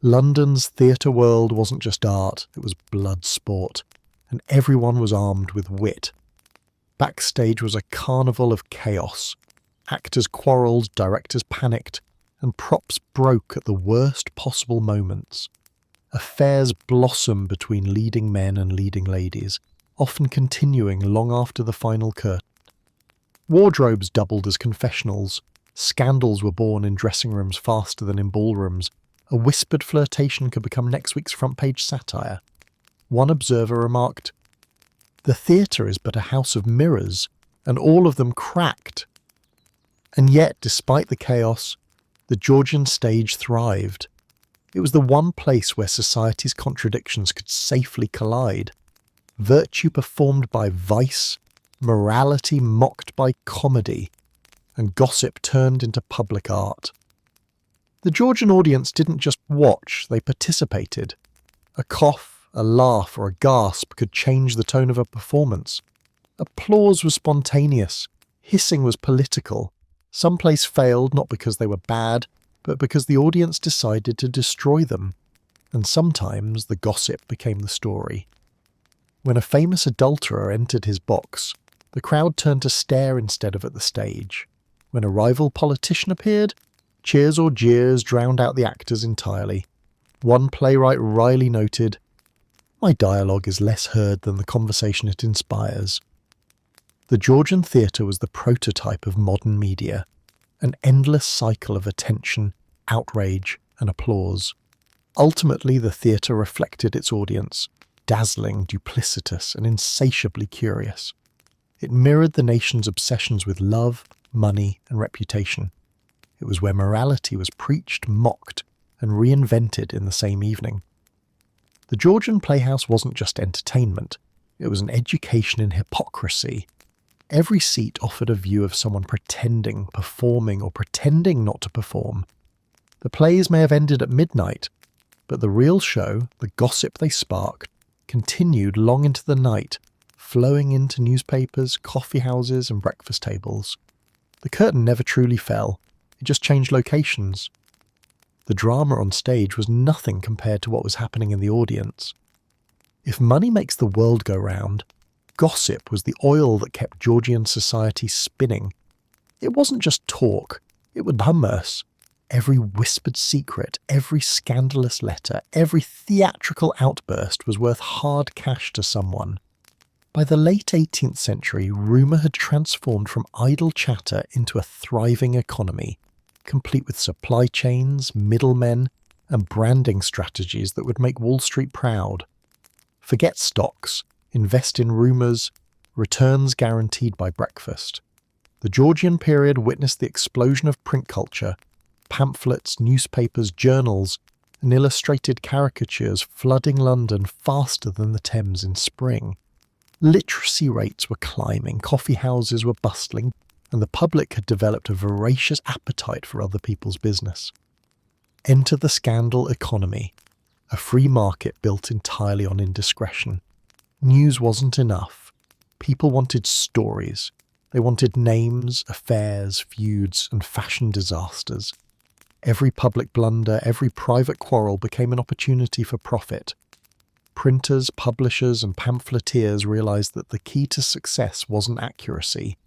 London's theatre world wasn't just art, it was blood sport, and everyone was armed with wit. Backstage was a carnival of chaos. Actors quarrelled, directors panicked, and props broke at the worst possible moments. Affairs blossomed between leading men and leading ladies, often continuing long after the final curtain. Wardrobes doubled as confessionals. Scandals were born in dressing rooms faster than in ballrooms. A whispered flirtation could become next week's front-page satire. One observer remarked, "The theatre is but a house of mirrors, and all of them cracked." And yet, despite the chaos, the Georgian stage thrived. It was the one place where society's contradictions could safely collide. Virtue performed by vice, morality mocked by comedy, and gossip turned into public art. The Georgian audience didn't just watch, they participated. A cough, a laugh, or a gasp could change the tone of a performance. Applause was spontaneous. Hissing was political. Some plays failed not because they were bad, but because the audience decided to destroy them. And sometimes the gossip became the story. When a famous adulterer entered his box, the crowd turned to stare instead of at the stage. When a rival politician appeared, cheers or jeers drowned out the actors entirely. One playwright wryly noted, "My dialogue is less heard than the conversation it inspires." The Georgian theatre was the prototype of modern media, an endless cycle of attention, outrage, and applause. Ultimately, the theatre reflected its audience, dazzling, duplicitous, and insatiably curious. It mirrored the nation's obsessions with love, money, and reputation. It was where morality was preached, mocked, and reinvented in the same evening. The Georgian Playhouse wasn't just entertainment, it was an education in hypocrisy. Every seat offered a view of someone pretending, performing, or pretending not to perform. The plays may have ended at midnight, but the real show, the gossip they sparked, continued long into the night, flowing into newspapers, coffee houses, and breakfast tables. The curtain never truly fell, it just changed locations. The drama on stage was nothing compared to what was happening in the audience. If money makes the world go round, gossip was the oil that kept Georgian society spinning. It wasn't just talk, it was commerce. Every whispered secret, every scandalous letter, every theatrical outburst was worth hard cash to someone. By the late 18th century, rumour had transformed from idle chatter into a thriving economy, complete with supply chains, middlemen, and branding strategies that would make Wall Street proud. Forget stocks. Invest in rumours, returns guaranteed by breakfast. The Georgian period witnessed the explosion of print culture, pamphlets, newspapers, journals, and illustrated caricatures flooding London faster than the Thames in spring. Literacy rates were climbing, coffee houses were bustling, and the public had developed a voracious appetite for other people's business. Enter the scandal economy, a free market built entirely on indiscretion. News wasn't enough. People wanted stories. They wanted names, affairs, feuds, and fashion disasters. Every public blunder, every private quarrel became an opportunity for profit. printers, publishers, and pamphleteers realized that the key to success wasn't accuracy.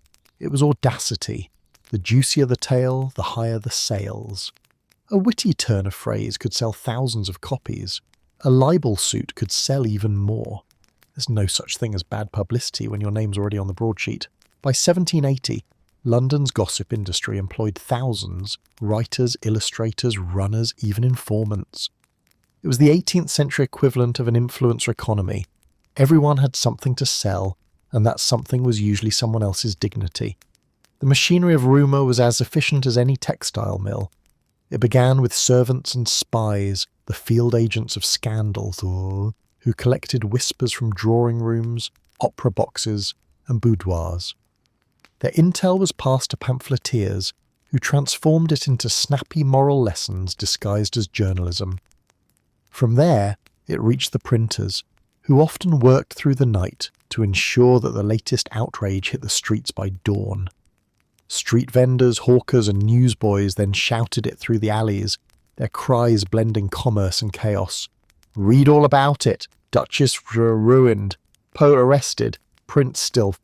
It was audacity. The juicier the tale, the higher the sales. A witty turn of phrase could sell thousands of copies. A libel suit could sell even more. There's no such thing as bad publicity when your name's already on the broadsheet. By 1780, London's gossip industry employed thousands, writers, illustrators, runners, even informants. It was the 18th century equivalent of an influencer economy. Everyone had something to sell, and that something was usually someone else's dignity. The machinery of rumour was as efficient as any textile mill. It began with servants and spies, the field agents of scandal, who collected whispers from drawing rooms, opera boxes, and boudoirs. Their intel was passed to pamphleteers, who transformed it into snappy moral lessons disguised as journalism. From there, it reached the printers, who often worked through the night to ensure that the latest outrage hit the streets by dawn. Street vendors, hawkers, and newsboys then shouted it through the alleys, their cries blending commerce and chaos. Read all about it. Duchess ruined. Poe arrested. Prince still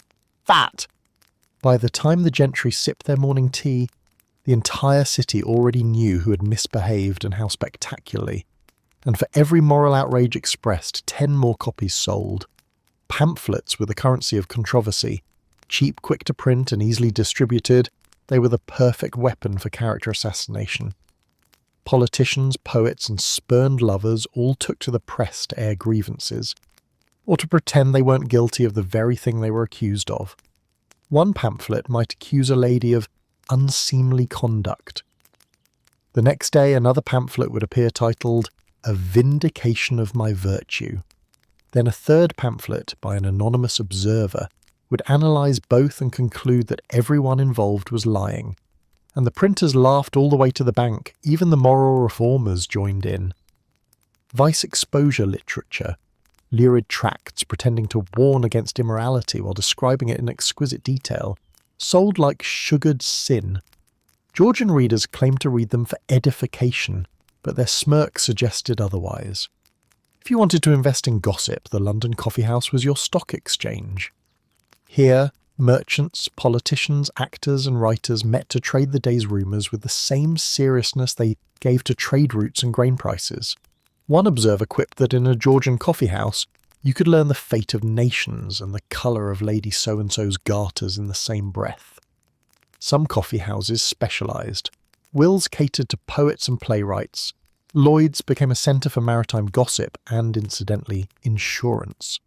fat. By the time the gentry sipped their morning tea, the entire city already knew who had misbehaved and how spectacularly. And for every moral outrage expressed, 10 more copies sold. Pamphlets were the currency of controversy. Cheap, quick to print, and easily distributed, they were the perfect weapon for character assassination. Politicians, poets, and spurned lovers all took to the press to air grievances, or to pretend they weren't guilty of the very thing they were accused of. One pamphlet might accuse a lady of unseemly conduct. The next day, another pamphlet would appear titled, A Vindication of My Virtue. Then a third pamphlet by an anonymous observer would analyse both and conclude that everyone involved was lying. And the printers laughed all the way to the bank. Even the moral reformers joined in. Vice exposure literature, lurid tracts pretending to warn against immorality while describing it in exquisite detail, sold like sugared sin. Georgian readers claimed to read them for edification, but their smirk suggested otherwise. If you wanted to invest in gossip, the London coffee house was your stock exchange. Here, merchants, politicians, actors, and writers met to trade the day's rumours with the same seriousness they gave to trade routes and grain prices. One observer quipped that in a Georgian coffee house, you could learn the fate of nations and the colour of Lady So-and-so's garters in the same breath. Some coffee houses specialised. Will's catered to poets and playwrights. Lloyd's became a centre for maritime gossip and, incidentally, insurance.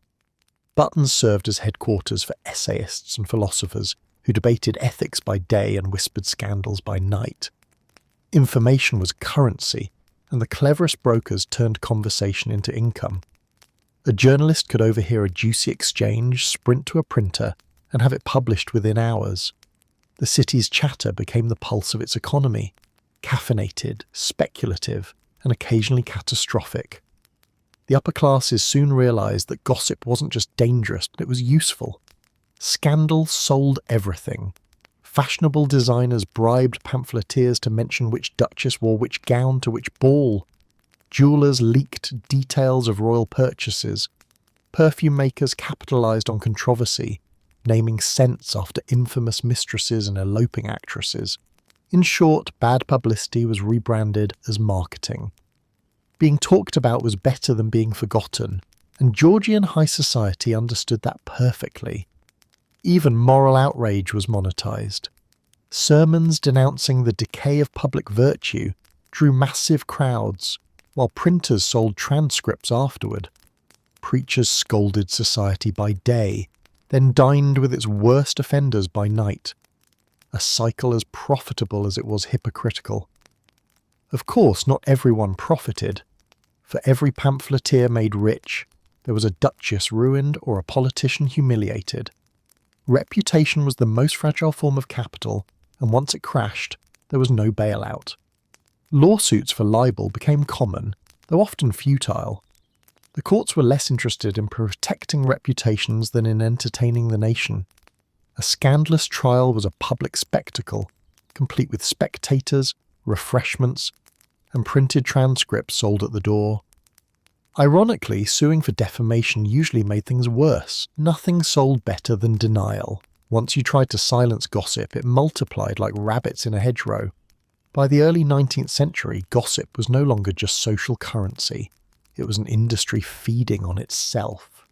Button's served as headquarters for essayists and philosophers who debated ethics by day and whispered scandals by night. Information was currency, and the cleverest brokers turned conversation into income. A journalist could overhear a juicy exchange, sprint to a printer, and have it published within hours. The city's chatter became the pulse of its economy, caffeinated, speculative, and occasionally catastrophic. The upper classes soon realised that gossip wasn't just dangerous, but it was useful. Scandal sold everything. Fashionable designers bribed pamphleteers to mention which duchess wore which gown to which ball. Jewellers leaked details of royal purchases. Perfume makers capitalised on controversy, naming scents after infamous mistresses and eloping actresses. In short, bad publicity was rebranded as marketing. Being talked about was better than being forgotten, and Georgian high society understood that perfectly. Even moral outrage was monetised. Sermons denouncing the decay of public virtue drew massive crowds, while printers sold transcripts afterward. Preachers scolded society by day, then dined with its worst offenders by night. A cycle as profitable as it was hypocritical. Of course, not everyone profited. For every pamphleteer made rich, there was a duchess ruined or a politician humiliated. Reputation was the most fragile form of capital, and once it crashed, there was no bailout. Lawsuits for libel became common, though often futile. The courts were less interested in protecting reputations than in entertaining the nation. A scandalous trial was a public spectacle, complete with spectators, refreshments, and printed transcripts sold at the door. Ironically, suing for defamation usually made things worse. Nothing sold better than denial. Once you tried to silence gossip, it multiplied like rabbits in a hedgerow. By the early 19th century, gossip was no longer just social currency. It was an industry feeding on itself.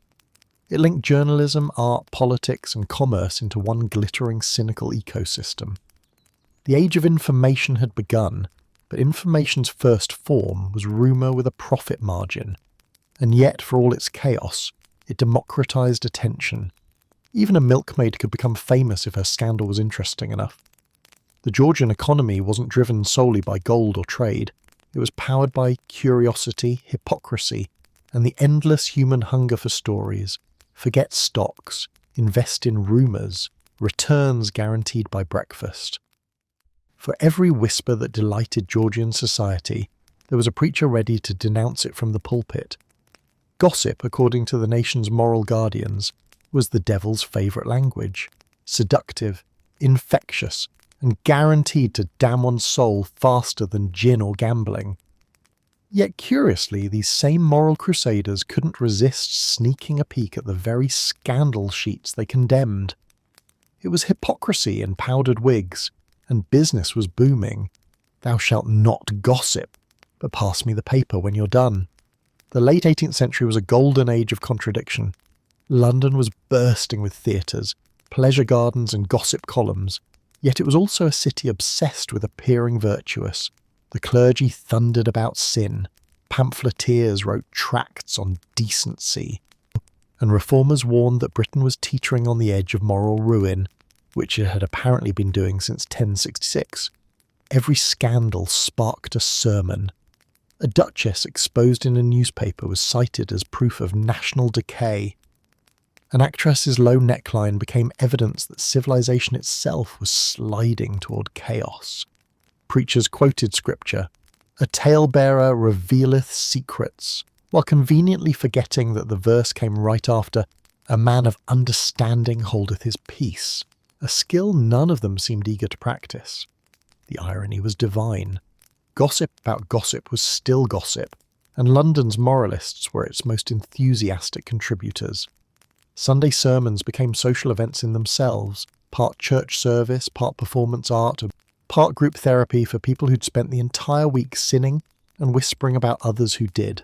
It linked journalism, art, politics, and commerce into one glittering, cynical ecosystem. The age of information had begun, but information's first form was rumour with a profit margin. And yet, for all its chaos, it democratised attention. Even a milkmaid could become famous if her scandal was interesting enough. The Georgian economy wasn't driven solely by gold or trade. It was powered by curiosity, hypocrisy, and the endless human hunger for stories. Forget stocks, invest in rumours, returns guaranteed by breakfast. For every whisper that delighted Georgian society, there was a preacher ready to denounce it from the pulpit. Gossip, according to the nation's moral guardians, was the devil's favourite language, seductive, infectious, and guaranteed to damn one's soul faster than gin or gambling. Yet curiously, these same moral crusaders couldn't resist sneaking a peek at the very scandal sheets they condemned. It was hypocrisy in powdered wigs, and business was booming. Thou shalt not gossip, but pass me the paper when you're done. The late 18th century was a golden age of contradiction. London was bursting with theatres, pleasure gardens and gossip columns, yet it was also a city obsessed with appearing virtuous. The clergy thundered about sin, pamphleteers wrote tracts on decency, and reformers warned that Britain was teetering on the edge of moral ruin, which it had apparently been doing since 1066. Every scandal sparked a sermon. A duchess exposed in a newspaper was cited as proof of national decay. An actress's low neckline became evidence that civilization itself was sliding toward chaos. Preachers quoted scripture, "A talebearer revealeth secrets," while conveniently forgetting that the verse came right after, "A man of understanding holdeth his peace," a skill none of them seemed eager to practice. The irony was divine. Gossip about gossip was still gossip, and London's moralists were its most enthusiastic contributors. Sunday sermons became social events in themselves, part church service, part performance art, part group therapy for people who'd spent the entire week sinning and whispering about others who did.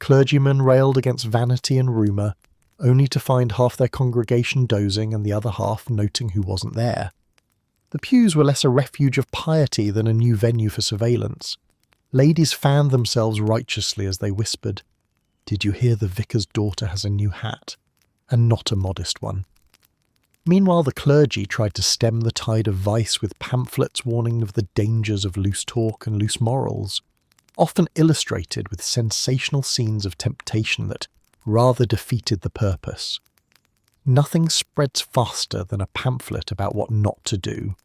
Clergymen railed against vanity and rumour, only to find half their congregation dozing and the other half noting who wasn't there. The pews were less a refuge of piety than a new venue for surveillance. Ladies fanned themselves righteously as they whispered, "Did you hear the vicar's daughter has a new hat? And not a modest one." Meanwhile, the clergy tried to stem the tide of vice with pamphlets warning of the dangers of loose talk and loose morals, often illustrated with sensational scenes of temptation that rather defeated the purpose. Nothing spreads faster than a pamphlet about what not to do,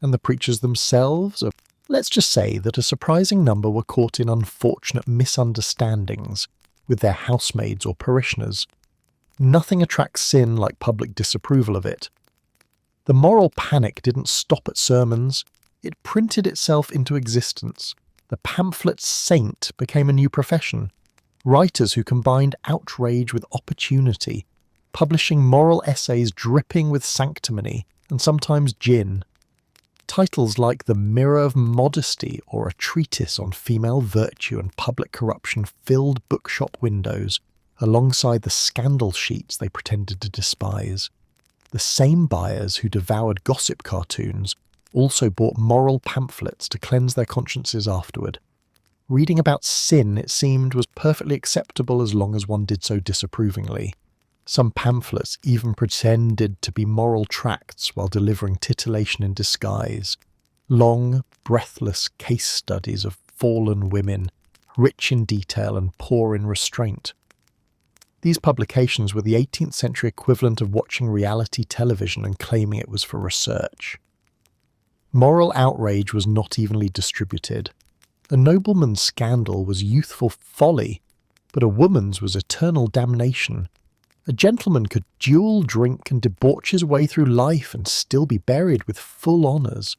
and the preachers themselves, let's just say that a surprising number were caught in unfortunate misunderstandings with their housemaids or parishioners. Nothing attracts sin like public disapproval of it. The moral panic didn't stop at sermons, it printed itself into existence. The pamphlet saint became a new profession. Writers who combined outrage with opportunity, publishing moral essays dripping with sanctimony and sometimes gin. Titles like The Mirror of Modesty or a treatise on female virtue and public corruption filled bookshop windows, alongside the scandal sheets they pretended to despise. The same buyers who devoured gossip cartoons also bought moral pamphlets to cleanse their consciences afterward. Reading about sin, it seemed, was perfectly acceptable as long as one did so disapprovingly. Some pamphlets even pretended to be moral tracts while delivering titillation in disguise. Long, breathless case studies of fallen women, rich in detail and poor in restraint. These publications were the 18th century equivalent of watching reality television and claiming it was for research. Moral outrage was not evenly distributed. A nobleman's scandal was youthful folly, but a woman's was eternal damnation. A gentleman could duel, drink, and debauch his way through life and still be buried with full honours.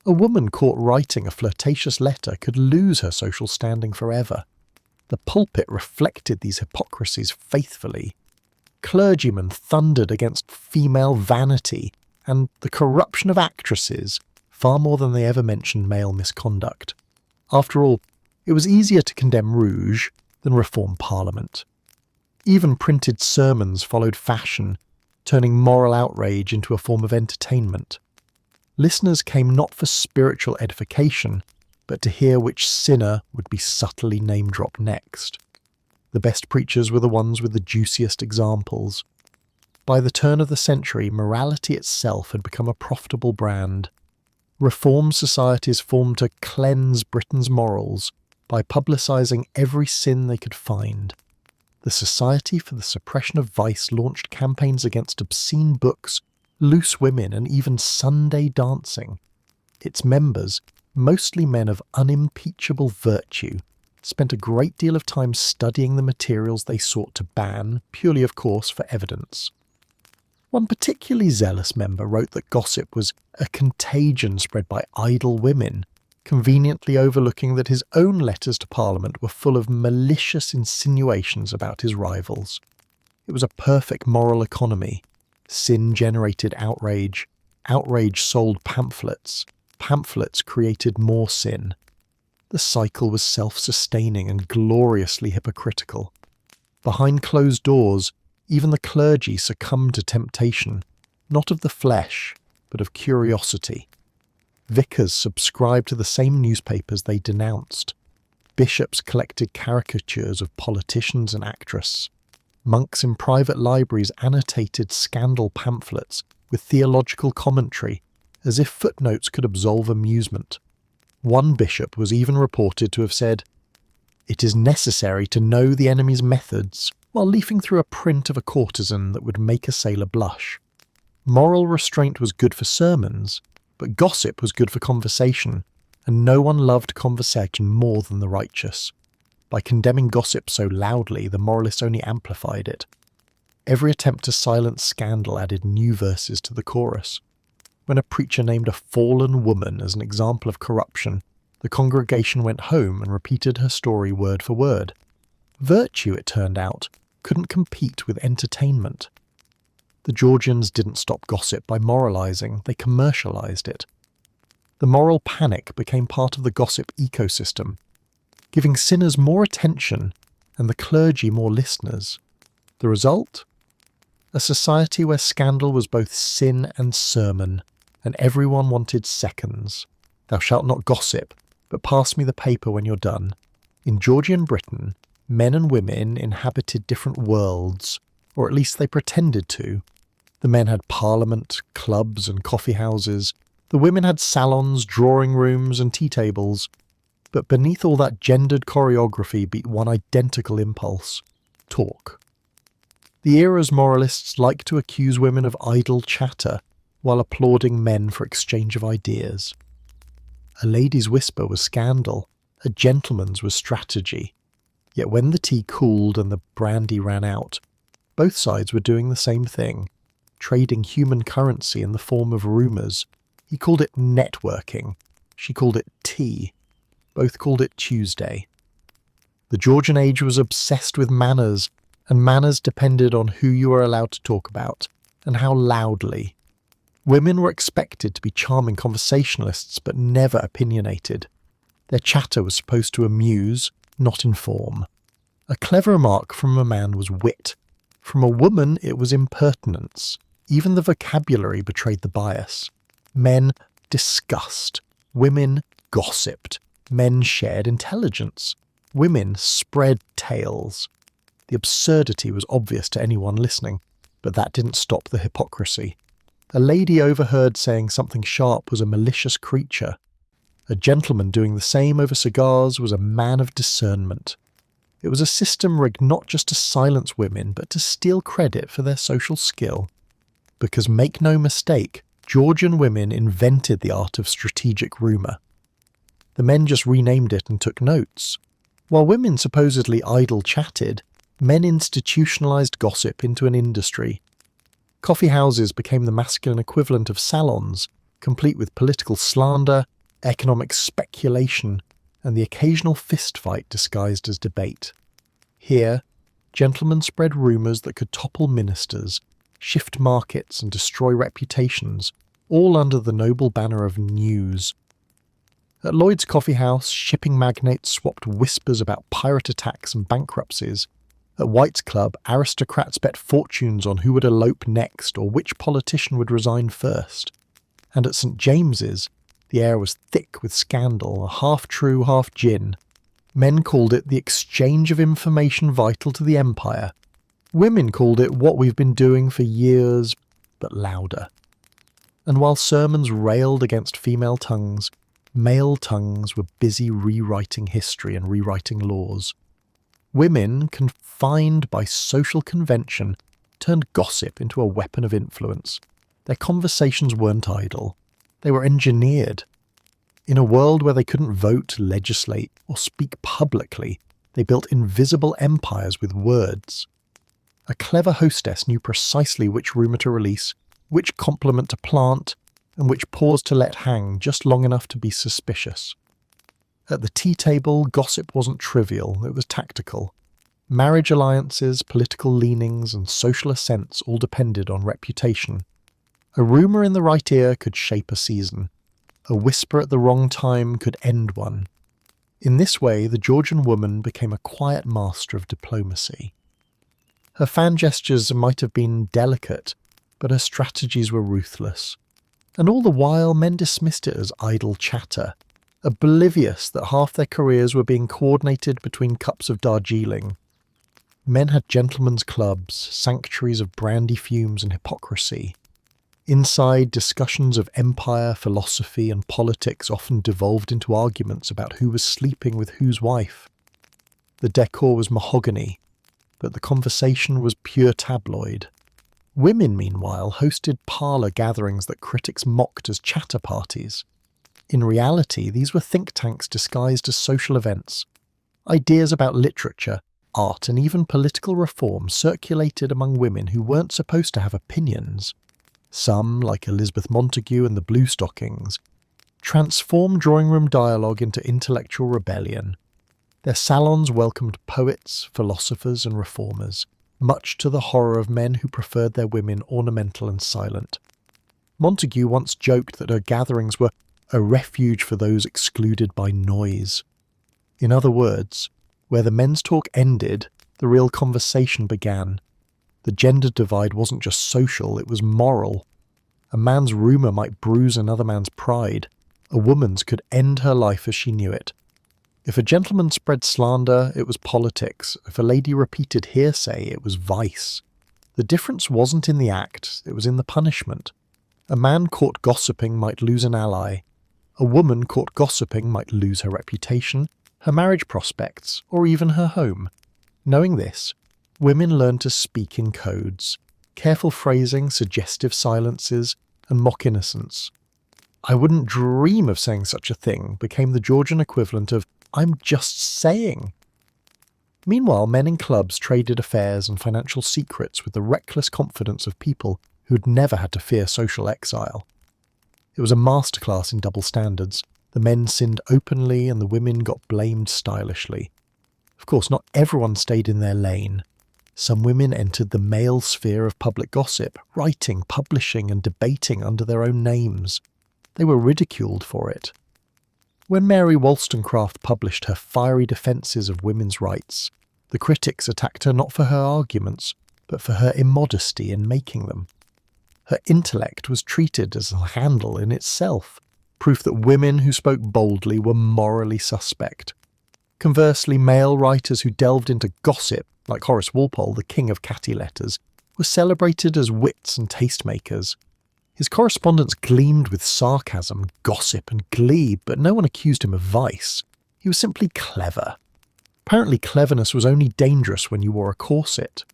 A woman caught writing a flirtatious letter could lose her social standing forever. The pulpit reflected these hypocrisies faithfully. Clergymen thundered against female vanity and the corruption of actresses far more than they ever mentioned male misconduct. After all, it was easier to condemn rouge than reform Parliament. Even printed sermons followed fashion, turning moral outrage into a form of entertainment. Listeners came not for spiritual edification, but to hear which sinner would be subtly name-dropped next. The best preachers were the ones with the juiciest examples. By the turn of the century, morality itself had become a profitable brand. Reform societies formed to cleanse Britain's morals by publicising every sin they could find. The Society for the Suppression of Vice launched campaigns against obscene books, loose women, and even Sunday dancing. Its members, mostly men of unimpeachable virtue, spent a great deal of time studying the materials they sought to ban, purely of course for evidence. One particularly zealous member wrote that gossip was a contagion spread by idle women, conveniently overlooking that his own letters to Parliament were full of malicious insinuations about his rivals. It was a perfect moral economy. Sin generated outrage, outrage sold pamphlets, pamphlets created more sin. The cycle was self-sustaining and gloriously hypocritical. Behind closed doors, even the clergy succumbed to temptation, not of the flesh, but of curiosity. Vicars subscribed to the same newspapers they denounced. Bishops collected caricatures of politicians and actresses. Monks in private libraries annotated scandal pamphlets with theological commentary, as if footnotes could absolve amusement. One bishop was even reported to have said, "It is necessary to know the enemy's methods," while leafing through a print of a courtesan that would make a sailor blush. Moral restraint was good for sermons, but gossip was good for conversation, and no one loved conversation more than the righteous. By condemning gossip so loudly, the moralists only amplified it. Every attempt to silence scandal added new verses to the chorus. When a preacher named a fallen woman as an example of corruption, the congregation went home and repeated her story word for word. Virtue, it turned out, couldn't compete with entertainment. The Georgians didn't stop gossip by moralising, they commercialised it. The moral panic became part of the gossip ecosystem, giving sinners more attention and the clergy more listeners. The result? A society where scandal was both sin and sermon, and everyone wanted seconds. Thou shalt not gossip, but pass me the paper when you're done. In Georgian Britain, men and women inhabited different worlds, or at least they pretended to. The men had parliament, clubs and coffee houses. The women had salons, drawing rooms and tea tables. But beneath all that gendered choreography beat one identical impulse: talk. The era's moralists liked to accuse women of idle chatter, while applauding men for exchange of ideas. A lady's whisper was scandal, a gentleman's was strategy. Yet when the tea cooled and the brandy ran out, both sides were doing the same thing, trading human currency in the form of rumours. He called it networking. She called it tea. Both called it Tuesday. The Georgian age was obsessed with manners, and manners depended on who you were allowed to talk about, and how loudly. Women were expected to be charming conversationalists, but never opinionated. Their chatter was supposed to amuse, not inform. A clever remark from a man was wit. From a woman it was impertinence. Even the vocabulary betrayed the bias. Men discussed. Women gossiped. Men shared intelligence. Women spread tales. The absurdity was obvious to anyone listening, but that didn't stop the hypocrisy. A lady overheard saying something sharp was a malicious creature. A gentleman doing the same over cigars was a man of discernment. It was a system rigged not just to silence women, but to steal credit for their social skill. Because make no mistake, Georgian women invented the art of strategic rumour. The men just renamed it and took notes. While women supposedly idle chatted, men institutionalised gossip into an industry. Coffee houses became the masculine equivalent of salons, complete with political slander, economic speculation, and the occasional fistfight disguised as debate. Here, gentlemen spread rumours that could topple ministers, shift markets and destroy reputations, all under the noble banner of news. At Lloyd's Coffee House, shipping magnates swapped whispers about pirate attacks and bankruptcies. At White's Club, aristocrats bet fortunes on who would elope next or which politician would resign first. And at St. James's, the air was thick with scandal, half true, half gin. Men called it the exchange of information vital to the empire. Women called it what we've been doing for years, but louder. And while sermons railed against female tongues, male tongues were busy rewriting history and rewriting laws. Women, confined by social convention, turned gossip into a weapon of influence. Their conversations weren't idle. They were engineered. In a world where they couldn't vote, legislate, or speak publicly, they built invisible empires with words. A clever hostess knew precisely which rumour to release, which compliment to plant, and which pause to let hang just long enough to be suspicious. At the tea table, gossip wasn't trivial, it was tactical. Marriage alliances, political leanings, and social assents all depended on reputation. A rumour in the right ear could shape a season. A whisper at the wrong time could end one. In this way, the Georgian woman became a quiet master of diplomacy. Her fan gestures might have been delicate, but her strategies were ruthless. And all the while, men dismissed it as idle chatter, oblivious that half their careers were being coordinated between cups of Darjeeling. Men had gentlemen's clubs, sanctuaries of brandy fumes and hypocrisy. Inside, discussions of empire, philosophy, and politics often devolved into arguments about who was sleeping with whose wife. The decor was mahogany, but the conversation was pure tabloid. Women, meanwhile, hosted parlour gatherings that critics mocked as chatter parties. In reality, these were think tanks disguised as social events. Ideas about literature, art, and even political reform circulated among women who weren't supposed to have opinions. Some, like Elizabeth Montagu and the Bluestockings, transformed drawing-room dialogue into intellectual rebellion. Their salons welcomed poets, philosophers, and reformers, much to the horror of men who preferred their women ornamental and silent. Montagu once joked that her gatherings were a refuge for those excluded by noise. In other words, where the men's talk ended, the real conversation began. The gender divide wasn't just social, it was moral. A man's rumour might bruise another man's pride. A woman's could end her life as she knew it. If a gentleman spread slander, it was politics. If a lady repeated hearsay, it was vice. The difference wasn't in the act, it was in the punishment. A man caught gossiping might lose an ally. A woman caught gossiping might lose her reputation, her marriage prospects, or even her home. Knowing this, women learned to speak in codes, careful phrasing, suggestive silences, and mock innocence. I wouldn't dream of saying such a thing became the Georgian equivalent of, I'm just saying. Meanwhile, men in clubs traded affairs and financial secrets with the reckless confidence of people who'd never had to fear social exile. It was a masterclass in double standards. The men sinned openly and the women got blamed stylishly. Of course, not everyone stayed in their lane. Some women entered the male sphere of public gossip, writing, publishing, and debating under their own names. They were ridiculed for it. When Mary Wollstonecraft published her fiery defences of women's rights, the critics attacked her not for her arguments, but for her immodesty in making them. Her intellect was treated as a handle in itself, proof that women who spoke boldly were morally suspect. Conversely, male writers who delved into gossip, like Horace Walpole, the king of catty letters, were celebrated as wits and tastemakers. His correspondence gleamed with sarcasm, gossip, and glee, but no one accused him of vice. He was simply clever. Apparently cleverness was only dangerous when you wore a corset.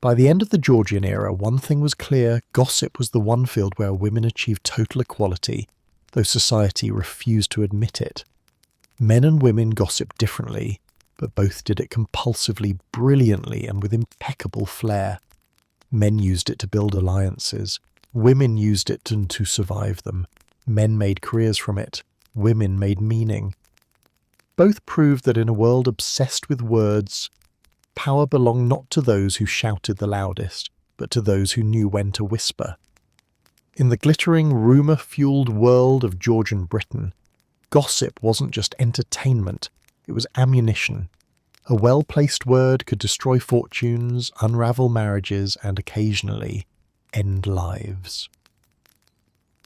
By the end of the Georgian era, one thing was clear: gossip was the one field where women achieved total equality, though society refused to admit it. Men and women gossiped differently, but both did it compulsively, brilliantly, and with impeccable flair. Men used it to build alliances. Women used it to survive them. Men made careers from it. Women made meaning. Both proved that in a world obsessed with words, Power belonged not to those who shouted the loudest, but to those who knew when to whisper. In the glittering, rumour-fueled world of Georgian Britain, gossip wasn't just entertainment, it was ammunition. A well-placed word could destroy fortunes, unravel marriages, and occasionally end lives.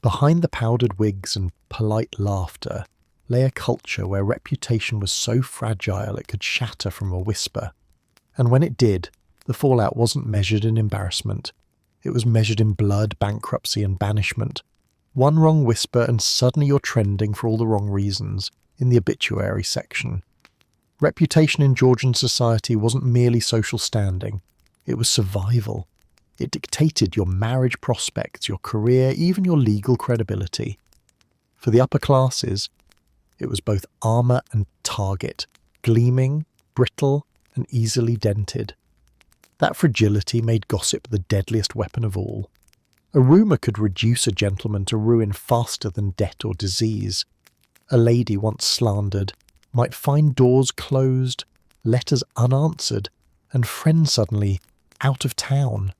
Behind the powdered wigs and polite laughter lay a culture where reputation was so fragile it could shatter from a whisper. And when it did, the fallout wasn't measured in embarrassment. It was measured in blood, bankruptcy, and banishment. One wrong whisper and suddenly you're trending for all the wrong reasons in the obituary section. Reputation in Georgian society wasn't merely social standing. It was survival. It dictated your marriage prospects, your career, even your legal credibility. For the upper classes, it was both armour and target, gleaming, brittle, and easily dented. That fragility made gossip the deadliest weapon of all. A rumour could reduce a gentleman to ruin faster than debt or disease. A lady once slandered might find doors closed, letters unanswered, and friends suddenly out of town.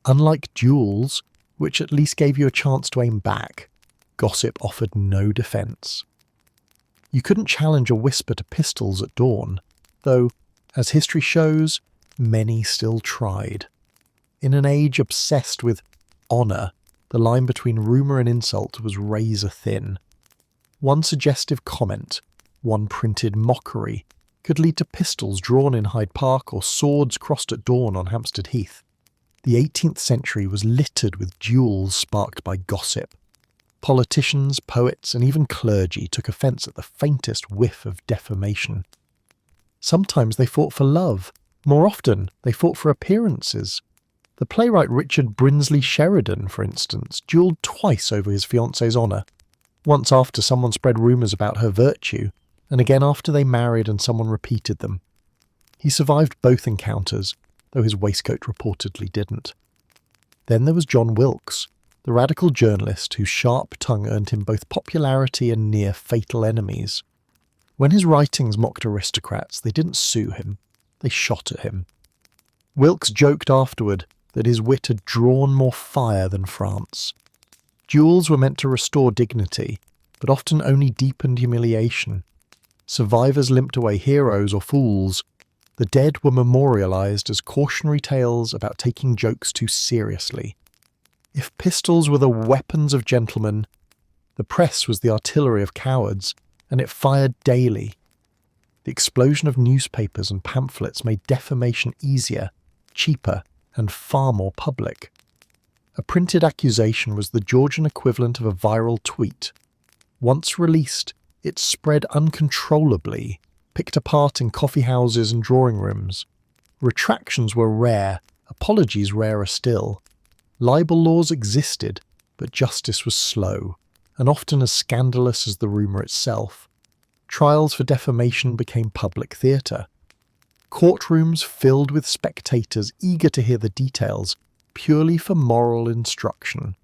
Unlike duels, which at least gave you a chance to aim back, gossip offered no defence. You couldn't challenge a whisper to pistols at dawn, though, as history shows, many still tried. In an age obsessed with honour, the line between rumour and insult was razor thin. One suggestive comment, one printed mockery, could lead to pistols drawn in Hyde Park or swords crossed at dawn on Hampstead Heath. The 18th century was littered with duels sparked by gossip. Politicians, poets, and even clergy took offence at the faintest whiff of defamation. Sometimes they fought for love. More often, they fought for appearances. The playwright Richard Brinsley Sheridan, for instance, duelled twice over his fiancée's honour, once after someone spread rumours about her virtue, and again after they married and someone repeated them. He survived both encounters, though his waistcoat reportedly didn't. Then there was John Wilkes, the radical journalist whose sharp tongue earned him both popularity and near fatal enemies. When his writings mocked aristocrats, they didn't sue him, they shot at him. Wilkes joked afterward that his wit had drawn more fire than France. Duels were meant to restore dignity, but often only deepened humiliation. Survivors limped away heroes or fools. The dead were memorialised as cautionary tales about taking jokes too seriously. If pistols were the weapons of gentlemen, the press was the artillery of cowards, and it fired daily. The explosion of newspapers and pamphlets made defamation easier, cheaper, and far more public. A printed accusation was the Georgian equivalent of a viral tweet. Once released, it spread uncontrollably, picked apart in coffee houses and drawing rooms. Retractions were rare, apologies rarer still. Libel laws existed, but justice was slow, and often as scandalous as the rumour itself. Trials for defamation became public theatre. Courtrooms filled with spectators eager to hear the details, purely for moral instruction.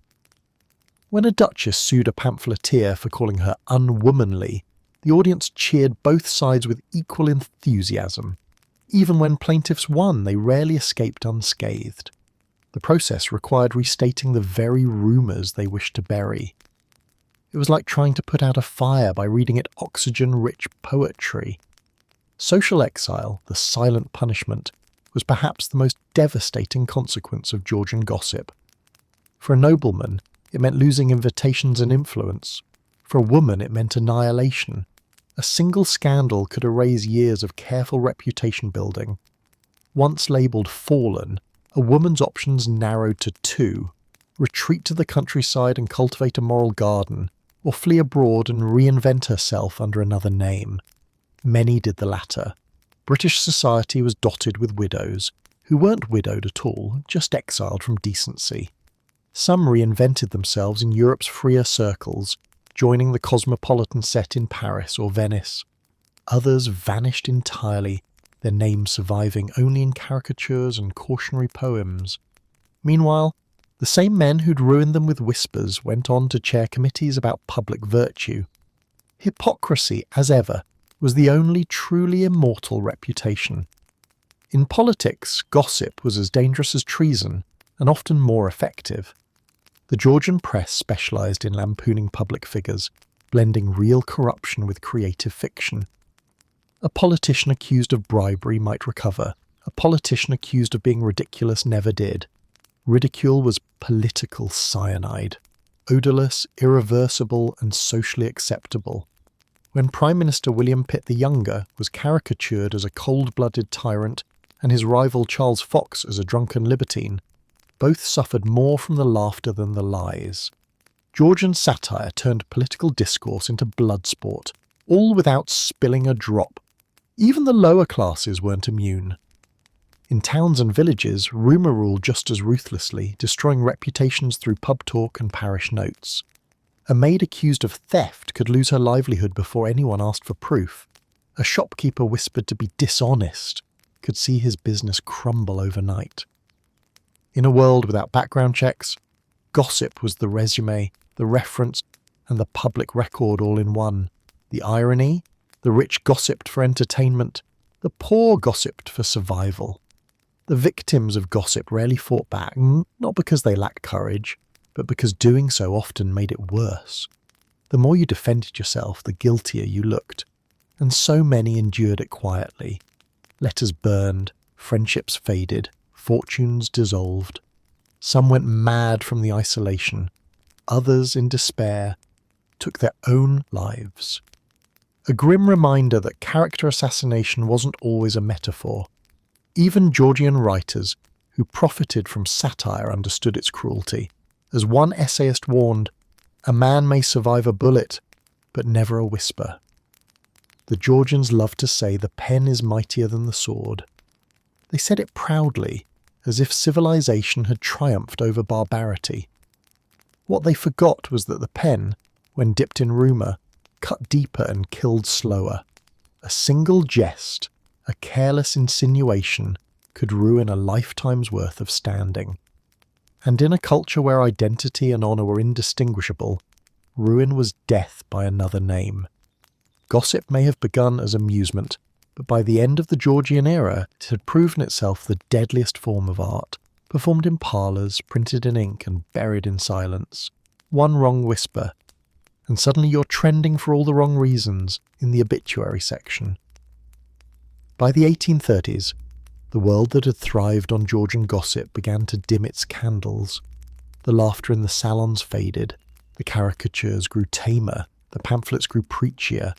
When a duchess sued a pamphleteer for calling her unwomanly, the audience cheered both sides with equal enthusiasm. Even when plaintiffs won, they rarely escaped unscathed. The process required restating the very rumours they wished to bury. It was like trying to put out a fire by reading it oxygen-rich poetry. Social exile, the silent punishment, was perhaps the most devastating consequence of Georgian gossip. For a nobleman, it meant losing invitations and influence. For a woman, it meant annihilation. A single scandal could erase years of careful reputation building. Once labelled fallen, a woman's options narrowed to two: retreat to the countryside and cultivate a moral garden, or flee abroad and reinvent herself under another name. Many did the latter. British society was dotted with widows, who weren't widowed at all, just exiled from decency. Some reinvented themselves in Europe's freer circles, joining the cosmopolitan set in Paris or Venice. Others vanished entirely, their names surviving only in caricatures and cautionary poems. Meanwhile, the same men who'd ruined them with whispers went on to chair committees about public virtue. Hypocrisy, as ever, was the only truly immortal reputation. In politics, gossip was as dangerous as treason, and often more effective. The Georgian press specialised in lampooning public figures, blending real corruption with creative fiction. A politician accused of bribery might recover. A politician accused of being ridiculous never did. Ridicule was political cyanide, odourless, irreversible, and socially acceptable. When Prime Minister William Pitt the Younger was caricatured as a cold-blooded tyrant and his rival Charles Fox as a drunken libertine, both suffered more from the laughter than the lies. Georgian satire turned political discourse into blood sport, all without spilling a drop. Even the lower classes weren't immune. In towns and villages, rumour ruled just as ruthlessly, destroying reputations through pub talk and parish notes. A maid accused of theft could lose her livelihood before anyone asked for proof. A shopkeeper whispered to be dishonest could see his business crumble overnight. In a world without background checks, gossip was the resume, the reference, and the public record all in one. The irony, the rich gossiped for entertainment, the poor gossiped for survival. The victims of gossip rarely fought back, not because they lacked courage, but because doing so often made it worse. The more you defended yourself, the guiltier you looked, and so many endured it quietly. Letters burned, friendships faded, fortunes dissolved. Some went mad from the isolation. Others, in despair, took their own lives. A grim reminder that character assassination wasn't always a metaphor. Even Georgian writers who profited from satire understood its cruelty. As one essayist warned, a man may survive a bullet, but never a whisper. The Georgians loved to say the pen is mightier than the sword. They said it proudly, as if civilization had triumphed over barbarity. What they forgot was that the pen, when dipped in rumour, cut deeper and killed slower. A single jest, a careless insinuation, could ruin a lifetime's worth of standing. And in a culture where identity and honour were indistinguishable, ruin was death by another name. Gossip may have begun as amusement, but by the end of the Georgian era, it had proven itself the deadliest form of art, performed in parlours, printed in ink and buried in silence. One wrong whisper, and suddenly you're trending for all the wrong reasons in the obituary section. By the 1830s, the world that had thrived on Georgian gossip began to dim its candles. The laughter in the salons faded, the caricatures grew tamer, the pamphlets grew preachier.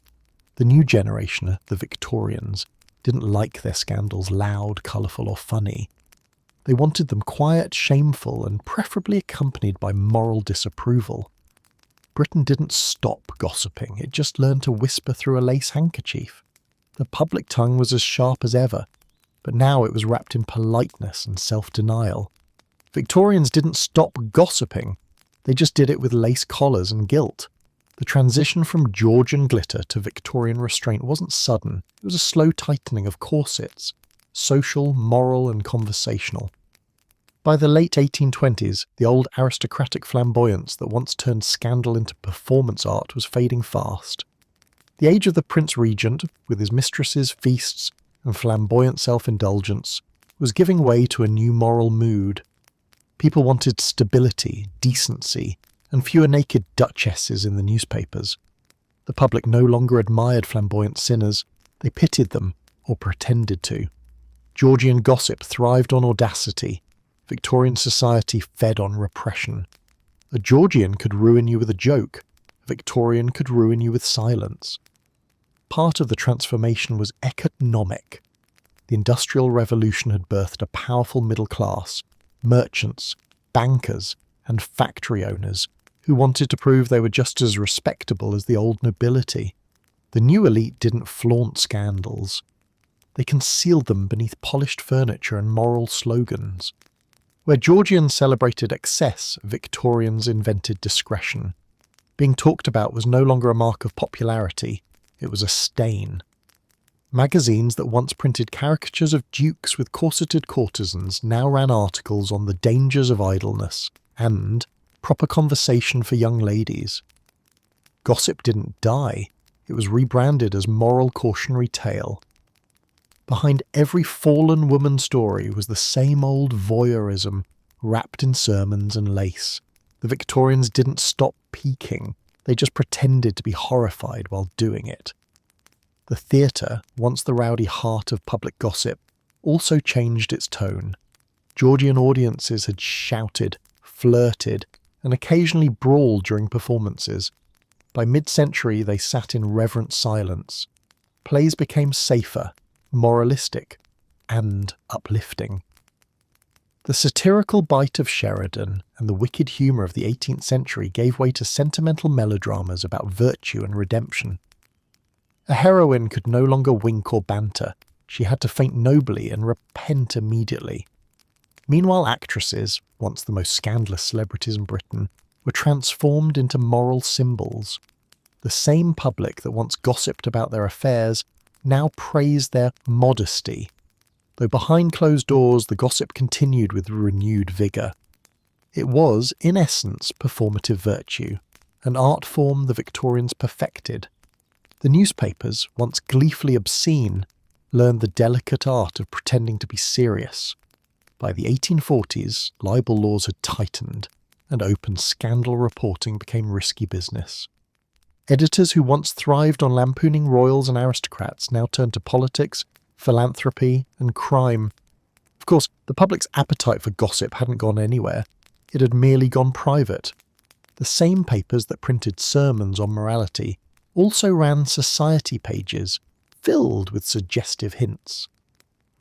The new generation, the Victorians, didn't like their scandals loud, colourful or funny. They wanted them quiet, shameful, and preferably accompanied by moral disapproval. Britain didn't stop gossiping, it just learned to whisper through a lace handkerchief. The public tongue was as sharp as ever, but now it was wrapped in politeness and self-denial. Victorians didn't stop gossiping, they just did it with lace collars and gilt. The transition from Georgian glitter to Victorian restraint wasn't sudden, it was a slow tightening of corsets, social, moral and conversational. By the late 1820s, the old aristocratic flamboyance that once turned scandal into performance art was fading fast. The age of the Prince Regent, with his mistresses, feasts, and flamboyant self-indulgence, was giving way to a new moral mood. People wanted stability, decency, and fewer naked duchesses in the newspapers. The public no longer admired flamboyant sinners, they pitied them, or pretended to. Georgian gossip thrived on audacity. Victorian society fed on repression. A Georgian could ruin you with a joke. A Victorian could ruin you with silence. Part of the transformation was economic. The Industrial Revolution had birthed a powerful middle class, merchants, bankers, and factory owners who wanted to prove they were just as respectable as the old nobility. The new elite didn't flaunt scandals. They concealed them beneath polished furniture and moral slogans. Where Georgians celebrated excess, Victorians invented discretion. Being talked about was no longer a mark of popularity, it was a stain. Magazines that once printed caricatures of dukes with corseted courtesans now ran articles on the dangers of idleness and proper conversation for young ladies. Gossip didn't die, it was rebranded as moral cautionary tale. Behind every fallen woman story was the same old voyeurism wrapped in sermons and lace. The Victorians didn't stop peeking, they just pretended to be horrified while doing it. The theatre, once the rowdy heart of public gossip, also changed its tone. Georgian audiences had shouted, flirted, and occasionally brawled during performances. By mid-century they sat in reverent silence. Plays became safer, moralistic, and uplifting. The satirical bite of Sheridan and the wicked humour of the 18th century gave way to sentimental melodramas about virtue and redemption. A heroine could no longer wink or banter. She had to faint nobly and repent immediately. Meanwhile, actresses, once the most scandalous celebrities in Britain, were transformed into moral symbols. The same public that once gossiped about their affairs now praised their modesty. Though behind closed doors the gossip continued with renewed vigour. It was, in essence, performative virtue, an art form the Victorians perfected. The newspapers, once gleefully obscene, learned the delicate art of pretending to be serious. By the 1840s, libel laws had tightened, and open scandal reporting became risky business. Editors who once thrived on lampooning royals and aristocrats now turned to politics, philanthropy, and crime. Of course, the public's appetite for gossip hadn't gone anywhere. It had merely gone private. The same papers that printed sermons on morality also ran society pages, filled with suggestive hints.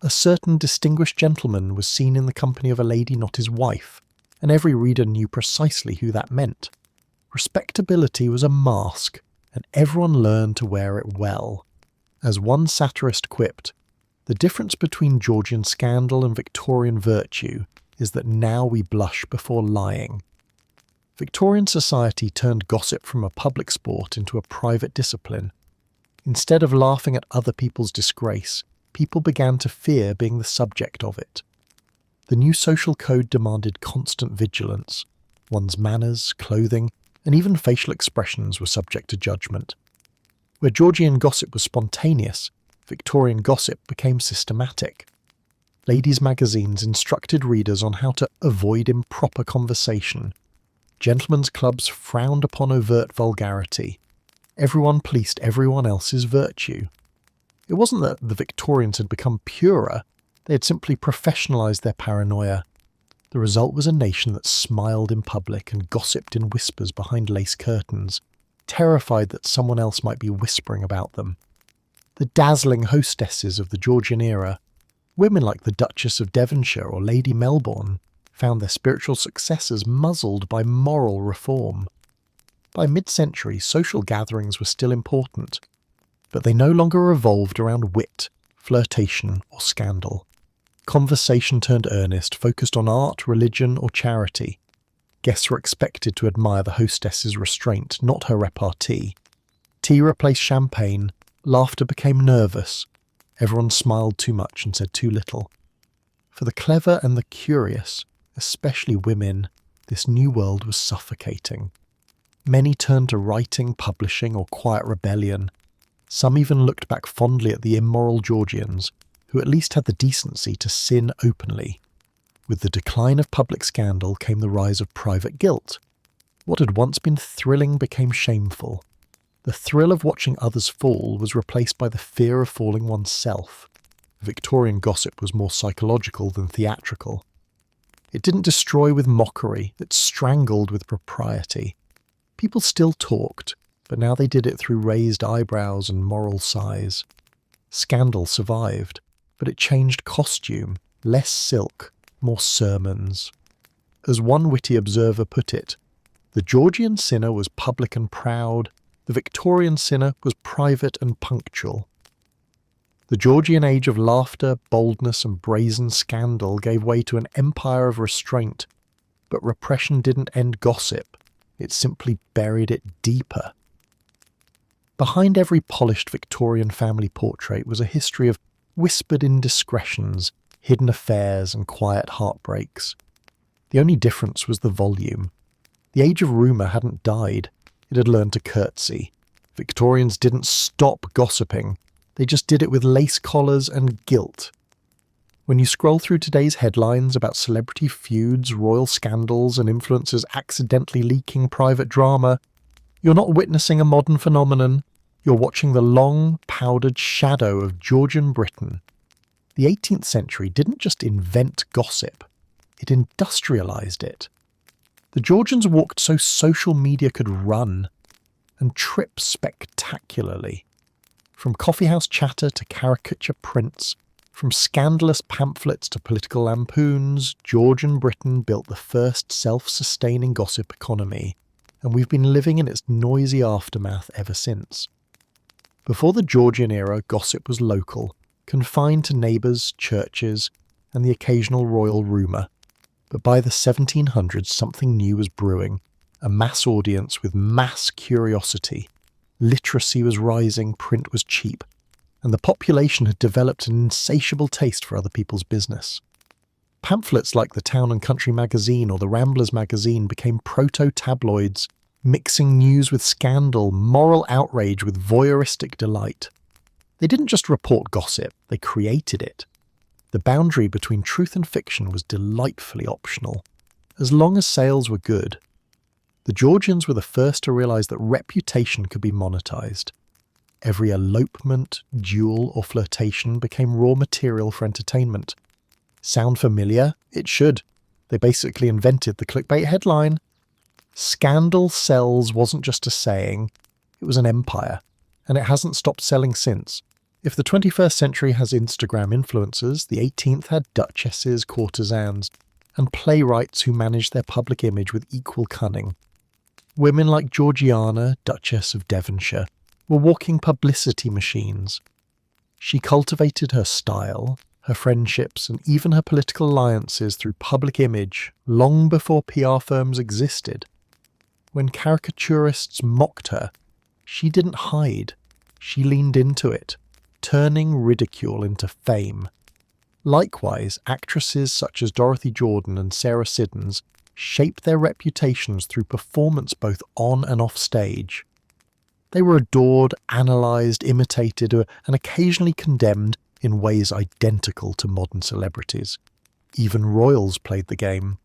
A certain distinguished gentleman was seen in the company of a lady not his wife, and every reader knew precisely who that meant. Respectability was a mask, and everyone learned to wear it well. As one satirist quipped, "The difference between Georgian scandal and Victorian virtue is that now we blush before lying." Victorian society turned gossip from a public sport into a private discipline. Instead of laughing at other people's disgrace, people began to fear being the subject of it. The new social code demanded constant vigilance. One's manners, clothing, and even facial expressions were subject to judgment. Where Georgian gossip was spontaneous, Victorian gossip became systematic. Ladies' magazines instructed readers on how to avoid improper conversation. Gentlemen's clubs frowned upon overt vulgarity. Everyone policed everyone else's virtue. It wasn't that the Victorians had become purer, they had simply professionalised their paranoia. The result was a nation that smiled in public and gossiped in whispers behind lace curtains, terrified that someone else might be whispering about them. The dazzling hostesses of the Georgian era, women like the Duchess of Devonshire or Lady Melbourne, found their spiritual successors muzzled by moral reform. By mid-century, social gatherings were still important, but they no longer revolved around wit, flirtation, or scandal. Conversation turned earnest, focused on art, religion, or charity. Guests were expected to admire the hostess's restraint, not her repartee. Tea replaced champagne, laughter became nervous. Everyone smiled too much and said too little. For the clever and the curious, especially women, this new world was suffocating. Many turned to writing, publishing, or quiet rebellion. Some even looked back fondly at the immoral Georgians, who at least had the decency to sin openly. With the decline of public scandal came the rise of private guilt. What had once been thrilling became shameful. The thrill of watching others fall was replaced by the fear of falling oneself. Victorian gossip was more psychological than theatrical. It didn't destroy with mockery, it strangled with propriety. People still talked, but now they did it through raised eyebrows and moral sighs. Scandal survived, but it changed costume, less silk, more sermons. As one witty observer put it, the Georgian sinner was public and proud, the Victorian sinner was private and punctual. The Georgian age of laughter, boldness, and brazen scandal gave way to an empire of restraint, but repression didn't end gossip, it simply buried it deeper. Behind every polished Victorian family portrait was a history of whispered indiscretions, hidden affairs, and quiet heartbreaks. The only difference was the volume. The age of rumour hadn't died, it had learned to curtsy. Victorians didn't stop gossiping, They just did it with lace collars and guilt. When you scroll through today's headlines about celebrity feuds, royal scandals, and influencers accidentally leaking private drama, you're not witnessing a modern phenomenon. You're watching the long, powdered shadow of Georgian Britain. The 18th century didn't just invent gossip, it industrialized it. The Georgians walked so social media could run, and trip spectacularly. From coffeehouse chatter to caricature prints, from scandalous pamphlets to political lampoons, Georgian Britain built the first self-sustaining gossip economy, and we've been living in its noisy aftermath ever since. Before the Georgian era, gossip was local, confined to neighbours, churches, and the occasional royal rumour. But by the 1700s, something new was brewing, a mass audience with mass curiosity. Literacy was rising, print was cheap, and the population had developed an insatiable taste for other people's business. Pamphlets like the Town and Country magazine or the Ramblers magazine became proto-tabloids, mixing news with scandal, moral outrage with voyeuristic delight. They didn't just report gossip, they created it. The boundary between truth and fiction was delightfully optional, as long as sales were good. The Georgians were the first to realise that reputation could be monetised. Every elopement, duel, or flirtation became raw material for entertainment. Sound familiar? It should. They basically invented the clickbait headline. Scandal sells wasn't just a saying, it was an empire, and it hasn't stopped selling since. If the 21st century has Instagram influencers, the 18th had duchesses, courtesans, and playwrights who managed their public image with equal cunning. Women like Georgiana, Duchess of Devonshire, were walking publicity machines. She cultivated her style, her friendships, and even her political alliances through public image long before PR firms existed. When caricaturists mocked her, she didn't hide. She leaned into it, turning ridicule into fame. Likewise, actresses such as Dorothy Jordan and Sarah Siddons shaped their reputations through performance both on and off stage. They were adored, analysed, imitated, and occasionally condemned in ways identical to modern celebrities. Even royals played the game.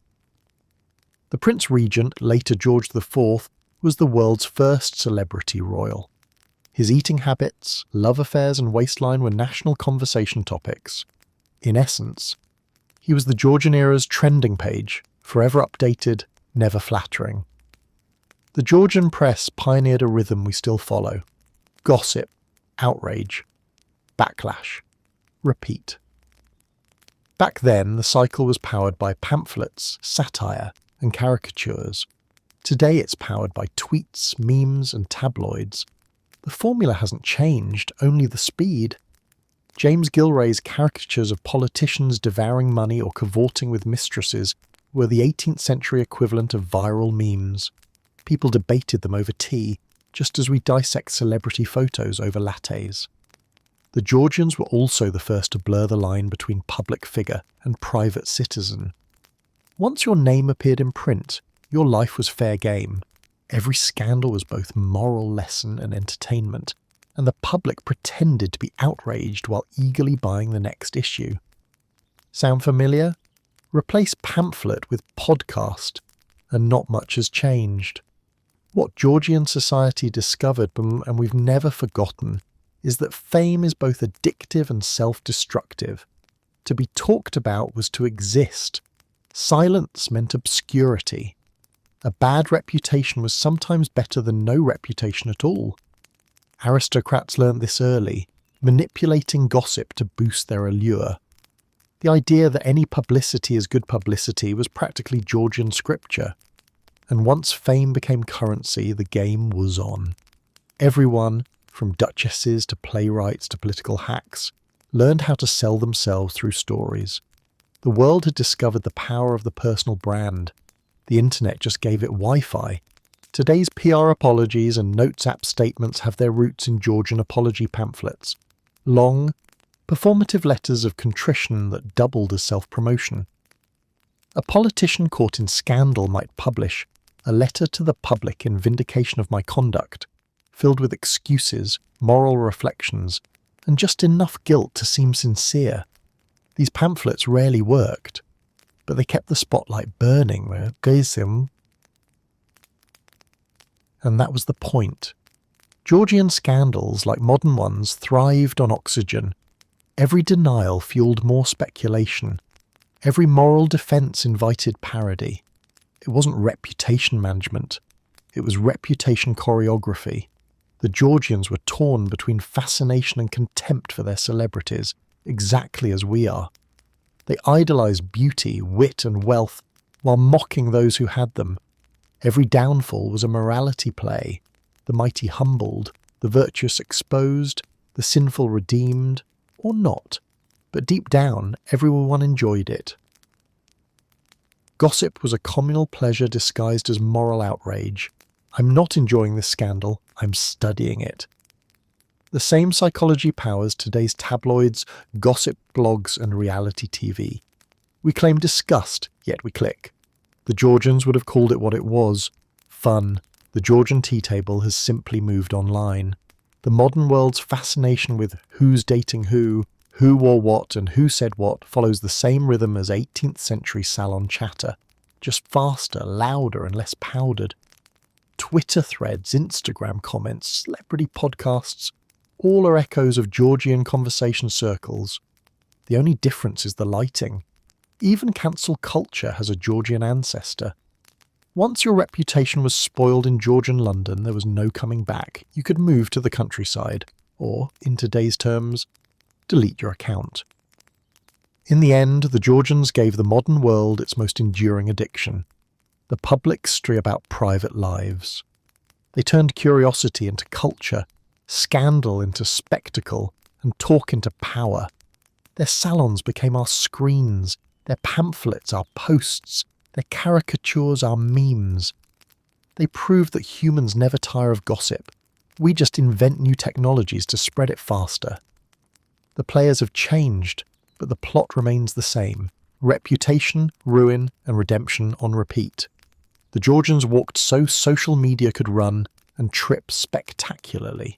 The Prince Regent, later George IV, was the world's first celebrity royal. His eating habits, love affairs, and waistline were national conversation topics. In essence, he was the Georgian era's trending page, forever updated, never flattering. The Georgian press pioneered a rhythm we still follow. Gossip, outrage, backlash, repeat. Back then, the cycle was powered by pamphlets, satire, and caricatures. Today it's powered by tweets, memes, and tabloids. The formula hasn't changed, only the speed. James Gilray's caricatures of politicians devouring money or cavorting with mistresses were the 18th century equivalent of viral memes. People debated them over tea, just as we dissect celebrity photos over lattes. The Georgians were also the first to blur the line between public figure and private citizen. Once your name appeared in print, your life was fair game. Every scandal was both moral lesson and entertainment, and the public pretended to be outraged while eagerly buying the next issue. Sound familiar? Replace pamphlet with podcast, and not much has changed. What Georgian society discovered, and we've never forgotten, is that fame is both addictive and self-destructive. To be talked about was to exist. Silence meant obscurity. A bad reputation was sometimes better than no reputation at all. Aristocrats learned this early, manipulating gossip to boost their allure. The idea that any publicity is good publicity was practically Georgian scripture. And once fame became currency, the game was on. Everyone, from duchesses to playwrights to political hacks, learned how to sell themselves through stories. The world had discovered the power of the personal brand. The internet just gave it Wi-Fi. Today's PR apologies and Notes app statements have their roots in Georgian apology pamphlets. Long, performative letters of contrition that doubled as self-promotion. A politician caught in scandal might publish a letter to the public in vindication of my conduct, filled with excuses, moral reflections, and just enough guilt to seem sincere. These pamphlets rarely worked, but they kept the spotlight burning. And that was the point. Georgian scandals, like modern ones, thrived on oxygen. Every denial fueled more speculation. Every moral defence invited parody. It wasn't reputation management. It was reputation choreography. The Georgians were torn between fascination and contempt for their celebrities, exactly as we are. They idolised beauty, wit and wealth, while mocking those who had them. Every downfall was a morality play. The mighty humbled, the virtuous exposed, the sinful redeemed, or not. But deep down, everyone enjoyed it. Gossip was a communal pleasure disguised as moral outrage. I'm not enjoying this scandal, I'm studying it. The same psychology powers today's tabloids, gossip blogs and reality TV. We claim disgust, yet we click. The Georgians would have called it what it was, fun. The Georgian tea table has simply moved online. The modern world's fascination with who's dating who wore what and who said what follows the same rhythm as 18th century salon chatter, just faster, louder and less powdered. Twitter threads, Instagram comments, celebrity podcasts, all are echoes of Georgian conversation circles. The only difference is the lighting. Even cancel culture has a Georgian ancestor. Once your reputation was spoiled in Georgian London, there was no coming back. You could move to the countryside, or, in today's terms, delete your account. In the end, the Georgians gave the modern world its most enduring addiction, the publicity about private lives. They turned curiosity into culture, scandal into spectacle, and talk into power. Their salons became our screens, their pamphlets our posts, their caricatures our memes. They proved that humans never tire of gossip. We just invent new technologies to spread it faster. The players have changed, but the plot remains the same. Reputation, ruin, and redemption on repeat. The Georgians walked so social media could run and trip spectacularly.